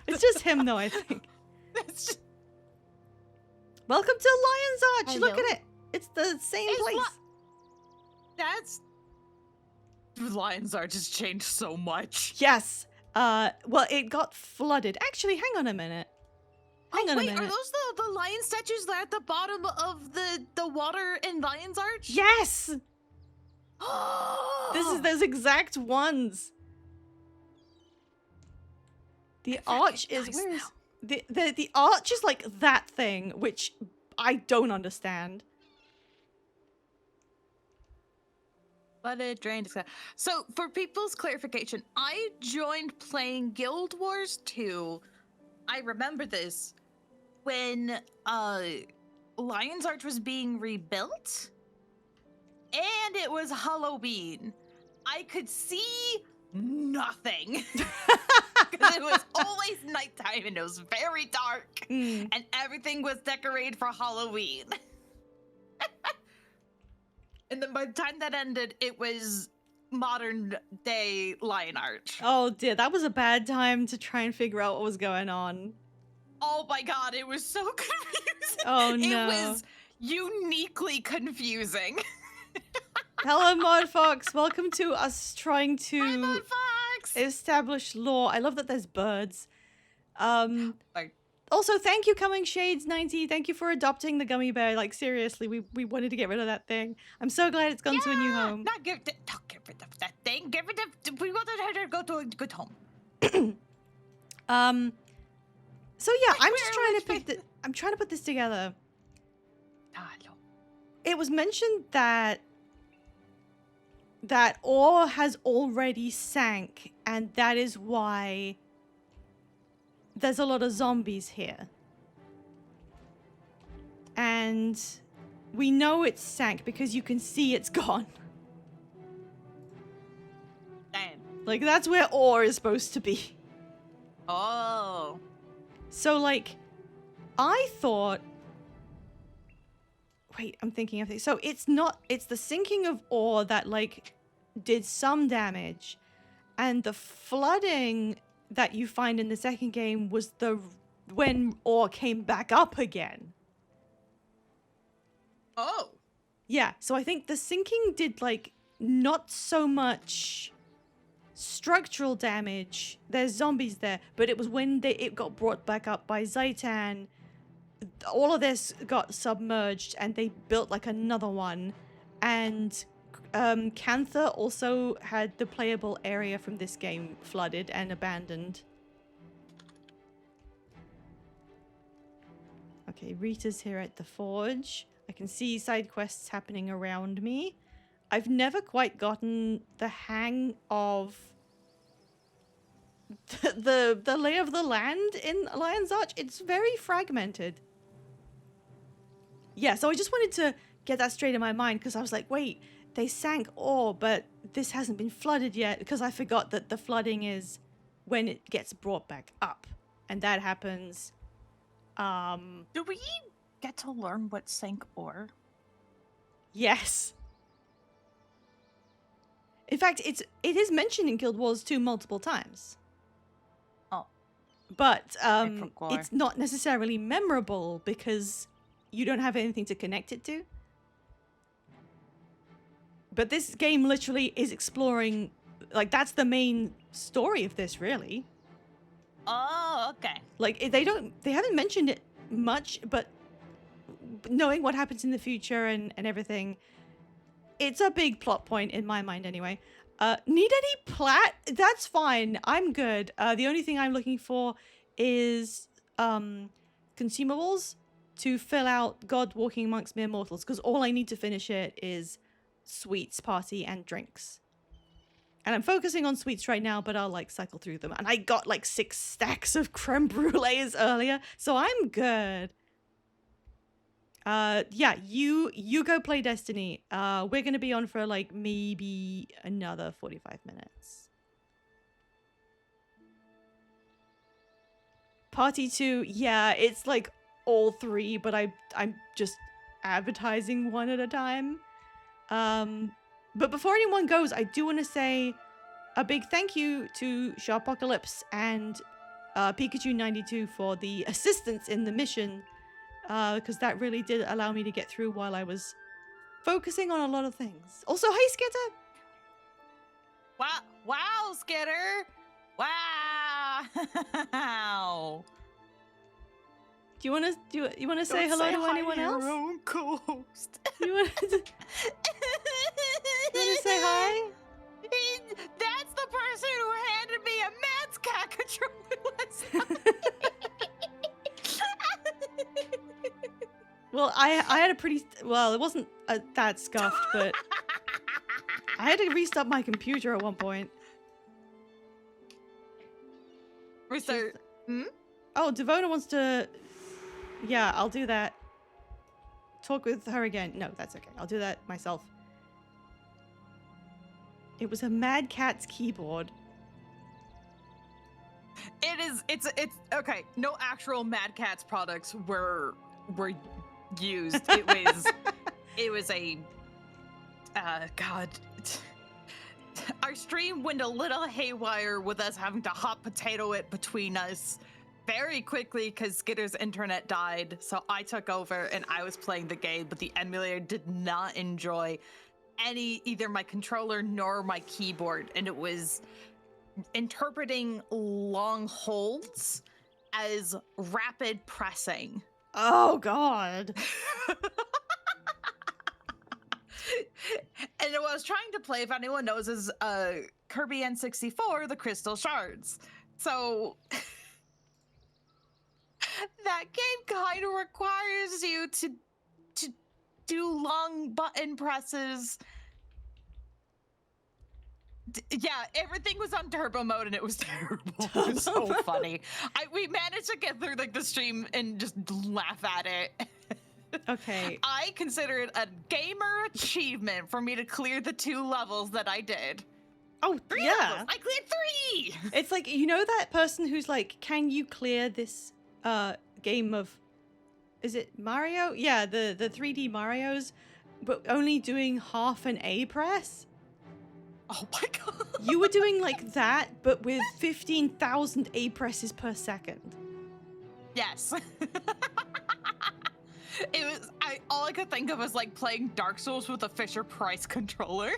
It's just him, though, I think. That's just... Welcome to Lion's Arch. Look Hello. at it. It's the same It's place. That's... Lions are just changed so much. Yes. Well, it got flooded. Actually, hang on a minute. Hang on Wait, a are minute. those the lion statues that are at the bottom of the water in Lion's Arch? Yes. This is those exact ones. The arch is recognize where is now. the arch is like that thing, which I don't understand. Flooded, drained, etc. So, for people's clarification, I joined playing Guild Wars 2. I remember this when Lion's Arch was being rebuilt, and it was Halloween. I could see nothing because it was always nighttime and it was very dark, and everything was decorated for Halloween. And then by the time that ended, it was modern day Lion Arch. Oh dear, that was a bad time to try and figure out what was going on. Oh my god, it was so confusing. Oh no. It was uniquely confusing. Hello, Mod Fox. Welcome to us trying Hi, to Mod Fox. establish lore. I love that there's birds. Like, Also, thank you, Coming Shades 90. Thank you for adopting the gummy bear. Like, seriously, we wanted to get rid of that thing. I'm so glad it's gone to a new home. Not give it, don't get rid of that thing. Get rid of. We wanted her to go to a good home. So yeah, I'm Where just trying to which put I'm trying to put this together. Hello. It was mentioned that ore has already sank, and that is why there's a lot of zombies here. And we know it's sank because you can see it's gone. Damn. Like, that's where ore is supposed to be. Oh. So, like, I thought... Wait, I'm thinking of things. So, it's the sinking of ore that, like, did some damage. And the flooding that you find in the second game was when ore came back up again. Oh. Yeah, so I think the sinking did, like, not so much structural damage. There's zombies there, but it was when it got brought back up by Zaitan, all of this got submerged and they built, like, another one. And Cantha also had the playable area from this game flooded and abandoned. Okay, Rita's here at the forge. I can see side quests happening around me. I've never quite gotten the hang of the lay of the land in Lion's Arch. It's very fragmented. Yeah, so I just wanted to get that straight in my mind because I was like, wait, they sank ore, but this hasn't been flooded yet, because I forgot that the flooding is when it gets brought back up. And that happens... Do we get to learn what sank ore? Yes. In fact, it is mentioned in Guild Wars 2 multiple times. Oh. But forgot. it's not necessarily memorable because you don't have anything to connect it to. But this game literally is exploring, like, that's the main story of this, really. Oh, okay. Like, they haven't mentioned it much, but knowing what happens in the future and everything, it's a big plot point in my mind anyway. Need any plat? That's fine. I'm good. The only thing I'm looking for is consumables to fill out God Walking Amongst Mere Mortals, because all I need to finish it is sweets party and drinks. And I'm focusing on sweets right now, but I'll like cycle through them. And I got like 6 stacks of creme brulees earlier, so I'm good. Yeah, you go play Destiny. We're gonna be on for like maybe another 45 minutes. Party 2, yeah, it's like all 3, but I'm just advertising one at a time. But before anyone goes, I do want to say a big thank you to Sharpocalypse and Pikachu92 for the assistance in the mission, because that really did allow me to get through while I was focusing on a lot of things. Also, hi Skitter! Wow, Skitter! Wow! Do you want to say hello to anyone else? Your own co-host. You want to say hi? That's the person who handed me a Mans Cat controller last night. Well, I had a pretty well. It wasn't that scuffed, but I had to restart my computer at one point. Restart. Oh, Devona wants to. Yeah, I'll do that. Talk with her again. No, that's okay. I'll do that myself. It was a Mad Cat's keyboard. It's okay. No actual Mad Catz products were used. It was a God. Our stream went a little haywire with us having to hot potato it between us very quickly because Skitter's internet died. So I took over and I was playing the game, but the emulator did not enjoy either my controller nor my keyboard, and it was interpreting long holds as rapid pressing. Oh God. And what I was trying to play, if anyone knows, is Kirby N64, the Crystal Shards. So that game kind of requires you to do long button presses. Yeah, everything was on turbo mode and it was terrible. It was so funny. We managed to get through like the stream and just laugh at it. Okay. I consider it a gamer achievement for me to clear the 2 levels that I did. Oh, 3 yeah. levels. I cleared 3. It's like, you know that person who's like, can you clear this game of, is it Mario? Yeah, the 3D Marios, but only doing half an A press? Oh my God. You were doing like that, but with 15,000 A presses per second. Yes. It was, all I could think of was like playing Dark Souls with a Fisher-Price controller.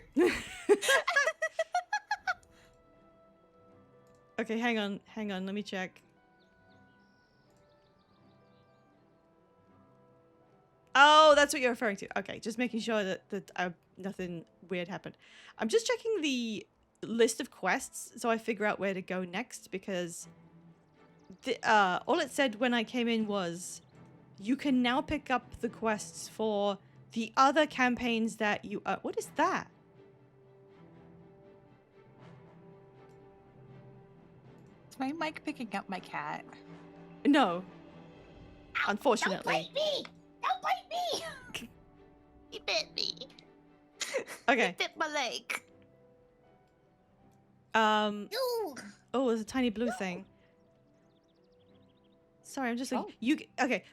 Okay, hang on, let me check. Oh, that's what you're referring to. Okay, just making sure that nothing weird happened. I'm just checking the list of quests so I figure out where to go next, because all it said when I came in was you can now pick up the quests for the other campaigns that you... what is that? Is my mic picking up my cat? No. Unfortunately. Don't bite me! Don't bite me! He bit me. Okay. He bit my leg. Ooh. Oh, there's a tiny blue thing. Sorry, I'm just like... Okay.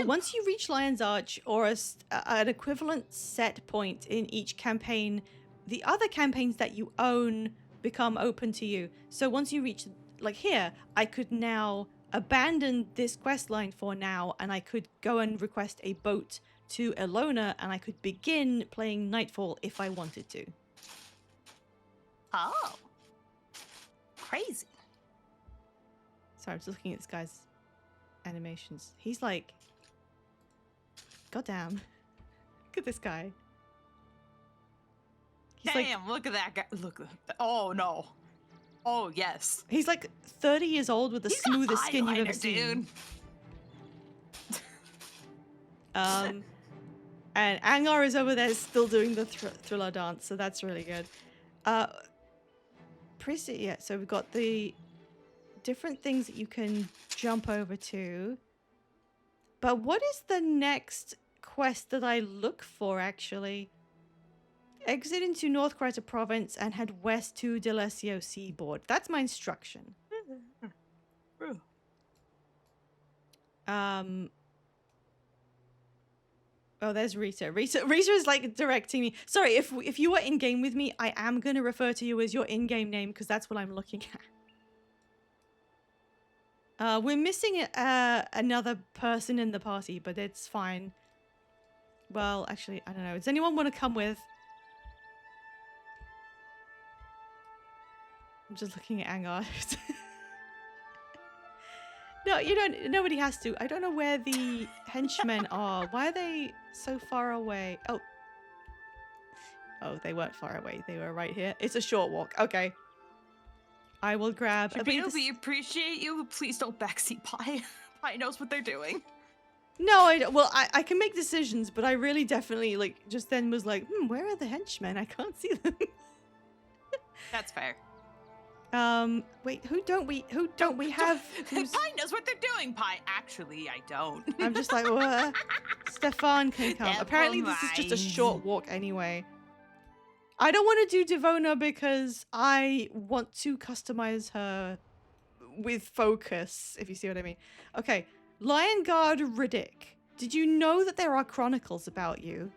Once you reach Lion's Arch or an equivalent set point in each campaign, the other campaigns that you own become open to you. So once you reach, like here, I could now abandon this quest line for now, and I could go and request a boat to Elona, and I could begin playing Nightfall if I wanted to. Oh. Crazy. Sorry, I'm just looking at this guy's animations. He's like... Goddamn. Look at this guy. He's Damn, look at that guy. Look at that. Oh, no. Oh, yes. He's like 30 years old with the He's smoothest got skin you've ever eyeliner, seen. dude. And Angar is over there still doing the thriller dance, so that's really good. Yeah, so we've got the different things that you can jump over to. But what is the next quest that I look for, actually? Exit into North Creta Province and head west to Delesio Seaboard. That's my instruction. Oh, there's Rita. Rita is like directing me. Sorry, if you were in game with me, I am gonna refer to you as your in-game name because that's what I'm looking at. We're missing another person in the party, but it's fine. Well, actually, I don't know. Does anyone want to come with? I'm just looking at Angar. No, you don't. Nobody has to. I don't know where the henchmen are. Why are they so far away? Oh. Oh, they weren't far away. They were right here. It's a short walk. Okay. I will grab a bit. We appreciate you. Please don't backseat Pie. Pie knows what they're doing. No, I don't. Well, I can make decisions, but I really definitely, like, just then was like, where are the henchmen? I can't see them. That's fair. Wait, who don't we have? Pie knows what they're doing, Pie. Actually, I don't. I'm just like, what? Stefan can come. Never Apparently, this is just a mind. short walk anyway. I don't want to do Devona because I want to customize her with focus, if you see what I mean. Okay, Lion Guard Riddick. Did you know that there are chronicles about you?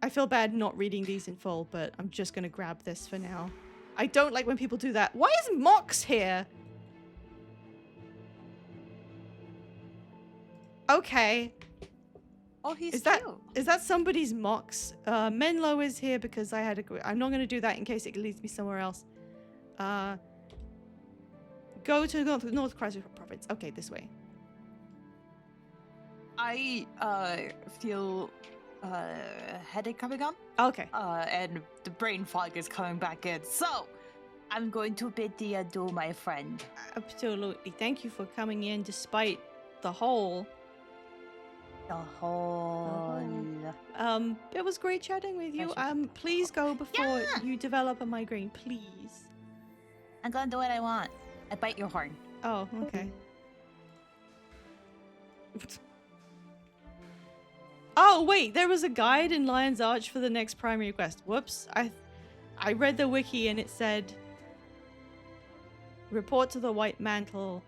I feel bad not reading these in full, but I'm just gonna grab this for now. I don't like when people do that. Why is Mox here? Okay. Oh, he's Is that somebody's Mox? Menlo is here because I had a... I'm not gonna do that in case it leads me somewhere else. Go to North Creta Province. Okay, this way. I feel headache coming on. Okay. And the brain fog is coming back in. So I'm going to bid thee adieu, my friend. Absolutely. Thank you for coming in despite the hole. The whole. It was great chatting with you. Pleasure. Please go before Yeah. you develop a migraine, please. I'm gonna do what I want. I bite your horn. Oh, okay. Oh, wait, there was a guide in Lion's Arch for the next primary quest. Whoops. I read the wiki and it said report to the White Mantle,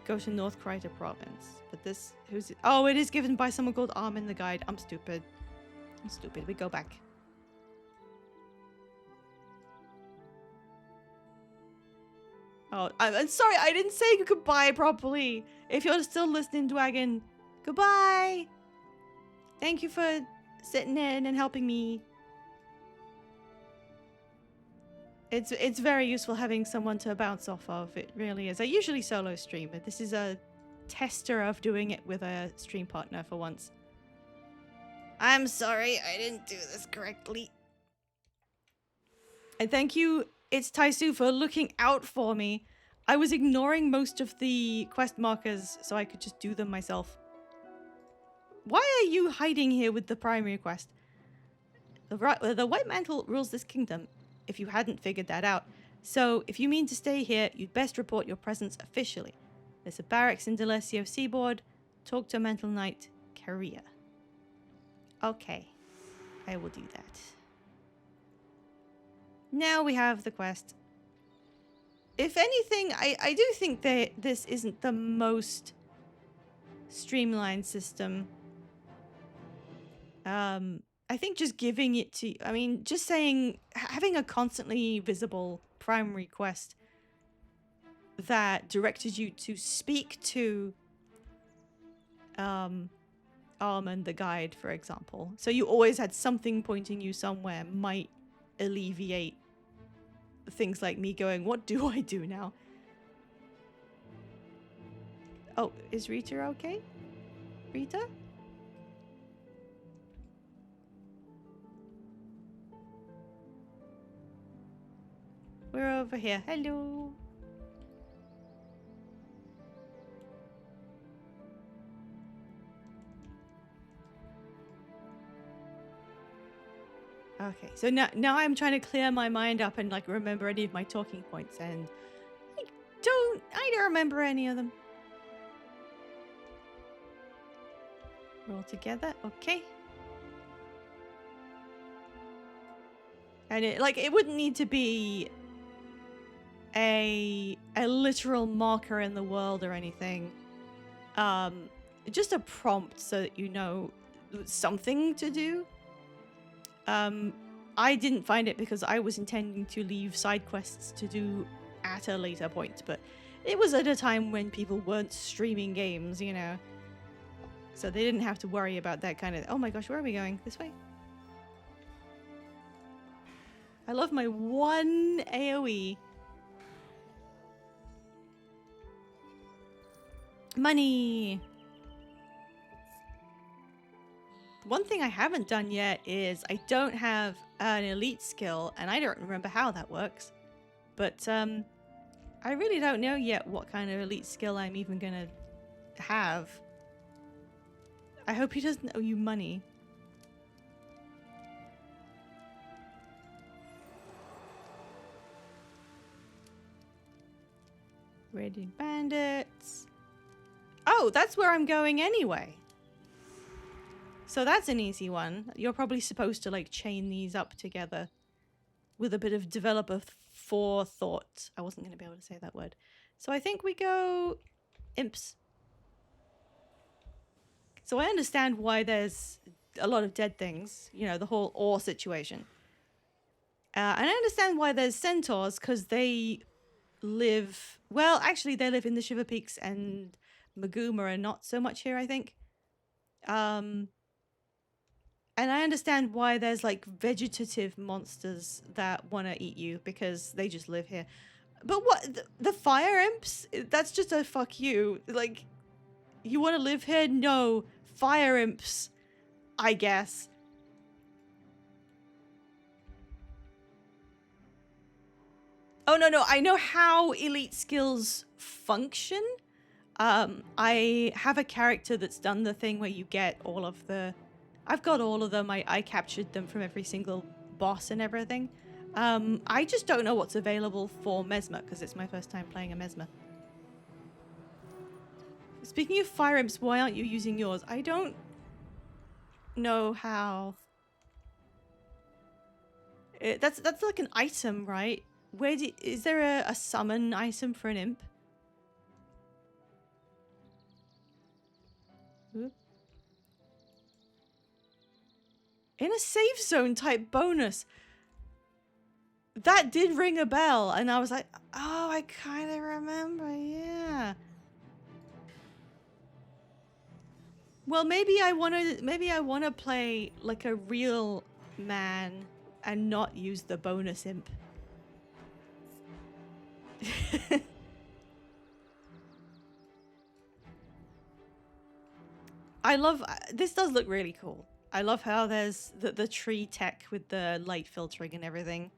go to North Creta Province. But this, who's it? Oh, it is given by someone called Arm in the guide. I'm stupid. We go back. Oh, I'm sorry, I didn't say goodbye properly. If you're still listening, Dwagon, goodbye. Thank you for sitting in and helping me. It's very useful having someone to bounce off of. It really is. I usually solo stream, but this is a tester of doing it with a stream partner for once. I'm sorry, I didn't do this correctly. And thank you, it's Taisu, for looking out for me. I was ignoring most of the quest markers so I could just do them myself. Why are you hiding here with the primary quest? The White Mantle rules this kingdom, if you hadn't figured that out. So, if you mean to stay here, you'd best report your presence officially. There's a barracks in Delesio Seaboard. Talk to Mental Knight, Korea. Okay, I will do that. Now we have the quest. If anything, I do think that this isn't the most streamlined system. I think just giving it to... I mean, just saying... Having a constantly visible primary quest that directed you to speak to Armand the guide, for example. So you always had something pointing you somewhere might alleviate things like me going, what do I do now? Oh, is Rita okay? Rita? We're over here. Hello. Okay, so now I'm trying to clear my mind up and like remember any of my talking points, and I don't remember any of them. We're all together, okay. And it wouldn't need to be a literal marker in the world or anything. Just a prompt so that you know something to do. I didn't find it because I was intending to leave side quests to do at a later point, but it was at a time when people weren't streaming games, you know. So they didn't have to worry about that kind of... Oh my gosh, where are we going? This way? I love my one AoE. Money! One thing I haven't done yet is I don't have an elite skill, and I don't remember how that works. But I really don't know yet what kind of elite skill I'm even gonna have. I hope he doesn't owe you money. Raiding bandits. Oh, that's where I'm going anyway. So that's an easy one. You're probably supposed to like chain these up together with a bit of developer forethought. I wasn't going to be able to say that word. So I think we go imps. So I understand why there's a lot of dead things, you know, the whole ore situation. And I understand why there's centaurs, because they live... Well, actually, they live in the Shiver Peaks, and Maguma are not so much here, I think. And I understand why there's, like, vegetative monsters that want to eat you, because they just live here. But what? The fire imps? That's just a fuck you. Like, you want to live here? No. Fire imps, I guess. Oh, no. I know how elite skills function. I have a character that's done the thing where you get all of the... I've got all of them. I captured them from every single boss and everything. I just don't know what's available for Mesmer, because it's my first time playing a Mesmer. Speaking of fire imps, why aren't you using yours? I don't know how. That's like an item, right? Is there a summon item for an imp? Oop. In a safe zone type bonus. That did ring a bell, and I was like, oh, I kind of remember, yeah. Well, maybe I want to play like a real man and not use the bonus imp. I love this. Does look really cool. I love how there's the tree tech with the light filtering and everything.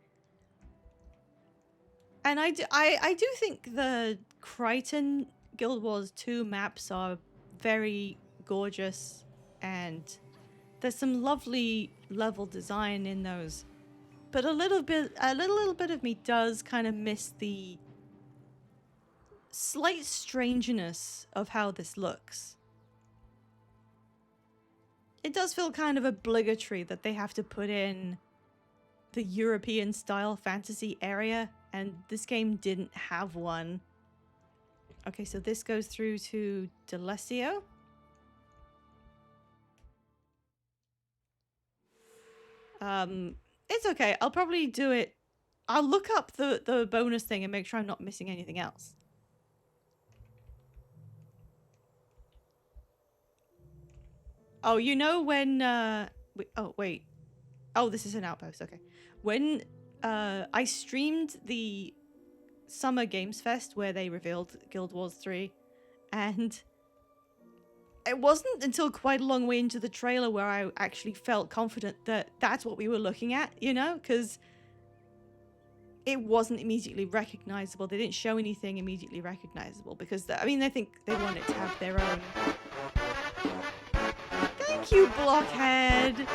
And I do think the Crichton Guild Wars 2 maps are very gorgeous, and there's some lovely level design in those. But a little bit of me does kind of miss the slight strangeness of how this looks. It does feel kind of obligatory that they have to put in the European style fantasy area, and this game didn't have one. Okay, so this goes through to Delesio. It's okay. I'll probably do it. I'll look up the bonus thing and make sure I'm not missing anything else. Oh, you know when, oh, wait. Oh, this is an outpost. Okay. When, I streamed the Summer Games Fest where they revealed Guild Wars 3, and it wasn't until quite a long way into the trailer where I actually felt confident that that's what we were looking at, you know? Because it wasn't immediately recognizable. They didn't show anything immediately recognizable because, I mean, I think they wanted to have their own... Thank you, Blockhead!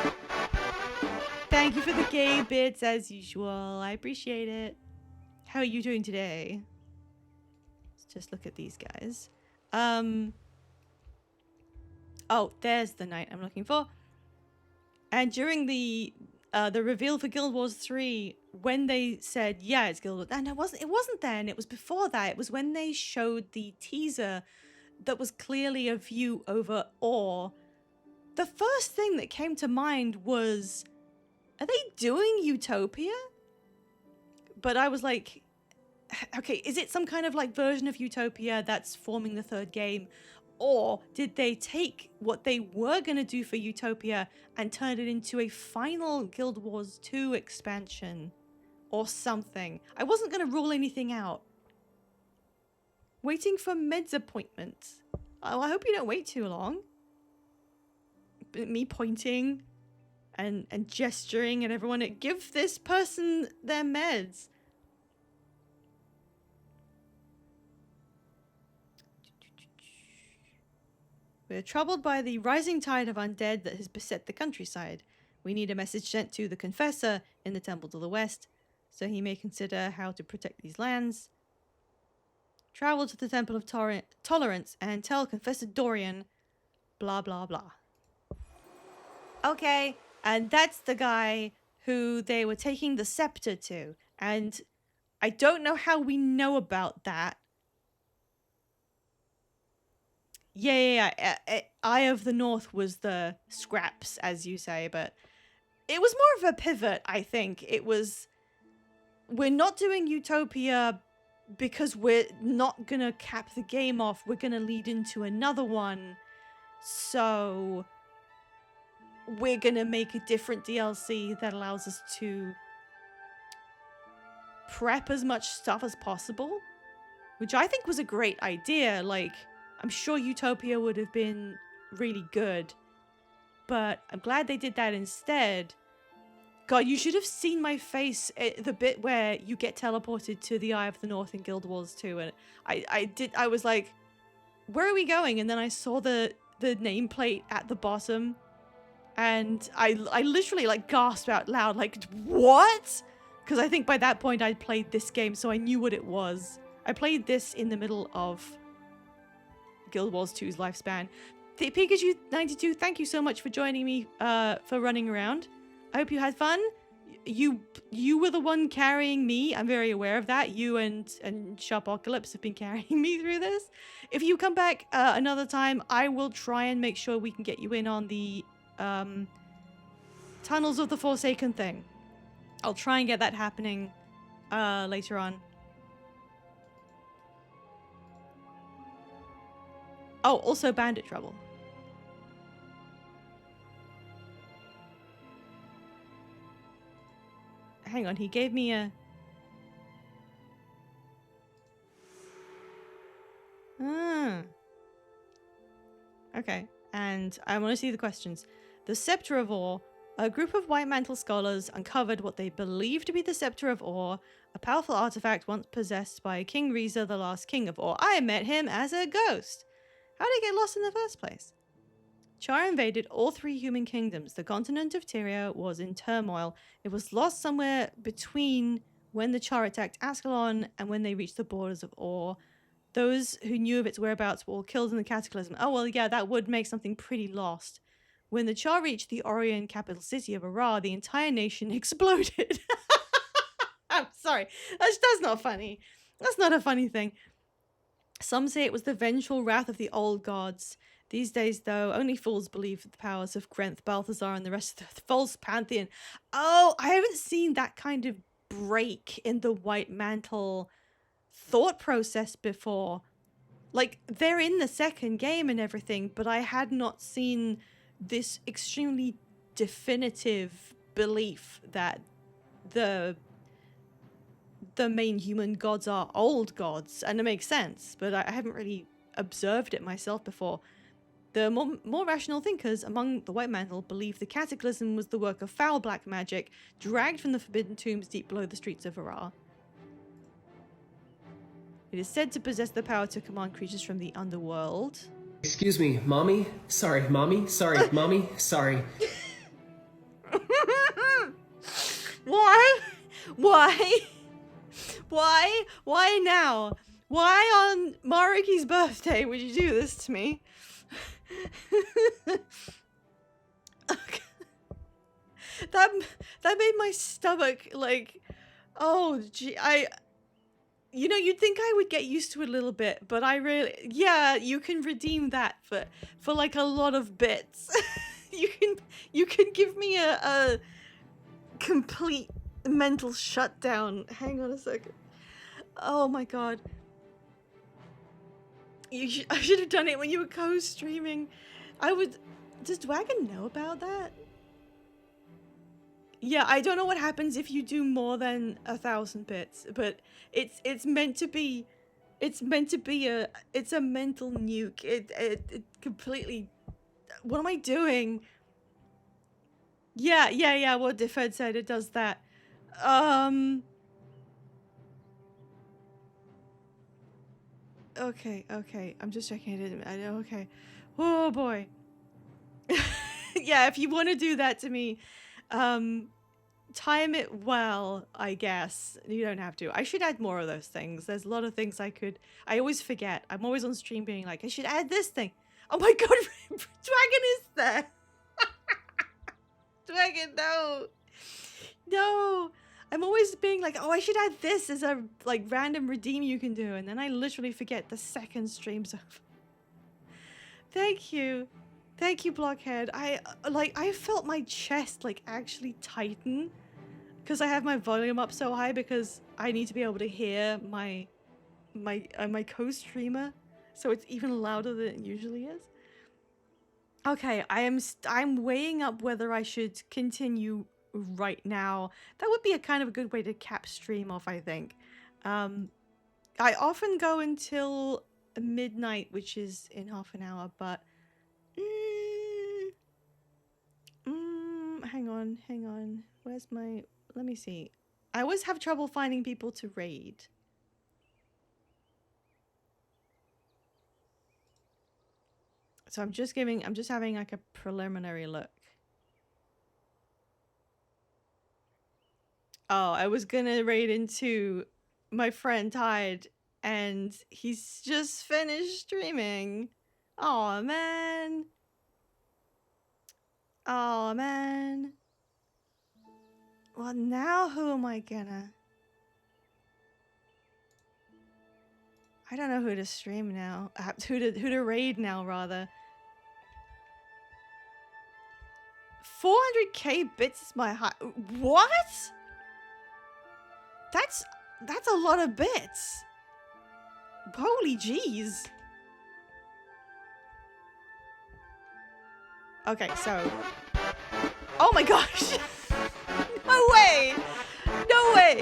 Thank you for the gay bits as usual. I appreciate it. How are you doing today? Let's just look at these guys. Oh, there's the knight I'm looking for. And during the reveal for Guild Wars 3, when they said, yeah, it's Guild Wars... And it wasn't then. It was before that. It was when they showed the teaser that was clearly a view over Ore. The first thing that came to mind was, are they doing Utopia? But I was like, okay, is it some kind of like version of Utopia that's forming the third game? Or did they take what they were going to do for Utopia and turn it into a final Guild Wars 2 expansion or something? I wasn't going to rule anything out. Waiting for Med's appointment. Oh, I hope you don't wait too long. Me pointing and gesturing at everyone. Give this person their meds. We're troubled by the rising tide of undead that has beset the countryside. We need a message sent to the Confessor in the Temple to the West, so he may consider how to protect these lands. Travel to the Temple of Tolerance and tell Confessor Dorian, blah blah blah. Okay, and that's the guy who they were taking the scepter to, and I don't know how we know about that. Yeah. Eye of the North was the scraps, as you say, but it was more of a pivot, I think. It was, we're not doing Utopia because we're not gonna cap the game off. We're gonna lead into another one. So we're gonna make a different DLC that allows us to prep as much stuff as possible, which I think was a great idea. Like, I'm sure Utopia would have been really good, but I'm glad they did that instead. God, you should have seen my face at the bit where you get teleported to the Eye of the North in Guild Wars 2, and I was like, where are we going? And then I saw the nameplate at the bottom, and I literally like gasped out loud, like, what? Because I think by that point I'd played this game, so I knew what it was. I played this in the middle of Guild Wars 2's lifespan. Pikachu92, thank you so much for joining me for running around. I hope you had fun. You were the one carrying me. I'm very aware of that. You and Sharpocalypse have been carrying me through this. If you come back another time, I will try and make sure we can get you in on the Tunnels of the Forsaken thing. I'll try and get that happening later on. Oh, also Bandit Trouble. Hang on, he gave me a... Okay, and I want to see the questions. The Scepter of Ore. A group of White Mantle scholars uncovered what they believe to be the Scepter of Ore, a powerful artifact once possessed by King Reza, the last king of Ore. I met him as a ghost. How did it get lost in the first place? Char invaded all three human kingdoms. The continent of Tyria was in turmoil. It was lost somewhere between when the Char attacked Ascalon and when they reached the borders of Ore. Those who knew of its whereabouts were all killed in the cataclysm. Oh, well, yeah, that would make something pretty lost. When the Char reached the Orion capital city of Arar, the entire nation exploded. I'm sorry. That's not funny. That's not a funny thing. Some say it was the vengeful wrath of the old gods. These days, though, only fools believe the powers of Grenth, Balthazar, and the rest of the false pantheon. Oh, I haven't seen that kind of break in the White Mantle thought process before. Like, they're in the second game and everything, but I had not seen this extremely definitive belief that the main human gods are old gods, and it makes sense, but I haven't really observed it myself before. The more rational thinkers among the White Mantle believe the cataclysm was the work of foul black magic dragged from the forbidden tombs deep below the streets of Arar. It is said to possess the power to command creatures from the underworld. Excuse me, mommy? Sorry, mommy? Sorry, mommy? Sorry. Why? Why? Why now? Why on Maruki's birthday would you do this to me? that made my stomach like, oh gee, you know, you'd think I would get used to it a little bit, but I really, yeah, you can redeem that for like a lot of bits. you can give me a complete mental shutdown. Hang on a second. Oh my god. I should have done it when you were co-streaming. Does Dwagon know about that? Yeah, I don't know what happens if you do more than 1,000 bits, but it's meant to be it's a mental nuke. It completely. What am I doing? Yeah, what Defed said, it does that. Okay, I'm just checking it. Okay. Oh boy. Yeah, if you want to do that to me, time it well, I guess. You don't have to. I should add more of those things. There's a lot of things I always forget. I'm always on stream being like, I should add this thing. Oh my god, Dragon is there. Dragon, no. No. I'm always being like, oh, I should add this as a like random redeem you can do, and then I literally forget the second stream's over. Thank you, Blockhead. I felt my chest like actually tighten because I have my volume up so high because I need to be able to hear my co-streamer, so it's even louder than it usually is. Okay, I'm weighing up whether I should continue right now. That would be a kind of a good way to cap stream off, I think. I often go until midnight, which is in half an hour, but hang on. Where's my, let me see. I always have trouble finding people to raid. So I'm just having like a preliminary look. Oh, I was gonna raid into my friend Tide, and he's just finished streaming. Aw, man. Aw, man. Well, now who am I gonna? I don't know who to stream now. Who to raid now, rather. 400k bits is my high. What? That's a lot of bits. Holy jeez. Okay, so. Oh my gosh. No way. No way.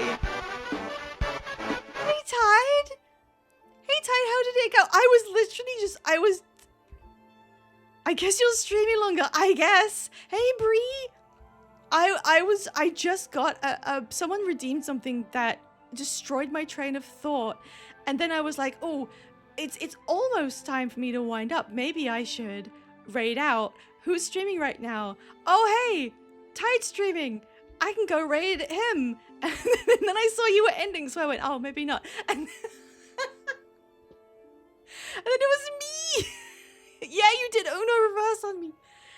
Hey, Tide. Hey, Tide, how did it go? I was literally I guess you're streaming longer. I guess. Hey, Bree. I just got someone redeemed something that destroyed my train of thought, and then I was like, oh, it's almost time for me to wind up. Maybe I should raid out. Who's streaming right now? Oh, hey, Tide's streaming. I can go raid him. And then I saw you were ending, so I went, oh, maybe not. And then it was me. Yeah, you did Uno reverse on me.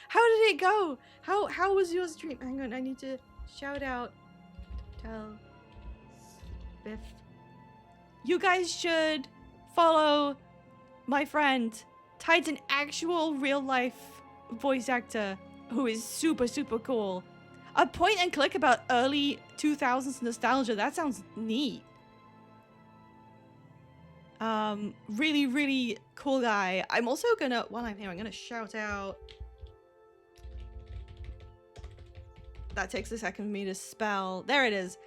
How did it go? How was your stream? Hang on, I need to shout out. Tell Biff. You guys should follow my friend. Tide's an actual real life voice actor who is super, super cool. A point and click about early 2000s nostalgia. That sounds neat. Really, really cool guy. I'm also gonna, while I'm here, I'm gonna shout out. That takes a second for me to spell. There it is.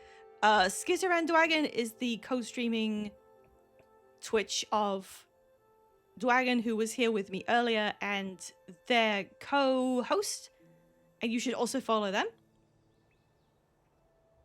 Skitterandwagon is the co-streaming Twitch of Dwagon, who was here with me earlier, and their co-host. And you should also follow them.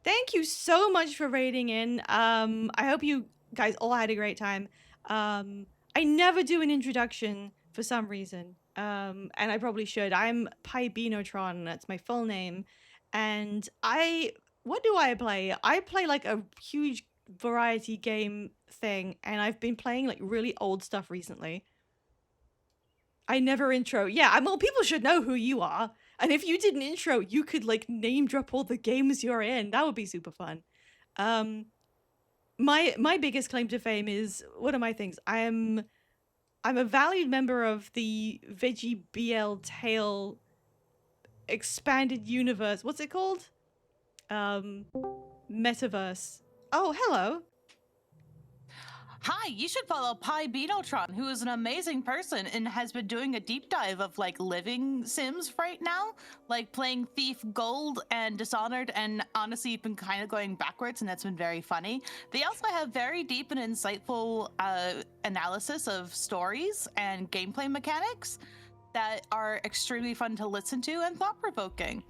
Thank you so much for raiding in. I hope you guys all had a great time. I never do an introduction for some reason. And I probably should. I'm Pybinotron, that's my full name. And I what do I play? I play like a huge variety game thing, and I've been playing like really old stuff recently. I never intro. Yeah, well, people should know who you are. And if you did an intro, you could like name drop all the games you're in. That would be super fun. My biggest claim to fame is, what are my things? I'm a valued member of the Veggie BL Tale expanded universe. What's it called? Metaverse. Oh, hello. Hi, you should follow Pi Beanotron, who is an amazing person and has been doing a deep dive of like living Sims right now, like playing Thief Gold and Dishonored, and honestly, been kind of going backwards, and that's been very funny. They also have very deep and insightful analysis of stories and gameplay mechanics that are extremely fun to listen to and thought-provoking.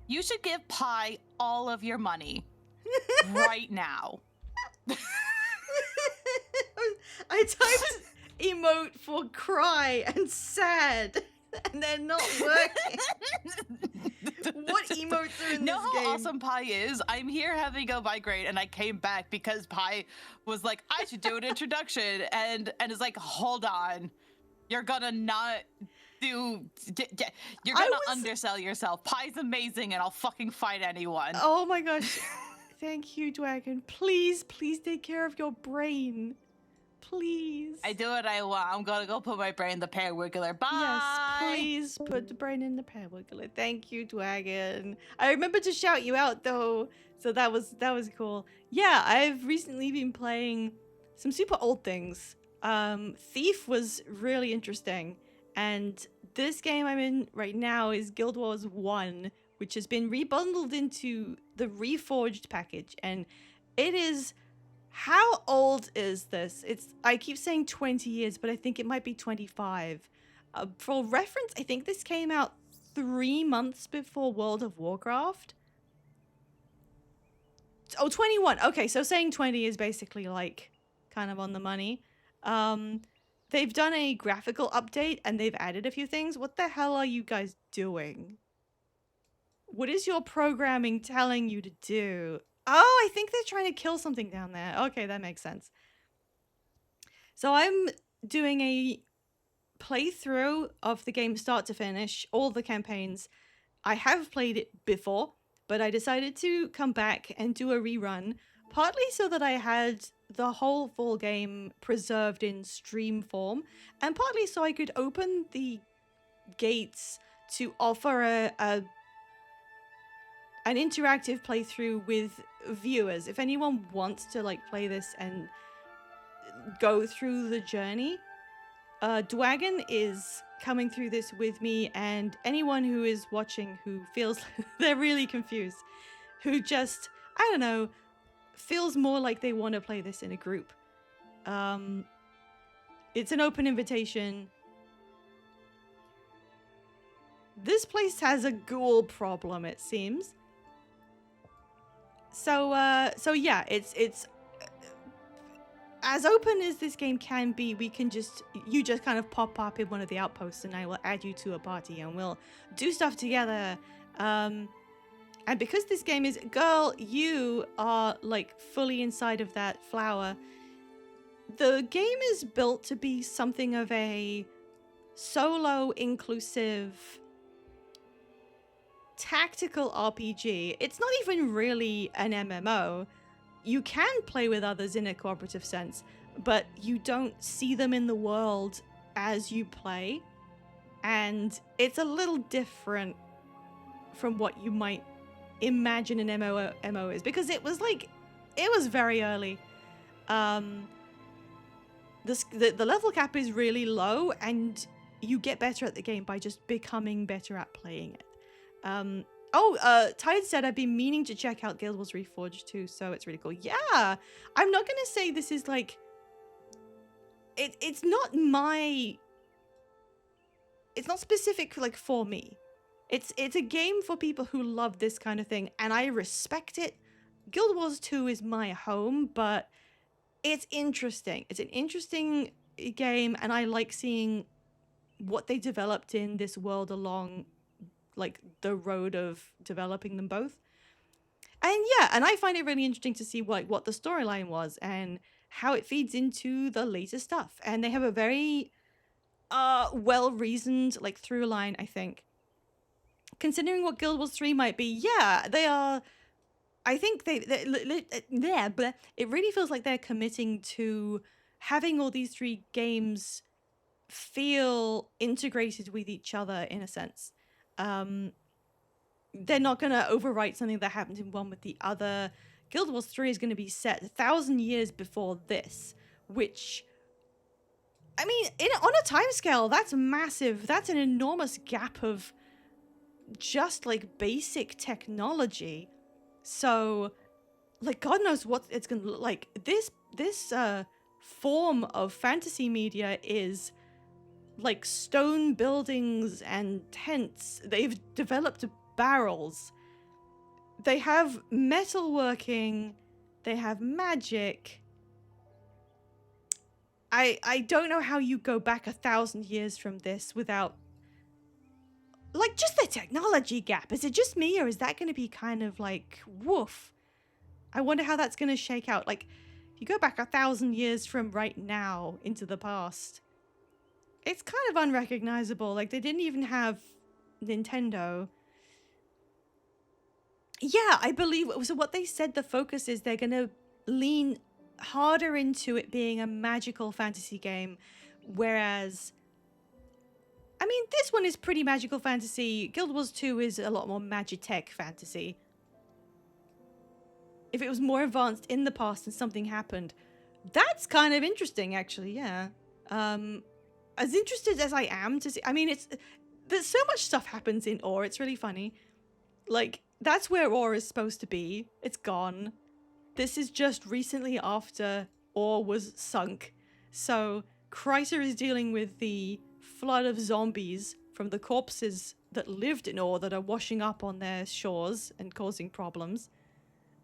You should give Pi all of your money right now. I typed emote for cry and sad, and they're not working. What emotes are in know this how game? awesome Pi is? I'm here having a migraine, and I came back because Pi was like, I should do an introduction, and is like, hold on, you're gonna not do, you're gonna undersell yourself. Pi's amazing, and I'll fucking fight anyone. Oh my gosh. Thank you, Dragon. Please, please take care of your brain. Please. I do what I want. I'm gonna go put my brain in the pear wiggler. Bye. Yes, please put the brain in the pear wiggler. Thank you, Dragon. I remember to shout you out though, so that was cool. Yeah, I've recently been playing some super old things. Thief was really interesting, and this game I'm in right now is Guild Wars 1, which has been rebundled into the Reforged package, and it is... How old is this? I keep saying 20 years, but I think it might be 25. For reference, I think this came out 3 months before World of Warcraft. Oh, 21. Okay, so saying 20 is basically like kind of on the money. They've done a graphical update and they've added a few things. What the hell are you guys doing? What is your programming telling you to do? Oh, I think they're trying to kill something down there. Okay, that makes sense. So I'm doing a playthrough of the game start to finish, all the campaigns. I have played it before, but I decided to come back and do a rerun, partly so that I had the whole full game preserved in stream form, and partly so I could open the gates to offer an interactive playthrough with viewers. If anyone wants to like play this and go through the journey, Dwagon is coming through this with me, and anyone who is watching who feels they're really confused, who just, I don't know, feels more like they want to play this in a group. It's an open invitation. This place has a ghoul problem, it seems. So yeah, it's as open as this game can be. You just kind of pop up in one of the outposts, and I will add you to a party, and we'll do stuff together. And because this game is, girl, you are like fully inside of that flower. The game is built to be something of a solo, inclusive, tactical RPG. It's not even really an MMO. You can play with others in a cooperative sense, but you don't see them in the world as you play, and it's a little different from what you might imagine an MMO is, because it was very early. The level cap is really low, and you get better at the game by just becoming better at playing it. Tide said I've been meaning to check out Guild Wars Reforged too, so it's really cool. Yeah, I'm not gonna say this is like... It's not specific like for me. It's a game for people who love this kind of thing, and I respect it. Guild Wars 2 is my home, but it's interesting. It's an interesting game, and I like seeing what they developed in this world along like the road of developing them both. And yeah, and I find it really interesting to see what the storyline was and how it feeds into the later stuff. And they have a very well-reasoned like through line, I think. Considering what Guild Wars 3 might be, yeah, they are. I think but it really feels like they're committing to having all these three games feel integrated with each other in a sense. They're not going to overwrite something that happened in one with the other. Guild Wars 3 is going to be set 1,000 years before this, which, I mean, on a timescale, that's massive. That's an enormous gap of just like basic technology. So, like, God knows what it's gonna look like. This form of fantasy media is like stone buildings and tents. They've developed barrels. They have metalworking. They have magic. I don't know how you go back 1,000 years from this without, like, just the technology gap. Is it just me, or is that going to be kind of like, woof? I wonder how that's going to shake out. Like, if you go back 1,000 years from right now into the past, it's kind of unrecognizable. Like, they didn't even have Nintendo. Yeah, I believe, so what they said the focus is they're going to lean harder into it being a magical fantasy game, whereas, I mean, this one is pretty magical fantasy. Guild Wars 2 is a lot more magitech fantasy. If it was more advanced in the past and something happened, that's kind of interesting, actually, yeah. As interested as I am to see, I mean, there's so much stuff happens in Ore, it's really funny. Like, that's where Ore is supposed to be. It's gone. This is just recently after Ore was sunk. So, Chrysler is dealing with the flood of zombies from the corpses that lived in Ore that are washing up on their shores and causing problems.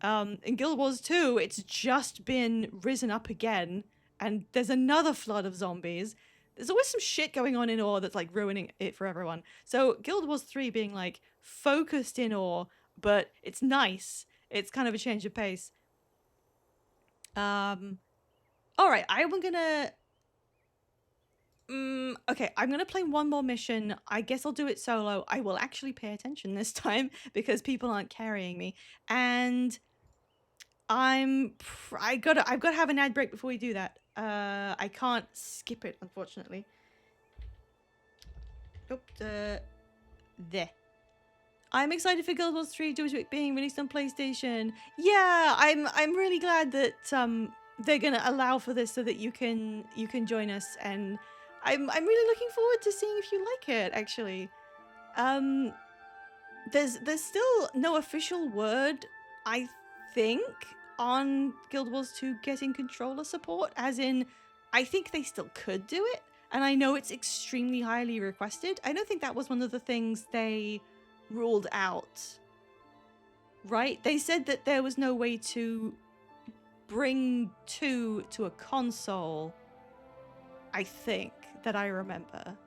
In Guild Wars 2, it's just been risen up again, and there's another flood of zombies. There's always some shit going on in Ore that's like ruining it for everyone. So Guild Wars 3 being like focused in Ore, but it's nice. It's kind of a change of pace. Alright, I'm gonna... okay, I'm gonna play one more mission. I guess I'll do it solo. I will actually pay attention this time because people aren't carrying me. And I've got to have an ad break before we do that. I can't skip it, unfortunately. Oh, there. I'm excited for Guild Wars 3 being released on PlayStation. Yeah, I'm really glad that they're gonna allow for this so that you can join us, and I'm really looking forward to seeing if you like it. Actually, there's still no official word, I think, on Guild Wars 2 getting controller support, as in, I think they still could do it, and I know it's extremely highly requested. I don't think that was one of the things they ruled out, right? They said that there was no way to bring 2 to a console, I think, that I remember,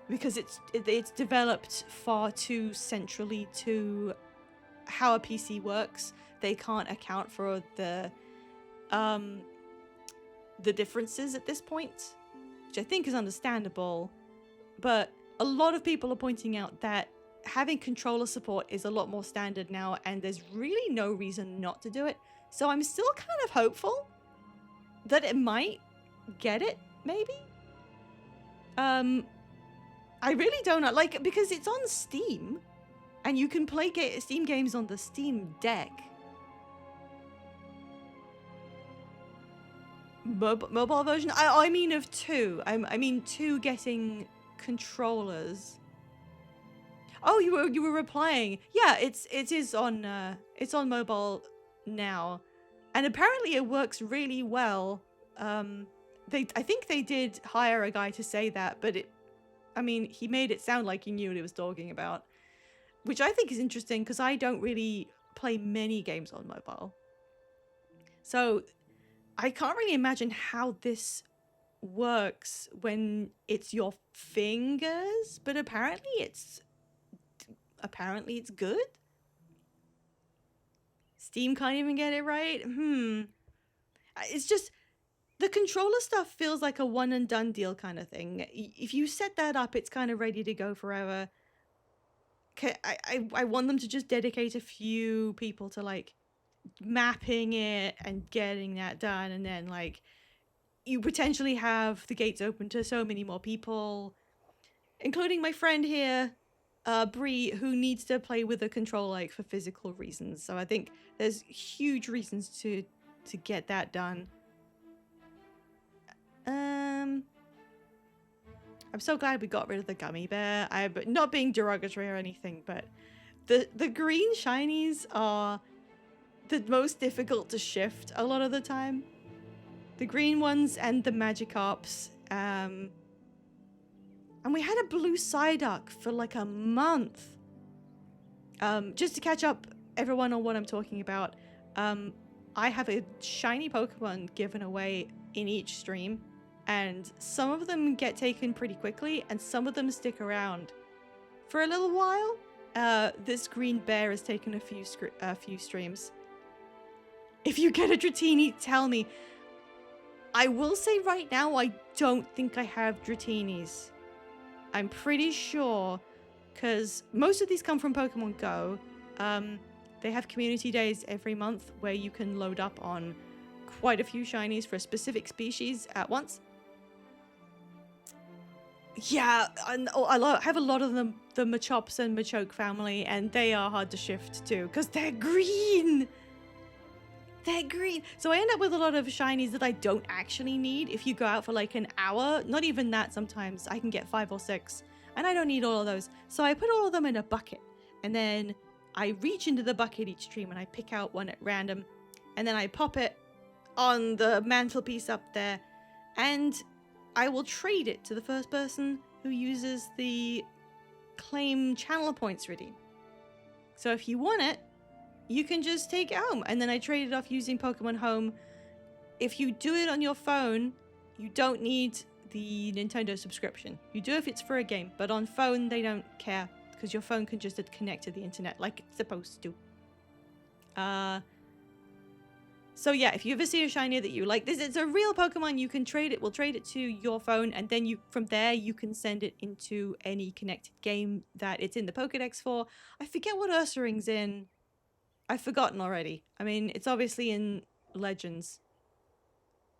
because it's developed far too centrally to how a PC works. They can't account for the differences at this point, which I think is understandable. But a lot of people are pointing out that having controller support is a lot more standard now, and there's really no reason not to do it. So I'm still kind of hopeful that it might get it, maybe. I really don't know, like, because it's on Steam, and you can play Steam games on the Steam Deck. Mobile version? I mean of 2. I mean 2 getting controllers. Oh, you were replying. Yeah, it is on mobile now, and apparently it works really well. I think they did hire a guy to say that, but I mean, he made it sound like he knew what he was talking about, which I think is interesting because I don't really play many games on mobile. So I can't really imagine how this works when it's your fingers, but apparently it's good. Steam can't even get it right. It's just the controller stuff feels like a one and done deal kind of thing. If you set that up, it's kind of ready to go forever. I want them to just dedicate a few people to like mapping it and getting that done, and then like you potentially have the gates open to so many more people, including my friend here, Bree, who needs to play with a controller like for physical reasons. So I think there's huge reasons to get that done. I'm so glad we got rid of the gummy bear. I'm not being derogatory or anything, but the green shinies are the most difficult to shift a lot of the time. The green ones and the Magikarps. And we had a blue Psyduck for like a month. Just to catch up everyone on what I'm talking about, I have a shiny Pokemon given away in each stream, and some of them get taken pretty quickly, and some of them stick around for a little while. This green bear has taken a few streams. If you get a Dratini, tell me. I will say right now, I don't think I have Dratinis. I'm pretty sure, because most of these come from Pokemon Go. They have community days every month where you can load up on quite a few shinies for a specific species at once. Yeah, I have a lot of them, the Machops and Machoke family, and they are hard to shift too, because they're green! They're green! So I end up with a lot of shinies that I don't actually need. If you go out for like an hour, not even that sometimes, I can get 5 or 6, and I don't need all of those. So I put all of them in a bucket, and then I reach into the bucket each stream and I pick out one at random, and then I pop it on the mantelpiece up there, and I will trade it to the first person who uses the claim channel points redeem. So if you want it, you can just take it home, and then I trade it off using Pokemon Home. If you do it on your phone, you don't need the Nintendo subscription. You do if it's for a game, but on phone they don't care, because your phone can just connect to the internet like it's supposed to. So yeah, if you ever see a shiny that you like, it's a real Pokemon, you can trade it. We'll trade it to your phone, and then from there you can send it into any connected game that it's in the Pokedex for. I forget what Ursaring's in. I've forgotten already. I mean, it's obviously in Legends.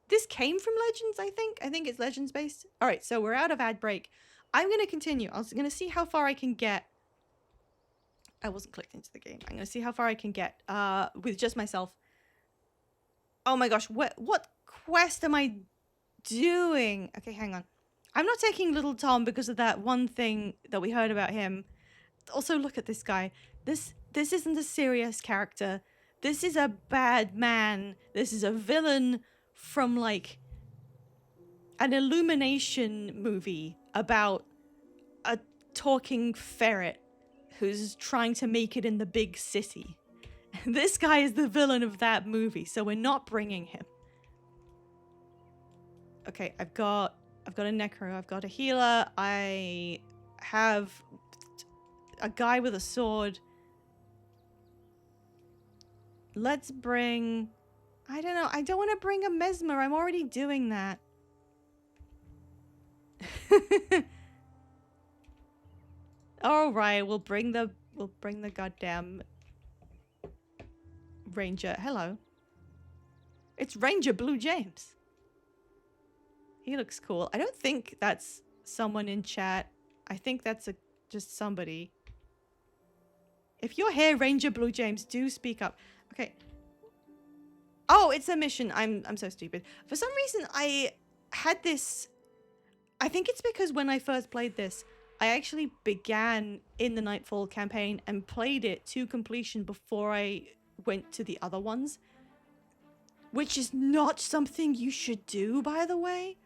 This came from Legends, I think. I think it's Legends based. All right, so we're out of ad break. I'm going to continue. I was going to see how far I can get. I wasn't clicked into the game. I'm going to see how far I can get with just myself. Oh my gosh, what quest am I doing? Okay, hang on. I'm not taking Little Tom because of that one thing that we heard about him. Also, look at this guy. This isn't a serious character. This is a bad man. This is a villain from like an Illumination movie about a talking ferret who's trying to make it in the big city. This guy is the villain of that movie, so we're not bringing him. Okay, I've got a Necro, I've got a healer, I have a guy with a sword. Let's bring... I don't know, I don't want to bring a Mesmer, I'm already doing that. Alright, we'll bring the goddamn Ranger. Hello. It's Ranger Blue James. He looks cool. I don't think that's someone in chat. I think that's just somebody. If you're here, Ranger Blue James, do speak up. Okay. Oh, it's a mission. I'm so stupid. For some reason, I had this... I think it's because when I first played this, I actually began in the Nightfall campaign and played it to completion before I went to the other ones, which is not something you should do, by the way.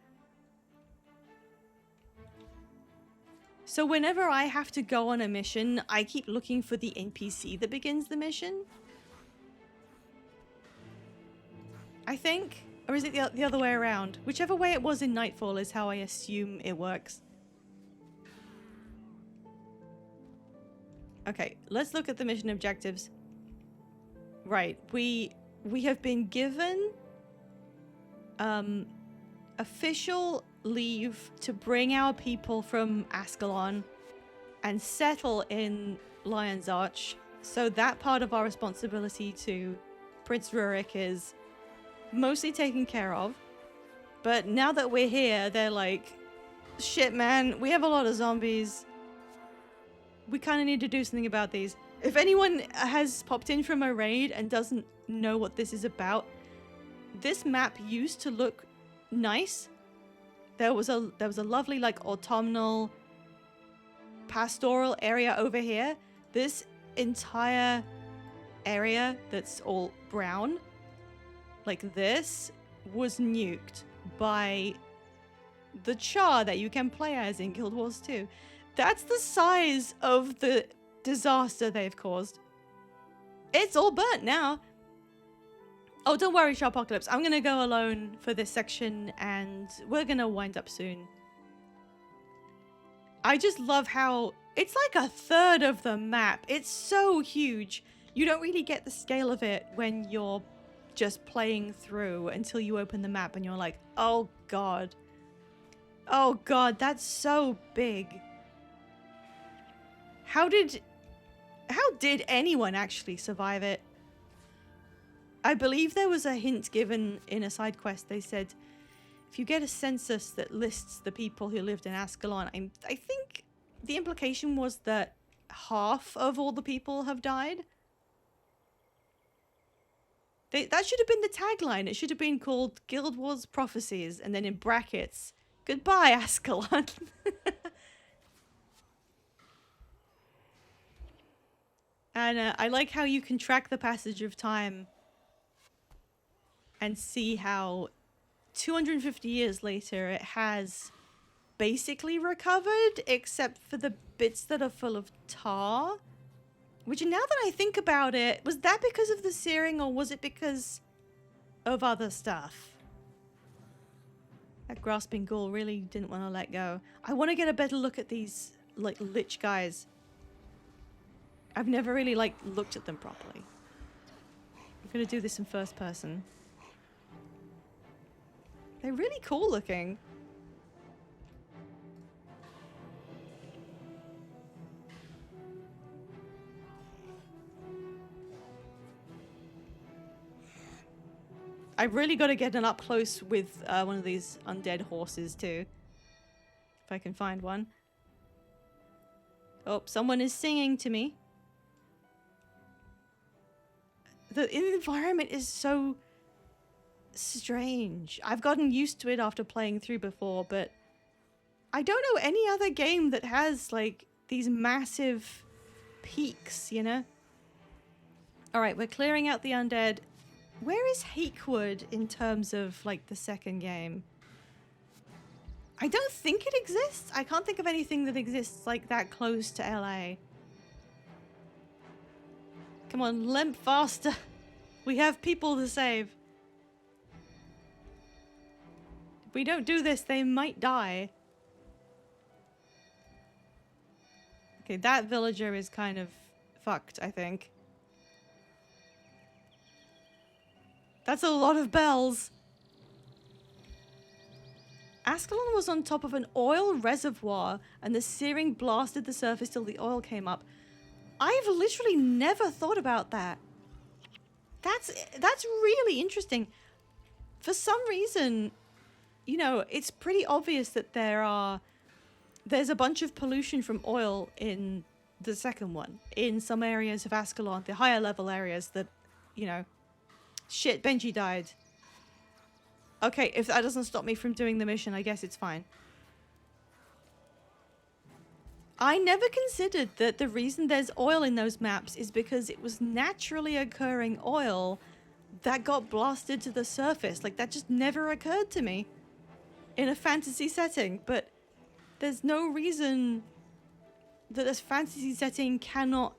So whenever I have to go on a mission, I keep looking for the NPC that begins the mission. I think, or is it the other way around? Whichever way it was in Nightfall is how I assume it works. Okay, let's look at the mission objectives. Right. We have been given official leave to bring our people from Ascalon and settle in Lion's Arch. So that part of our responsibility to Prince Rurik is mostly taken care of. But now that we're here, they're like, shit, man, we have a lot of zombies. We kind of need to do something about these. If anyone has popped in from a raid and doesn't know what this is about, this map used to look nice. There was a lovely like autumnal pastoral area over here. This entire area that's all brown, like this, was nuked by the Char that you can play as in Guild Wars 2. That's the size of the disaster they've caused. It's all burnt now. Oh, don't worry, Sharpocalypse. I'm gonna go alone for this section and we're gonna wind up soon. I just love how it's like a third of the map. It's so huge. You don't really get the scale of it when you're just playing through until you open the map and you're like, oh god. Oh god, that's so big. How did anyone actually survive it? I believe there was a hint given in a side quest. They said, if you get a census that lists the people who lived in Ascalon, I think the implication was that half of all the people have died. That should have been the tagline. It should have been called Guild Wars Prophecies, and then in brackets, goodbye, Ascalon. And I like how you can track the passage of time and see how 250 years later it has basically recovered, except for the bits that are full of tar. Which, now that I think about it, was that because of the searing or was it because of other stuff? That grasping ghoul really didn't want to let go. I want to get a better look at these, like, lich guys. I've never really, like, looked at them properly. I'm gonna do this in first person. They're really cool looking. I've really got to get an up close with one of these undead horses too. If I can find one. Oh, someone is singing to me. The environment is so strange. I've gotten used to it after playing through before, but I don't know any other game that has like these massive peaks, you know? Alright, we're clearing out the undead. Where is Hakewood in terms of like the second game? I don't think it exists. I can't think of anything that exists like that close to LA. Come on, limp faster. We have people to save. If we don't do this, they might die. Okay, that villager is kind of fucked, I think. That's a lot of bells. Ascalon was on top of an oil reservoir and the searing blasted the surface till the oil came up. I've literally never thought about that. That's really interesting. For some reason, you know, it's pretty obvious that there's a bunch of pollution from oil in the second one. In some areas of Ascalon, the higher level areas that, you know, shit, Benji died. Okay, if that doesn't stop me from doing the mission, I guess it's fine. I never considered that the reason there's oil in those maps is because it was naturally occurring oil that got blasted to the surface. Like, that just never occurred to me in a fantasy setting. But there's no reason that a fantasy setting cannot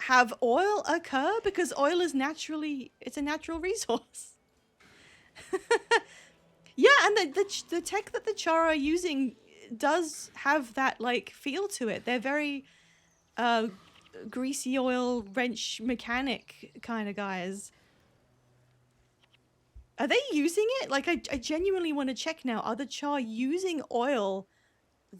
have oil occur, because oil is it's a natural resource. Yeah, and the tech that the Char are using does have that like feel to it. They're very greasy oil wrench mechanic kind of guys. Are they using it? Like, I genuinely want to check now. Are the Char using oil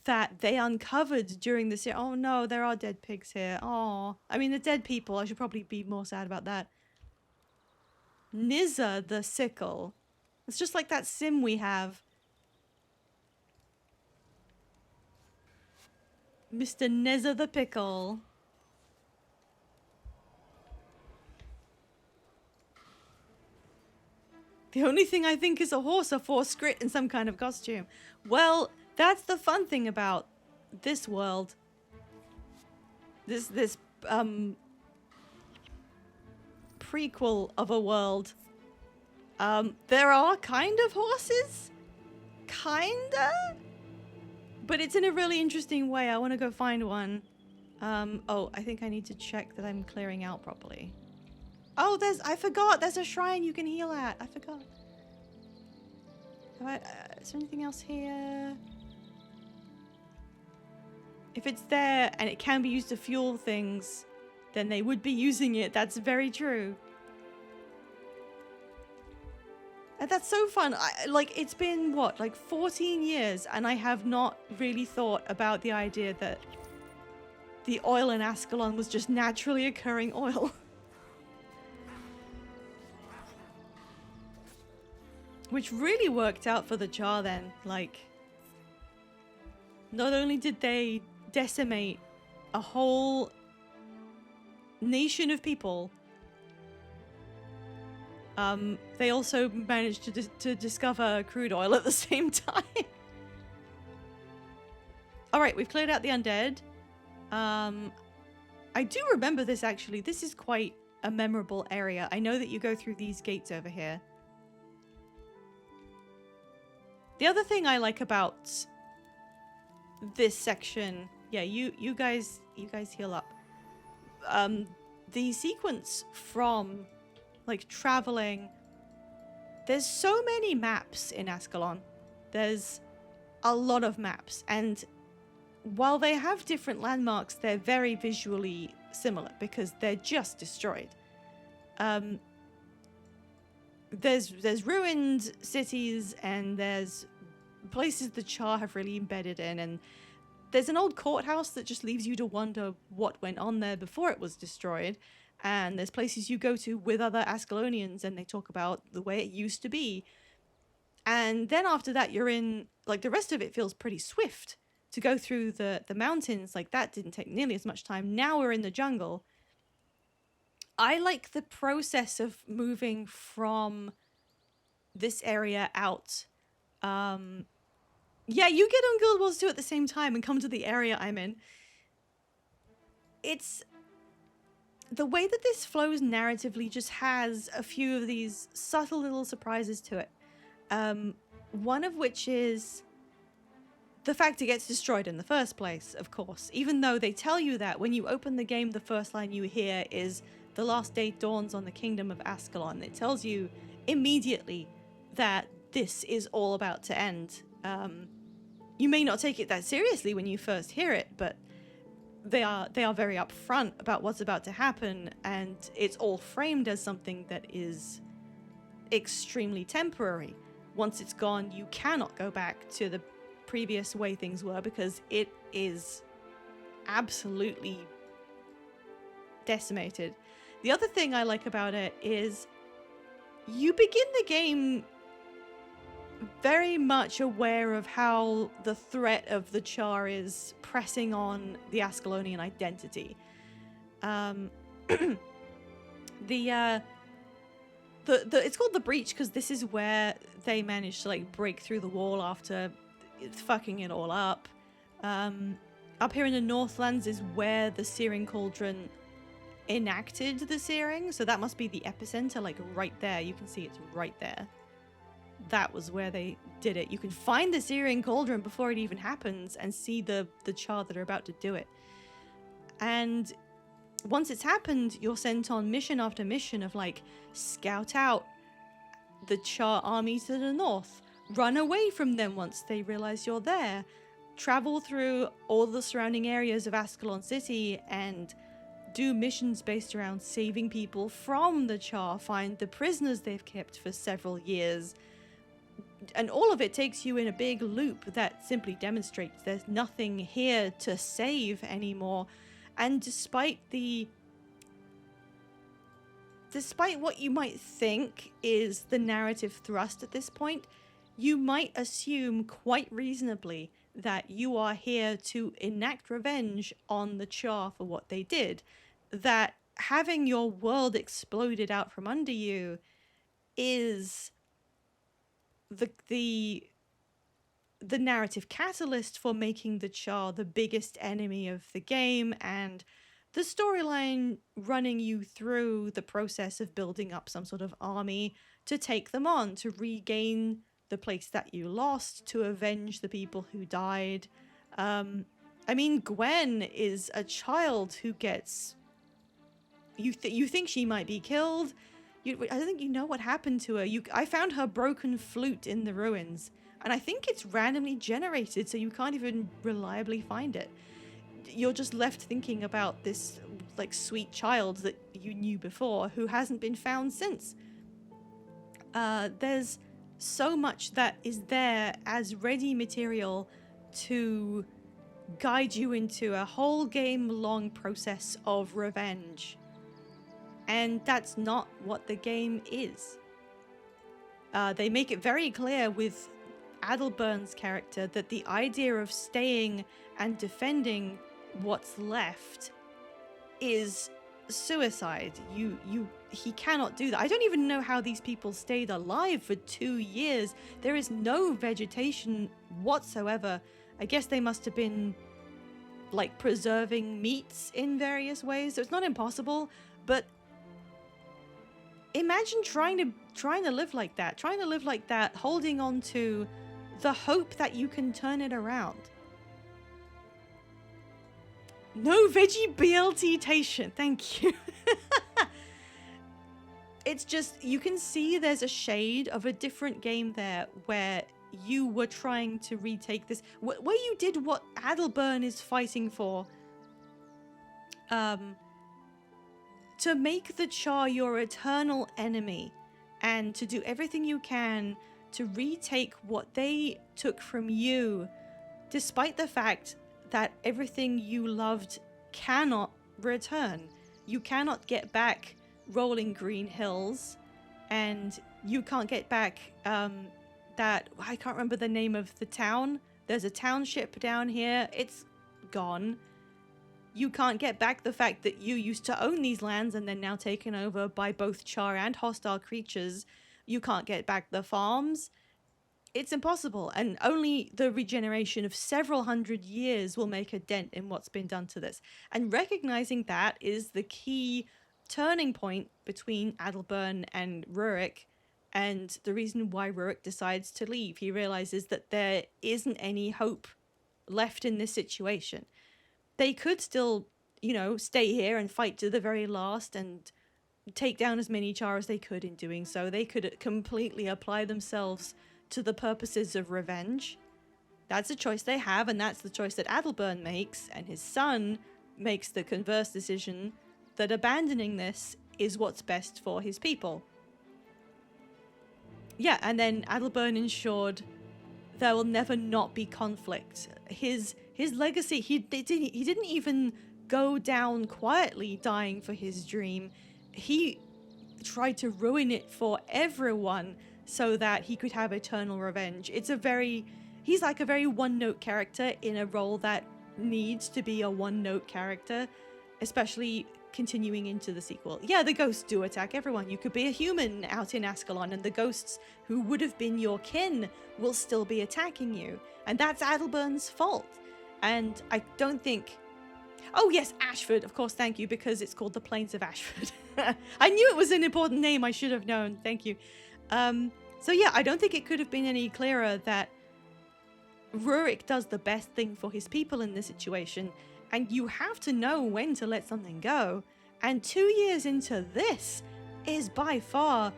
that they uncovered during the series? Oh no, there are dead pigs here. Oh, I mean, the dead people. I should probably be more sad about that. Nizza the sickle. It's just like that sim we have. Mr. Nizza the pickle. The only thing I think is a horse, a force grit, and some kind of costume. Well, that's the fun thing about this world. This prequel of a world. There are kind of horses. Kinda? But it's in a really interesting way. I want to go find one. Oh, I think I need to check that I'm clearing out properly. Oh, I forgot. There's a shrine you can heal at. I forgot. Is there anything else here? If it's there and it can be used to fuel things, then they would be using it. That's very true. And that's so fun. Like, it's been, what, like 14 years, and I have not really thought about the idea that the oil in Ascalon was just naturally occurring oil. Which really worked out for the Char then. Like, not only did they decimate a whole nation of people, they also managed to discover crude oil at the same time. Alright, we've cleared out the undead. I do remember this actually. This is quite a memorable area. I know that you go through these gates over here. The other thing I like about this section, yeah, you guys heal up. The sequence from like traveling, there's so many maps in Ascalon. There's a lot of maps, and while they have different landmarks, they're very visually similar because they're just destroyed. There's ruined cities, and there's places the Char have really embedded in, and there's an old courthouse that just leaves you to wonder what went on there before it was destroyed. And there's places you go to with other Ascalonians, and they talk about the way it used to be. And then after that, you're in, like, the rest of it feels pretty swift. To go through the mountains, like, that didn't take nearly as much time. Now we're in the jungle. I like the process of moving from this area out. Yeah, you get on Guild Wars 2 at the same time and come to the area I'm in. It's... the way that this flows narratively just has a few of these subtle little surprises to it. One of which is the fact it gets destroyed in the first place, of course. Even though they tell you that when you open the game, the first line you hear is, "The last day dawns on the kingdom of Ascalon." It tells you immediately that this is all about to end. You may not take it that seriously when you first hear it, but they are very upfront about what's about to happen, and it's all framed as something that is extremely temporary. Once it's gone, you cannot go back to the previous way things were, because it is absolutely decimated. The other thing I like about it is you begin the game very much aware of how the threat of the Char is pressing on the Ascalonian identity. It's called the Breach because this is where they managed to, like, break through the wall after fucking it all up. Up here in the Northlands is where the Searing Cauldron enacted the Searing, so that must be the epicenter, like right there. You can see it's right there. That was where they did it. You can find the Searing Cauldron before it even happens and see the Char that are about to do it. And once it's happened, you're sent on mission after mission of, like, scout out the Char army to the north, run away from them once they realize you're there, travel through all the surrounding areas of Ascalon City and do missions based around saving people from the Char, find the prisoners they've kept for several years. And all of it takes you in a big loop that simply demonstrates there's nothing here to save anymore. And despite what you might think is the narrative thrust at this point, you might assume quite reasonably that you are here to enact revenge on the Char for what they did. That having your world exploded out from under you is the narrative catalyst for making the Char the biggest enemy of the game, and the storyline running you through the process of building up some sort of army to take them on, to regain the place that you lost, to avenge the people who died. I mean, Gwen is a child who gets... You think she might be killed. I don't think you know what happened to her. I found her broken flute in the ruins, and I think it's randomly generated, so you can't even reliably find it. You're just left thinking about this, like, sweet child that you knew before who hasn't been found since. There's so much that is there as ready material to guide you into a whole game-long process of revenge. And that's not what the game is. They make it very clear with Adelbern's character that the idea of staying and defending what's left is suicide. He cannot do that. I don't even know how these people stayed alive for 2 years. There is no vegetation whatsoever. I guess they must have been, like, preserving meats in various ways. So it's not impossible, but imagine trying to live like that, holding on to the hope that you can turn it around. No veggie BLT-tation, thank you. It's just, you can see there's a shade of a different game there where you were trying to retake this, where you did what Adelbern is fighting for. To make the Char your eternal enemy, and to do everything you can to retake what they took from you, despite the fact that everything you loved cannot return. You cannot get back rolling green hills, and you can't get back that, I can't remember the name of the town. There's a township down here. It's gone. You can't get back the fact that you used to own these lands and they're now taken over by both Char and hostile creatures. You can't get back the farms. It's impossible, and only the regeneration of several hundred years will make a dent in what's been done to this. And recognizing that is the key turning point between Adelbern and Rurik, and the reason why Rurik decides to leave. He realizes that there isn't any hope left in this situation. They could still, stay here and fight to the very last and take down as many Char as they could in doing so. They could completely apply themselves to the purposes of revenge. That's a choice they have, and that's the choice that Adelbern makes, and his son makes the converse decision that abandoning this is what's best for his people. Yeah, and then Adelbern ensured there will never not be conflict. His legacy, he didn't even go down quietly dying for his dream. He tried to ruin it for everyone so that he could have eternal revenge. He's like a very one-note character in a role that needs to be a one-note character, especially continuing into the sequel. Yeah, the ghosts do attack everyone. You could be a human out in Ascalon, and the ghosts who would have been your kin will still be attacking you. And that's Adelbern's fault. And I don't think... Oh yes, Ashford, of course, thank you, because it's called the Plains of Ashford. I knew it was an important name, I should have known, thank you. So yeah, I don't think it could have been any clearer that Rurik does the best thing for his people in this situation, and you have to know when to let something go. And 2 years into this is by far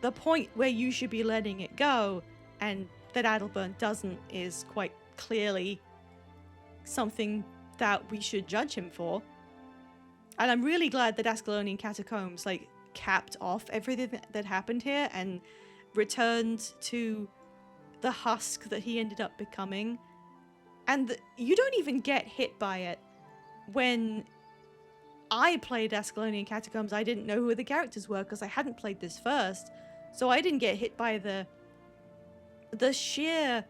the point where you should be letting it go, and that Adelbern doesn't is quite clearly something that we should judge him for. And I'm really glad that Ascalonian Catacombs, like, capped off everything that happened here and returned to the husk that he ended up becoming. And you don't even get hit by it. When I played Ascalonian Catacombs, I didn't know who the characters were because I hadn't played this first. So I didn't get hit by the sheer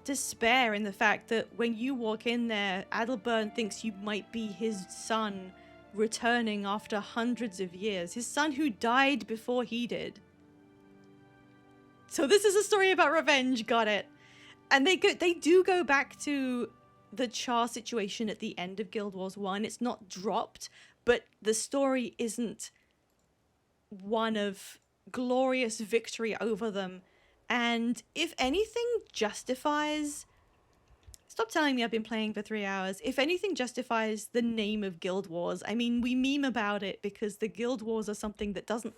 despair in the fact that when you walk in there, Adelburn thinks you might be his son returning after hundreds of years. His son who died before he did. So this is a story about revenge, got it. And they do go back to the Char situation at the end of Guild Wars 1. It's not dropped, but the story isn't one of glorious victory over them. And if anything justifies... Stop telling me I've been playing for 3 hours. If anything justifies the name of Guild Wars, I mean, we meme about it because the Guild Wars are something that doesn't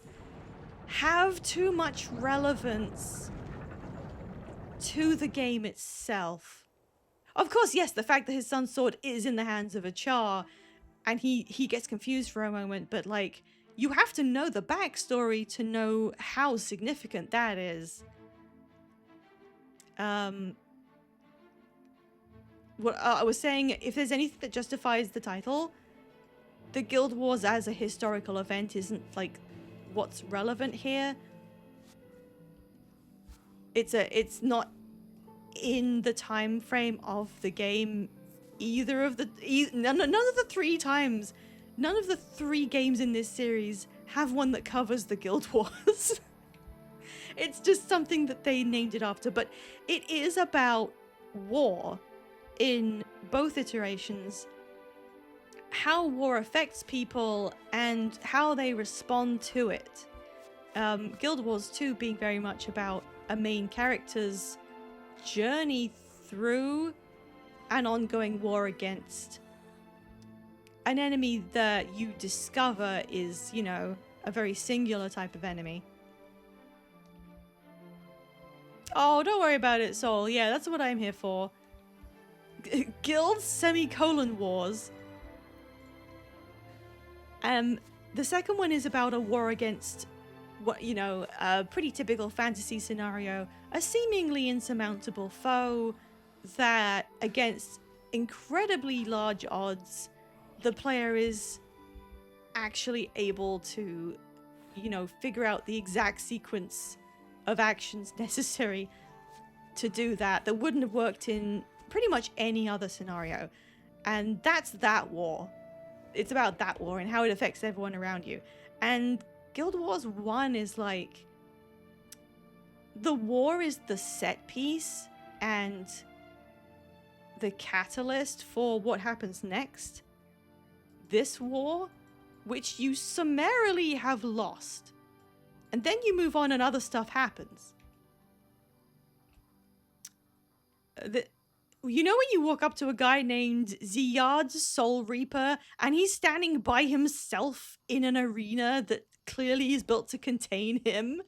have too much relevance to the game itself. Of course, yes, the fact that his son's sword is in the hands of a Char, and he gets confused for a moment, but, like, you have to know the backstory to know how significant that is. What I was saying, if there's anything that justifies the title, the Guild Wars as a historical event isn't, like, what's relevant here. It's not in the time frame of the game. None of the 3 times, none of the 3 games in this series have one that covers the Guild Wars. It's just something that they named it after, but it is about war in both iterations, how war affects people and how they respond to it. Guild Wars 2 being very much about a main character's journey through an ongoing war against an enemy that you discover is, you know, a very singular type of enemy. Oh, don't worry about it, Soul. Yeah, that's what I'm here for. Guild semicolon wars. The second one is about a war against what, you know, a pretty typical fantasy scenario, a seemingly insurmountable foe that, against incredibly large odds, the player is actually able to, you know, figure out the exact sequence of actions necessary to do that wouldn't have worked in pretty much any other scenario. And that's that war. It's about that war and how it affects everyone around you. And Guild Wars 1 is like, the war is the set piece and the catalyst for what happens next. This war, which you summarily have lost. And then you move on and other stuff happens. You know when you walk up to a guy named Ziyad Soul Reaper and he's standing by himself in an arena that clearly is built to contain him?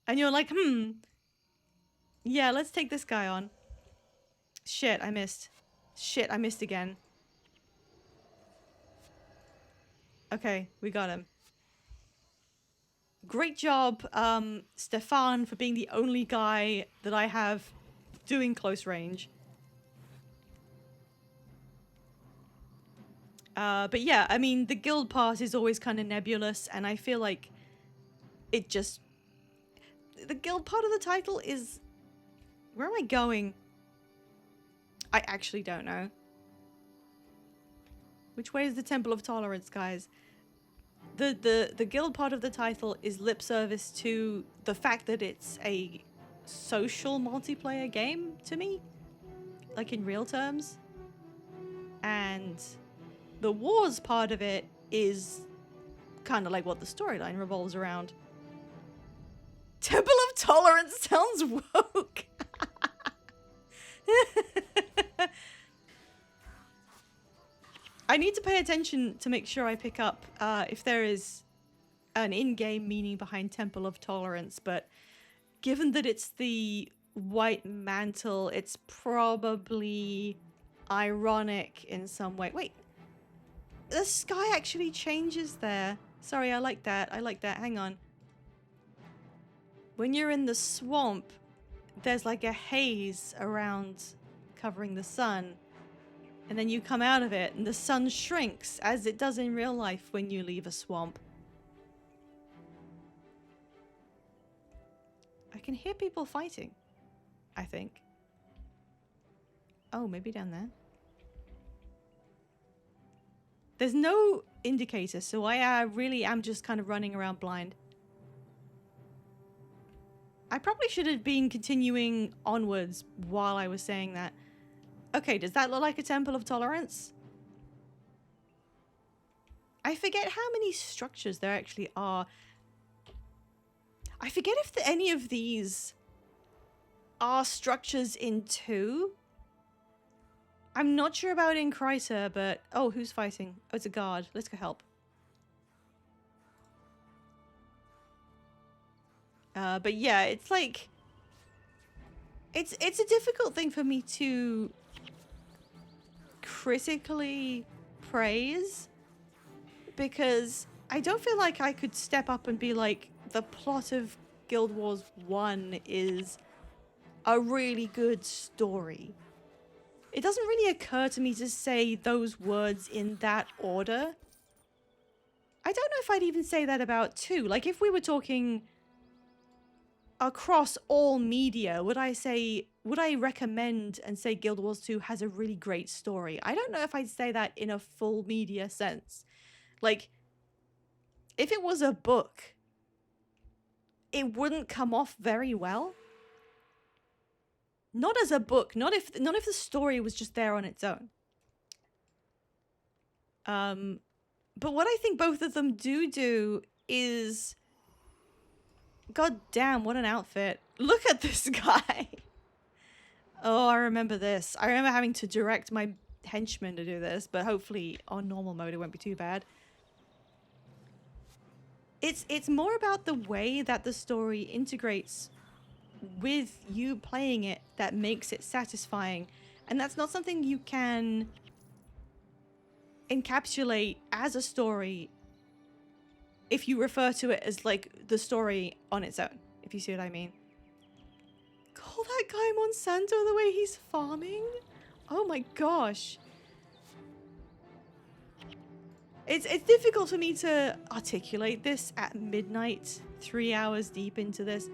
And you're like, yeah, let's take this guy on. Shit, I missed. Shit, I missed again. Okay, we got him. Great job, Stefan, for being the only guy that I have doing close range. But yeah, I mean, the guild pass is always kind of nebulous, and I feel like it just... The guild part of the title is... Where am I going? I actually don't know. Which way is the Temple of Tolerance, guys? The guild part of the title is lip service to the fact that it's a social multiplayer game to me, like in real terms. And the wars part of it is kind of like what the storyline revolves around. Temple of Tolerance sounds woke. I need to pay attention to make sure I pick up if there is an in-game meaning behind Temple of Tolerance, but given that it's the white mantle, it's probably ironic in some way. Wait. the sky actually changes there. Sorry, I like that. I like that. Hang on. When you're in the swamp, there's like a haze around covering the sun. And then you come out of it and the sun shrinks as it does in real life when you leave a swamp. I can hear people fighting, I think. Oh, maybe down there. There's no indicator, so I really am just kind of running around blind. I probably should have been continuing onwards while I was saying that. Okay, does that look like a Temple of Tolerance? I forget how many structures there actually are. I forget if any of these are structures in 2. I'm not sure about in Kryta, but... Oh, who's fighting? Oh, it's a guard. Let's go help. But yeah, it's like... It's a difficult thing for me to critically praise, because I don't feel like I could step up and be like, the plot of Guild Wars 1 is a really good story. It doesn't really occur to me to say those words in that order. I don't know if I'd even say that about 2. Like, if we were talking across all media, would I recommend and say Guild Wars 2 has a really great story? I don't know if I'd say that in a full media sense. Like, if it was a book, it wouldn't come off very well. Not as a book, not if the story was just there on its own. But what I think both of them do is, god damn, what an outfit. Look at this guy. Oh, I remember this. I remember having to direct my henchmen to do this, but hopefully on normal mode it won't be too bad. It's more about the way that the story integrates with you playing it that makes it satisfying. And that's not something you can encapsulate as a story if you refer to it as like the story on its own, if you see what I mean. Call that guy Monsanto the way he's farming? Oh my gosh. It's difficult for me to articulate this at midnight, 3 hours deep into this.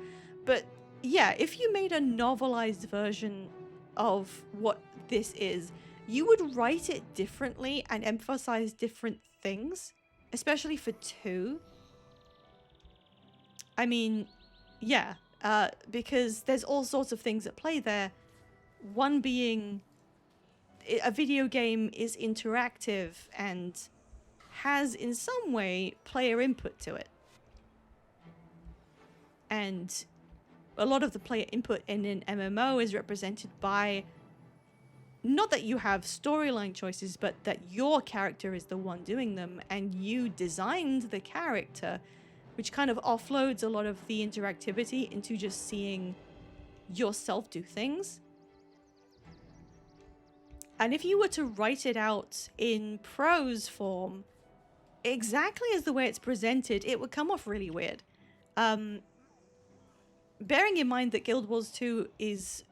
But yeah, if you made a novelized version of what this is, you would write it differently and emphasize different things, especially for 2. I mean, yeah, because there's all sorts of things at play there. One being a video game is interactive and has in some way player input to it. And a lot of the player input in an MMO is represented by not that you have storyline choices, but that your character is the one doing them and you designed the character, which kind of offloads a lot of the interactivity into just seeing yourself do things. And if you were to write it out in prose form, exactly as the way it's presented, it would come off really weird. Bearing in mind that Guild Wars 2 is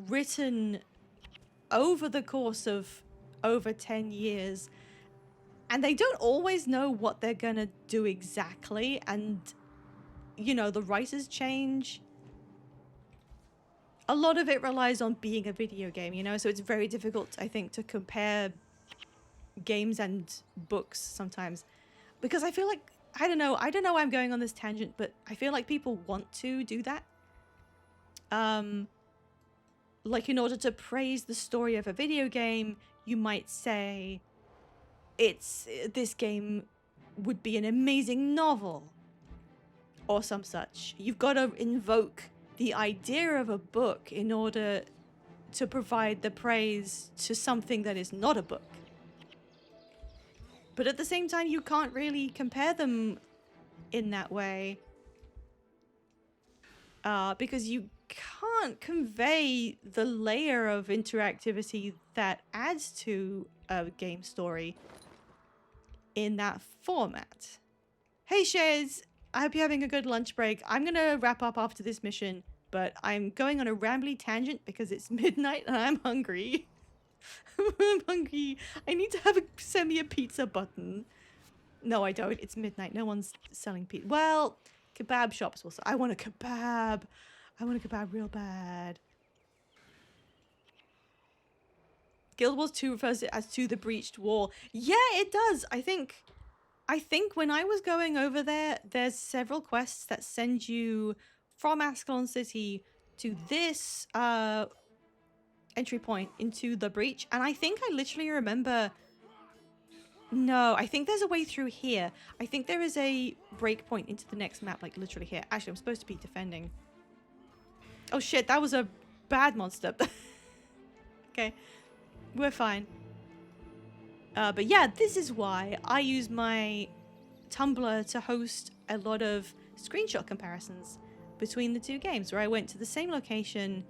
written over the course of over 10 years, and they don't always know what they're gonna do exactly, and, you know, the writers change. A lot of it relies on being a video game, you know, so it's very difficult, I think, to compare games and books sometimes. Because I feel like, I don't know why I'm going on this tangent, but I feel like people want to do that. Like, in order to praise the story of a video game, you might say, this game would be an amazing novel, or some such. You've got to invoke the idea of a book in order to provide the praise to something that is not a book. But at the same time, you can't really compare them in that way, because you can't convey the layer of interactivity that adds to a game story. in that format. Hey Shays, I hope you're having a good lunch break. I'm gonna wrap up after this mission, but I'm going on a rambly tangent because it's midnight and I'm hungry. I'm hungry. I need to have send me a pizza button. No, I don't. It's midnight. No one's selling pizza. Well, kebab shops will sell. I want a kebab. I want a kebab real bad. Guild Wars 2 refers to it as to the breached wall. Yeah, it does. I think when I was going over there, there's several quests that send you from Ascalon City to this entry point into the breach. And I think I literally remember... No, I think there's a way through here. I think there is a breakpoint into the next map, like literally here. Actually, I'm supposed to be defending. Oh shit, that was a bad monster. Okay, we're fine. But yeah, this is why I use my Tumblr to host a lot of screenshot comparisons between the two games, where I went to the same location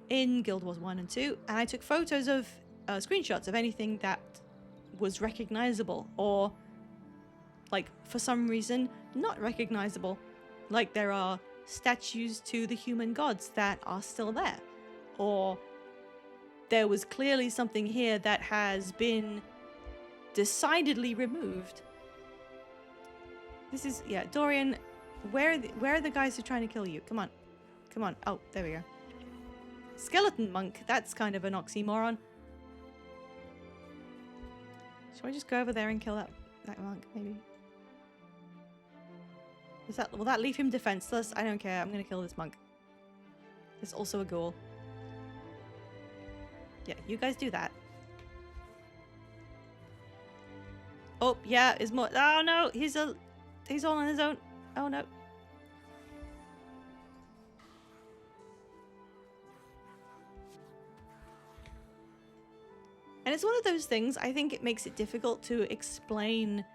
in Guild Wars 1 and 2, and I took photos of screenshots of anything that was recognizable, or like for some reason not recognizable. Like there are statues to the human gods that are still there, or there was clearly something here that has been decidedly removed. This is, yeah, Dorian, where are the guys who are trying to kill you? Come on. Come on. Oh, there we go. Skeleton monk, that's kind of an oxymoron. Should I just go over there and kill that monk, maybe? Will that leave him defenseless? I don't care. I'm gonna kill this monk. There's also a ghoul. Yeah, you guys do that. Oh, yeah, is more. Oh no, he's all on his own. Oh no. And it's one of those things, I think it makes it difficult to explain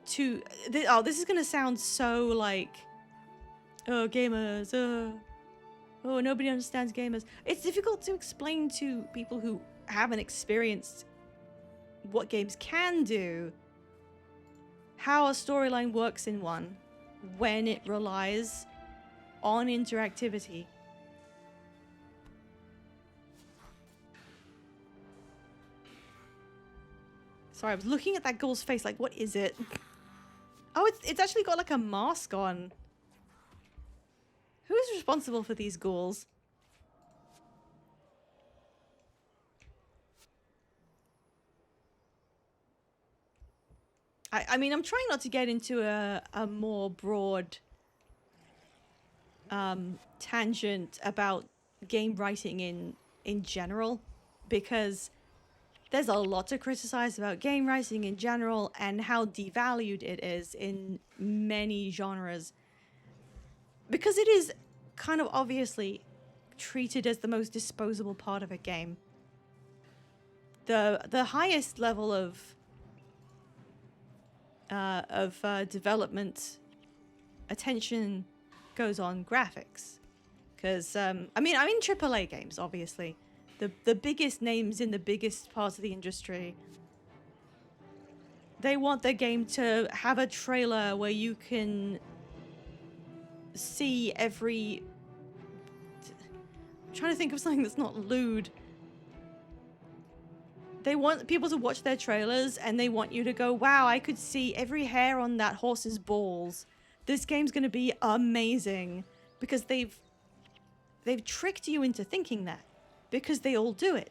to... Oh, this is going to sound so like... Oh, gamers. Oh, nobody understands gamers. It's difficult to explain to people who haven't experienced what games can do, how a storyline works in one when it relies on interactivity. Sorry, I was looking at that ghoul's face like, what is it? Oh, it's actually got like a mask on. Who is responsible for these ghouls? I mean, I'm trying not to get into a more broad tangent about game writing in general, because there's a lot to criticize about game writing in general and how devalued it is in many genres, because it is kind of obviously treated as the most disposable part of a game. The highest level of development attention goes on graphics, because I mean AAA games, obviously. The biggest names in the biggest parts of the industry, they want their game to have a trailer where you can see every... I'm trying to think of something that's not lewd. They want people to watch their trailers and they want you to go, wow, I could see every hair on that horse's balls. This game's going to be amazing, because they've tricked you into thinking that. Because they all do it.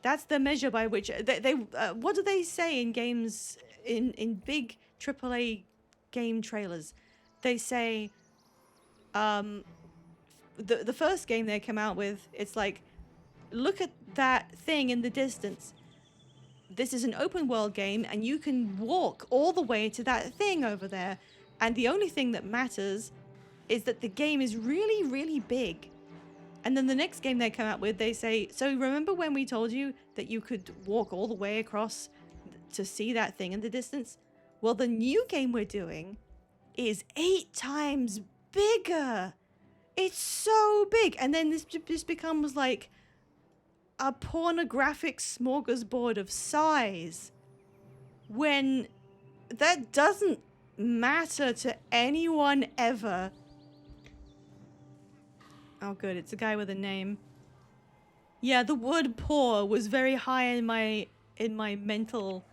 That's the measure by which they what do they say in games, in big AAA game trailers? They say, the first game they come out with, it's like, look at that thing in the distance. This is an open world game and you can walk all the way to that thing over there. And the only thing that matters is that the game is really, really big. And then the next game they come out with, they say, so remember when we told you that you could walk all the way across to see that thing in the distance? Well, the new game we're doing is 8 times bigger. It's so big. And then this becomes like a pornographic smorgasbord of size. when that doesn't matter to anyone ever. Oh good, it's a guy with a name. Yeah, the word poor was very high in my mental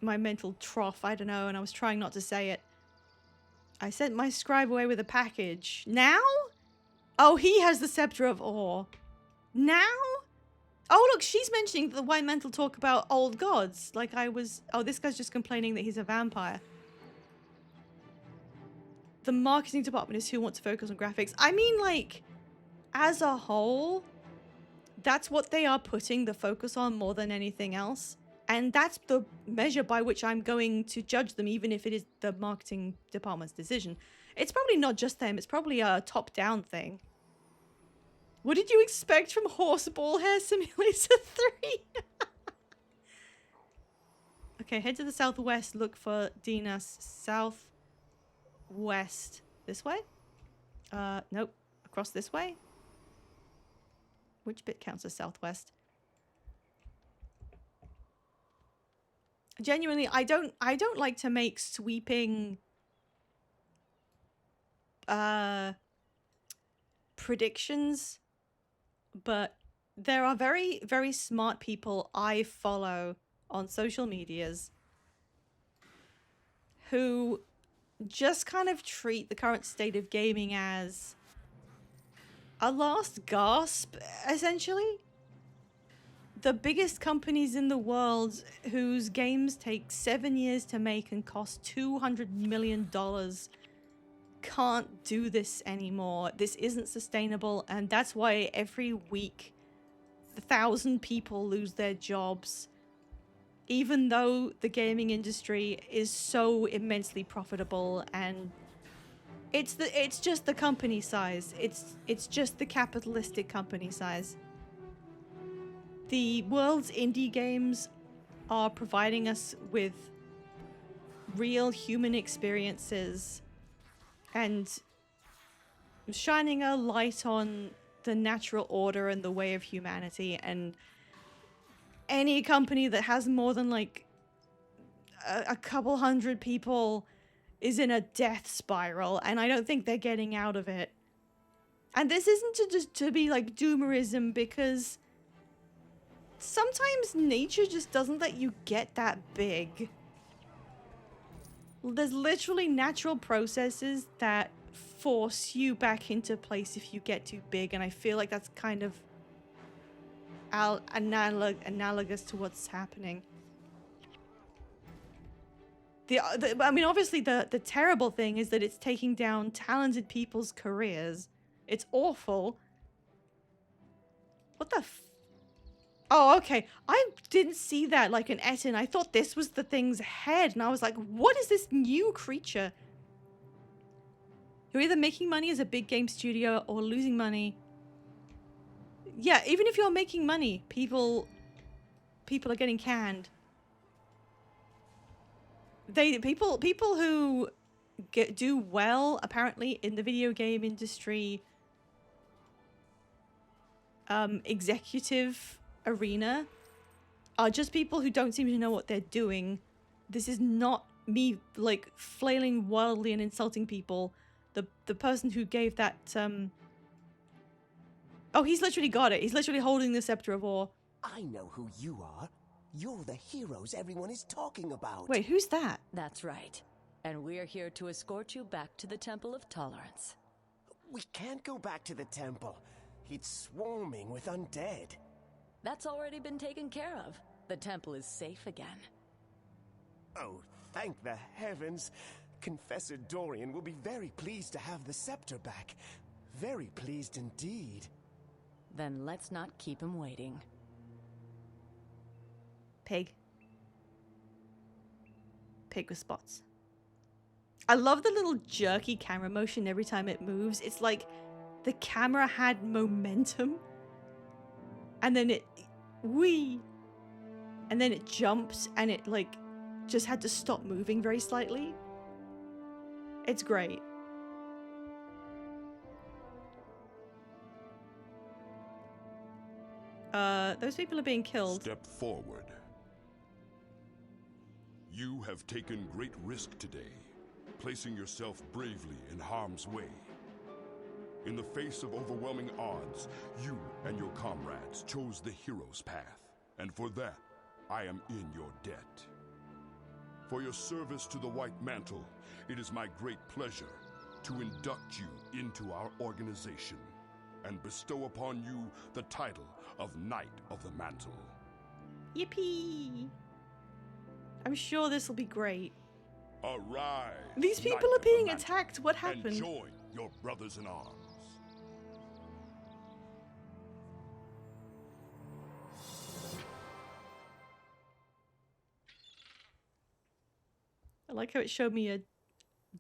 my mental trough, I don't know, and I was trying not to say it. I sent my scribe away with a package. Now? Oh, he has the Scepter of Awe. Now? Oh, look, she's mentioning the White Mantle talk about old gods. Like I was... Oh, this guy's just complaining that he's a vampire. The marketing department is who wants to focus on graphics. I mean, like, as a whole, that's what they are putting the focus on more than anything else. And that's the measure by which I'm going to judge them, even if it is the marketing department's decision. It's probably not just them. It's probably a top-down thing. What did you expect from Horse Ball Hair Simulator 3? Okay, head to the southwest. Look for Dinas. Southwest. This way? Nope. Across this way? Which bit counts as southwest? Genuinely, I don't like to make sweeping predictions, but there are very, very smart people I follow on social medias who just kind of treat the current state of gaming as a last gasp, essentially. The biggest companies in the world whose games take 7 years to make and cost $200 million can't do this anymore. This isn't sustainable, and that's why every week 1,000 people lose their jobs, even though the gaming industry is so immensely profitable. And it's just the company size. It's just the capitalistic company size. The world's indie games are providing us with real human experiences and shining a light on the natural order and the way of humanity. And any company that has more than like a couple hundred people is in a death spiral, and I don't think they're getting out of it. And this isn't to be like doomerism, because sometimes nature just doesn't let you get that big. There's literally natural processes that force you back into place if you get too big, and I feel like that's kind of analogous to what's happening. I mean, obviously the terrible thing is that it's taking down talented people's careers. It's awful. What the Oh, okay. I didn't see that like an Etten. I thought this was the thing's head, and I was like, what is this new creature? You're either making money as a big game studio or losing money. Yeah, even if you're making money, people are getting canned. People who do well, apparently, in the video game industry executive arena are just people who don't seem to know what they're doing. This is not me like flailing wildly and insulting people. The person who gave that oh, he's literally got it. He's literally holding the Scepter of Awe. I know who you are. You're the heroes everyone is talking about. Wait, who's that? That's right. And we're here to escort you back to the Temple of Tolerance. We can't go back to the temple. It's swarming with undead. That's already been taken care of. The temple is safe again. Oh, thank the heavens. Confessor Dorian will be very pleased to have the scepter back. Very pleased indeed. Then let's not keep him waiting. Pig. Pig with spots. I love the little jerky camera motion every time it moves. It's like the camera had momentum. And then it... whee! And then it jumps and it like just had to stop moving very slightly. It's great. Those people are being killed. Step forward. You have taken great risk today, placing yourself bravely in harm's way. In the face of overwhelming odds, you and your comrades chose the hero's path, and for that, I am in your debt. For your service to the White Mantle, it is my great pleasure to induct you into our organization and bestow upon you the title of Knight of the Mantle. Yippee! I'm sure this will be great. Arise! These people Knight are of the being Mantle, attacked. What happened? And join your brothers in arms. I like how it showed me a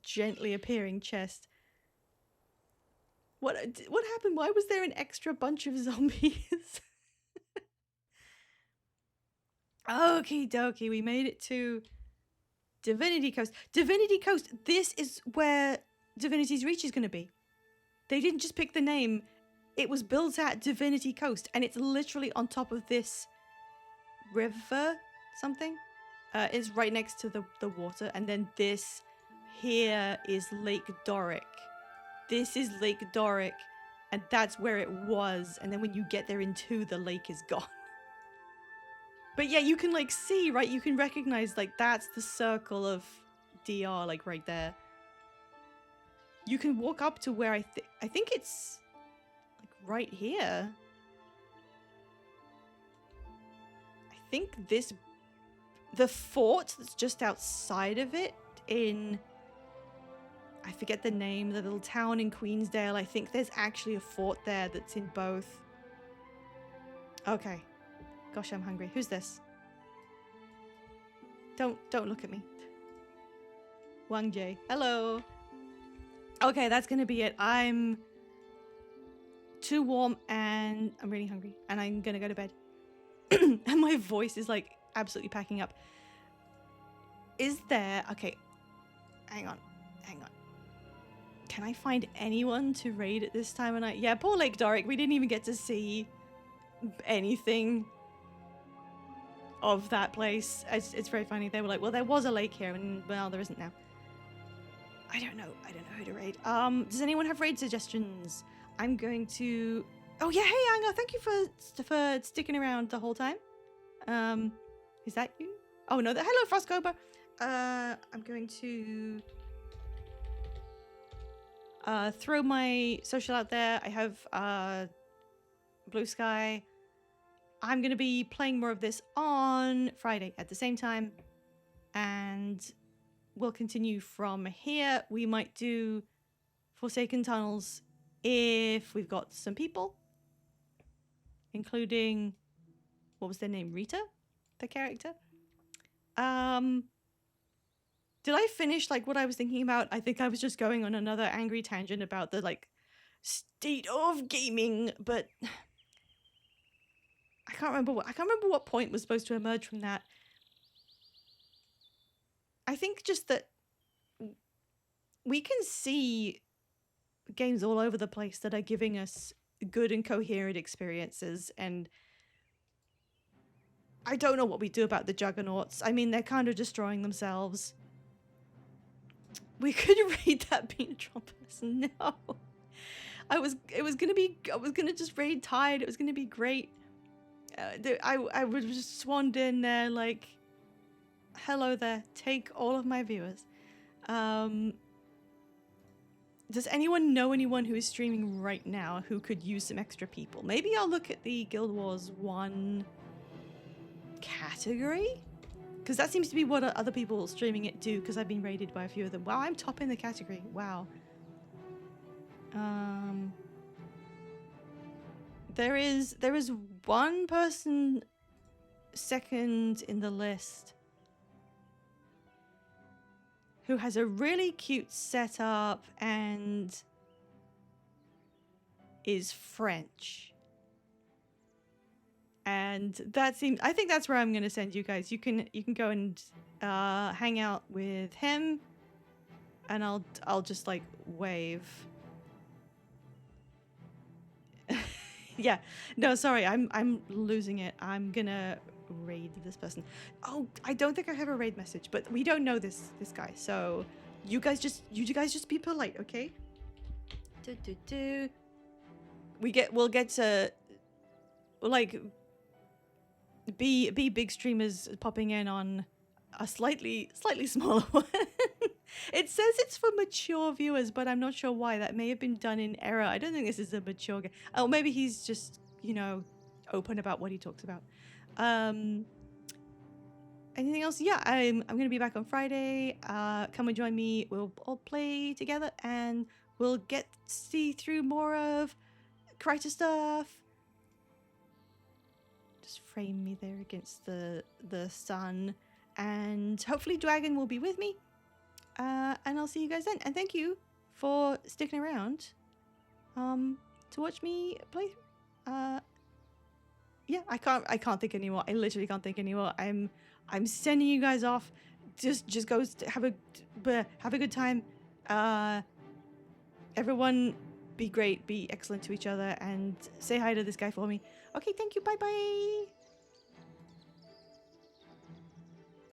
gently appearing chest. What happened? Why was there an extra bunch of zombies? Okie dokie, we made it to Divinity Coast. Divinity Coast, this is where Divinity's Reach is going to be. They didn't just pick the name. It was built at Divinity Coast, and it's literally on top of this river something. It's right next to the water, and then this here is Lake Doric. This is Lake Doric, and that's where it was, and then when you get there in 2, the lake is gone. But yeah, you can like see, right? You can recognize like that's the circle of DR, like right there. You can walk up to where I think it's like right here. I think the fort that's just outside of it in, I forget the name, the little town in Queensdale. I think there's actually a fort there that's in both. Okay. Gosh, I'm hungry. Who's this? Don't look at me. Wang Jie. Hello. Okay, that's gonna be it. I'm too warm and I'm really hungry and I'm gonna go to bed. And my voice is like absolutely packing up. Is there... Okay. Hang on. Can I find anyone to raid at this time of night? Yeah, poor Lake Doric. We didn't even get to see anything of that place. It's very funny. They were like, well, there was a lake here, and well, there isn't now. I don't know who to raid. Does anyone have raid suggestions? I'm going to... Oh yeah, hey Anga, thank you for sticking around the whole time. Is that you? Oh no, hello Frost Cobra. I'm going to throw my social out there. I have Blue Sky. I'm going to be playing more of this on Friday at the same time, and we'll continue from here. We might do Forsaken Tunnels if we've got some people, including, what was their name? Rita, the character. Did I finish like what I was thinking about? I think I was just going on another angry tangent about the like state of gaming, but I can't remember what point was supposed to emerge from that. I think just that we can see games all over the place that are giving us good and coherent experiences, and I don't know what we do about the Juggernauts. I mean, they're kind of destroying themselves. We could raid that Penetron person. No. I was gonna just raid Tide. It was gonna be great. I would just swanned in there like, hello there, take all of my viewers. Does anyone know anyone who is streaming right now who could use some extra people? Maybe I'll look at the Guild Wars 1 category? Because that seems to be what other people streaming it do, because I've been raided by a few of them. Wow, I'm top in the category. Wow. There is one person second in the list who has a really cute setup and is French. And that seems, I think that's where I'm gonna send you guys. You can go and hang out with him, and I'll just like wave. Yeah. No, sorry. I'm losing it. I'm gonna raid this person. Oh, I don't think I have a raid message, but we don't know this guy. So you guys just be polite, okay? We'll get to like be big streamers popping in on a slightly smaller one. It says it's for mature viewers, but I'm not sure why. That may have been done in error. I don't think this is a mature game. Oh, maybe he's just, you know, open about what he talks about. Anything else? Yeah, I'm gonna be back on Friday. Come and join me. We'll all play together and we'll get to see through more of Kryta stuff. Just frame me there against the sun, and hopefully Dragon will be with me. And I'll see you guys then. And thank you for sticking around to watch me play. Yeah, I can't think anymore. I literally can't think anymore. I'm sending you guys off. Just go have a good time. Everyone be great, be excellent to each other, and say hi to this guy for me. Okay, thank you. Bye bye.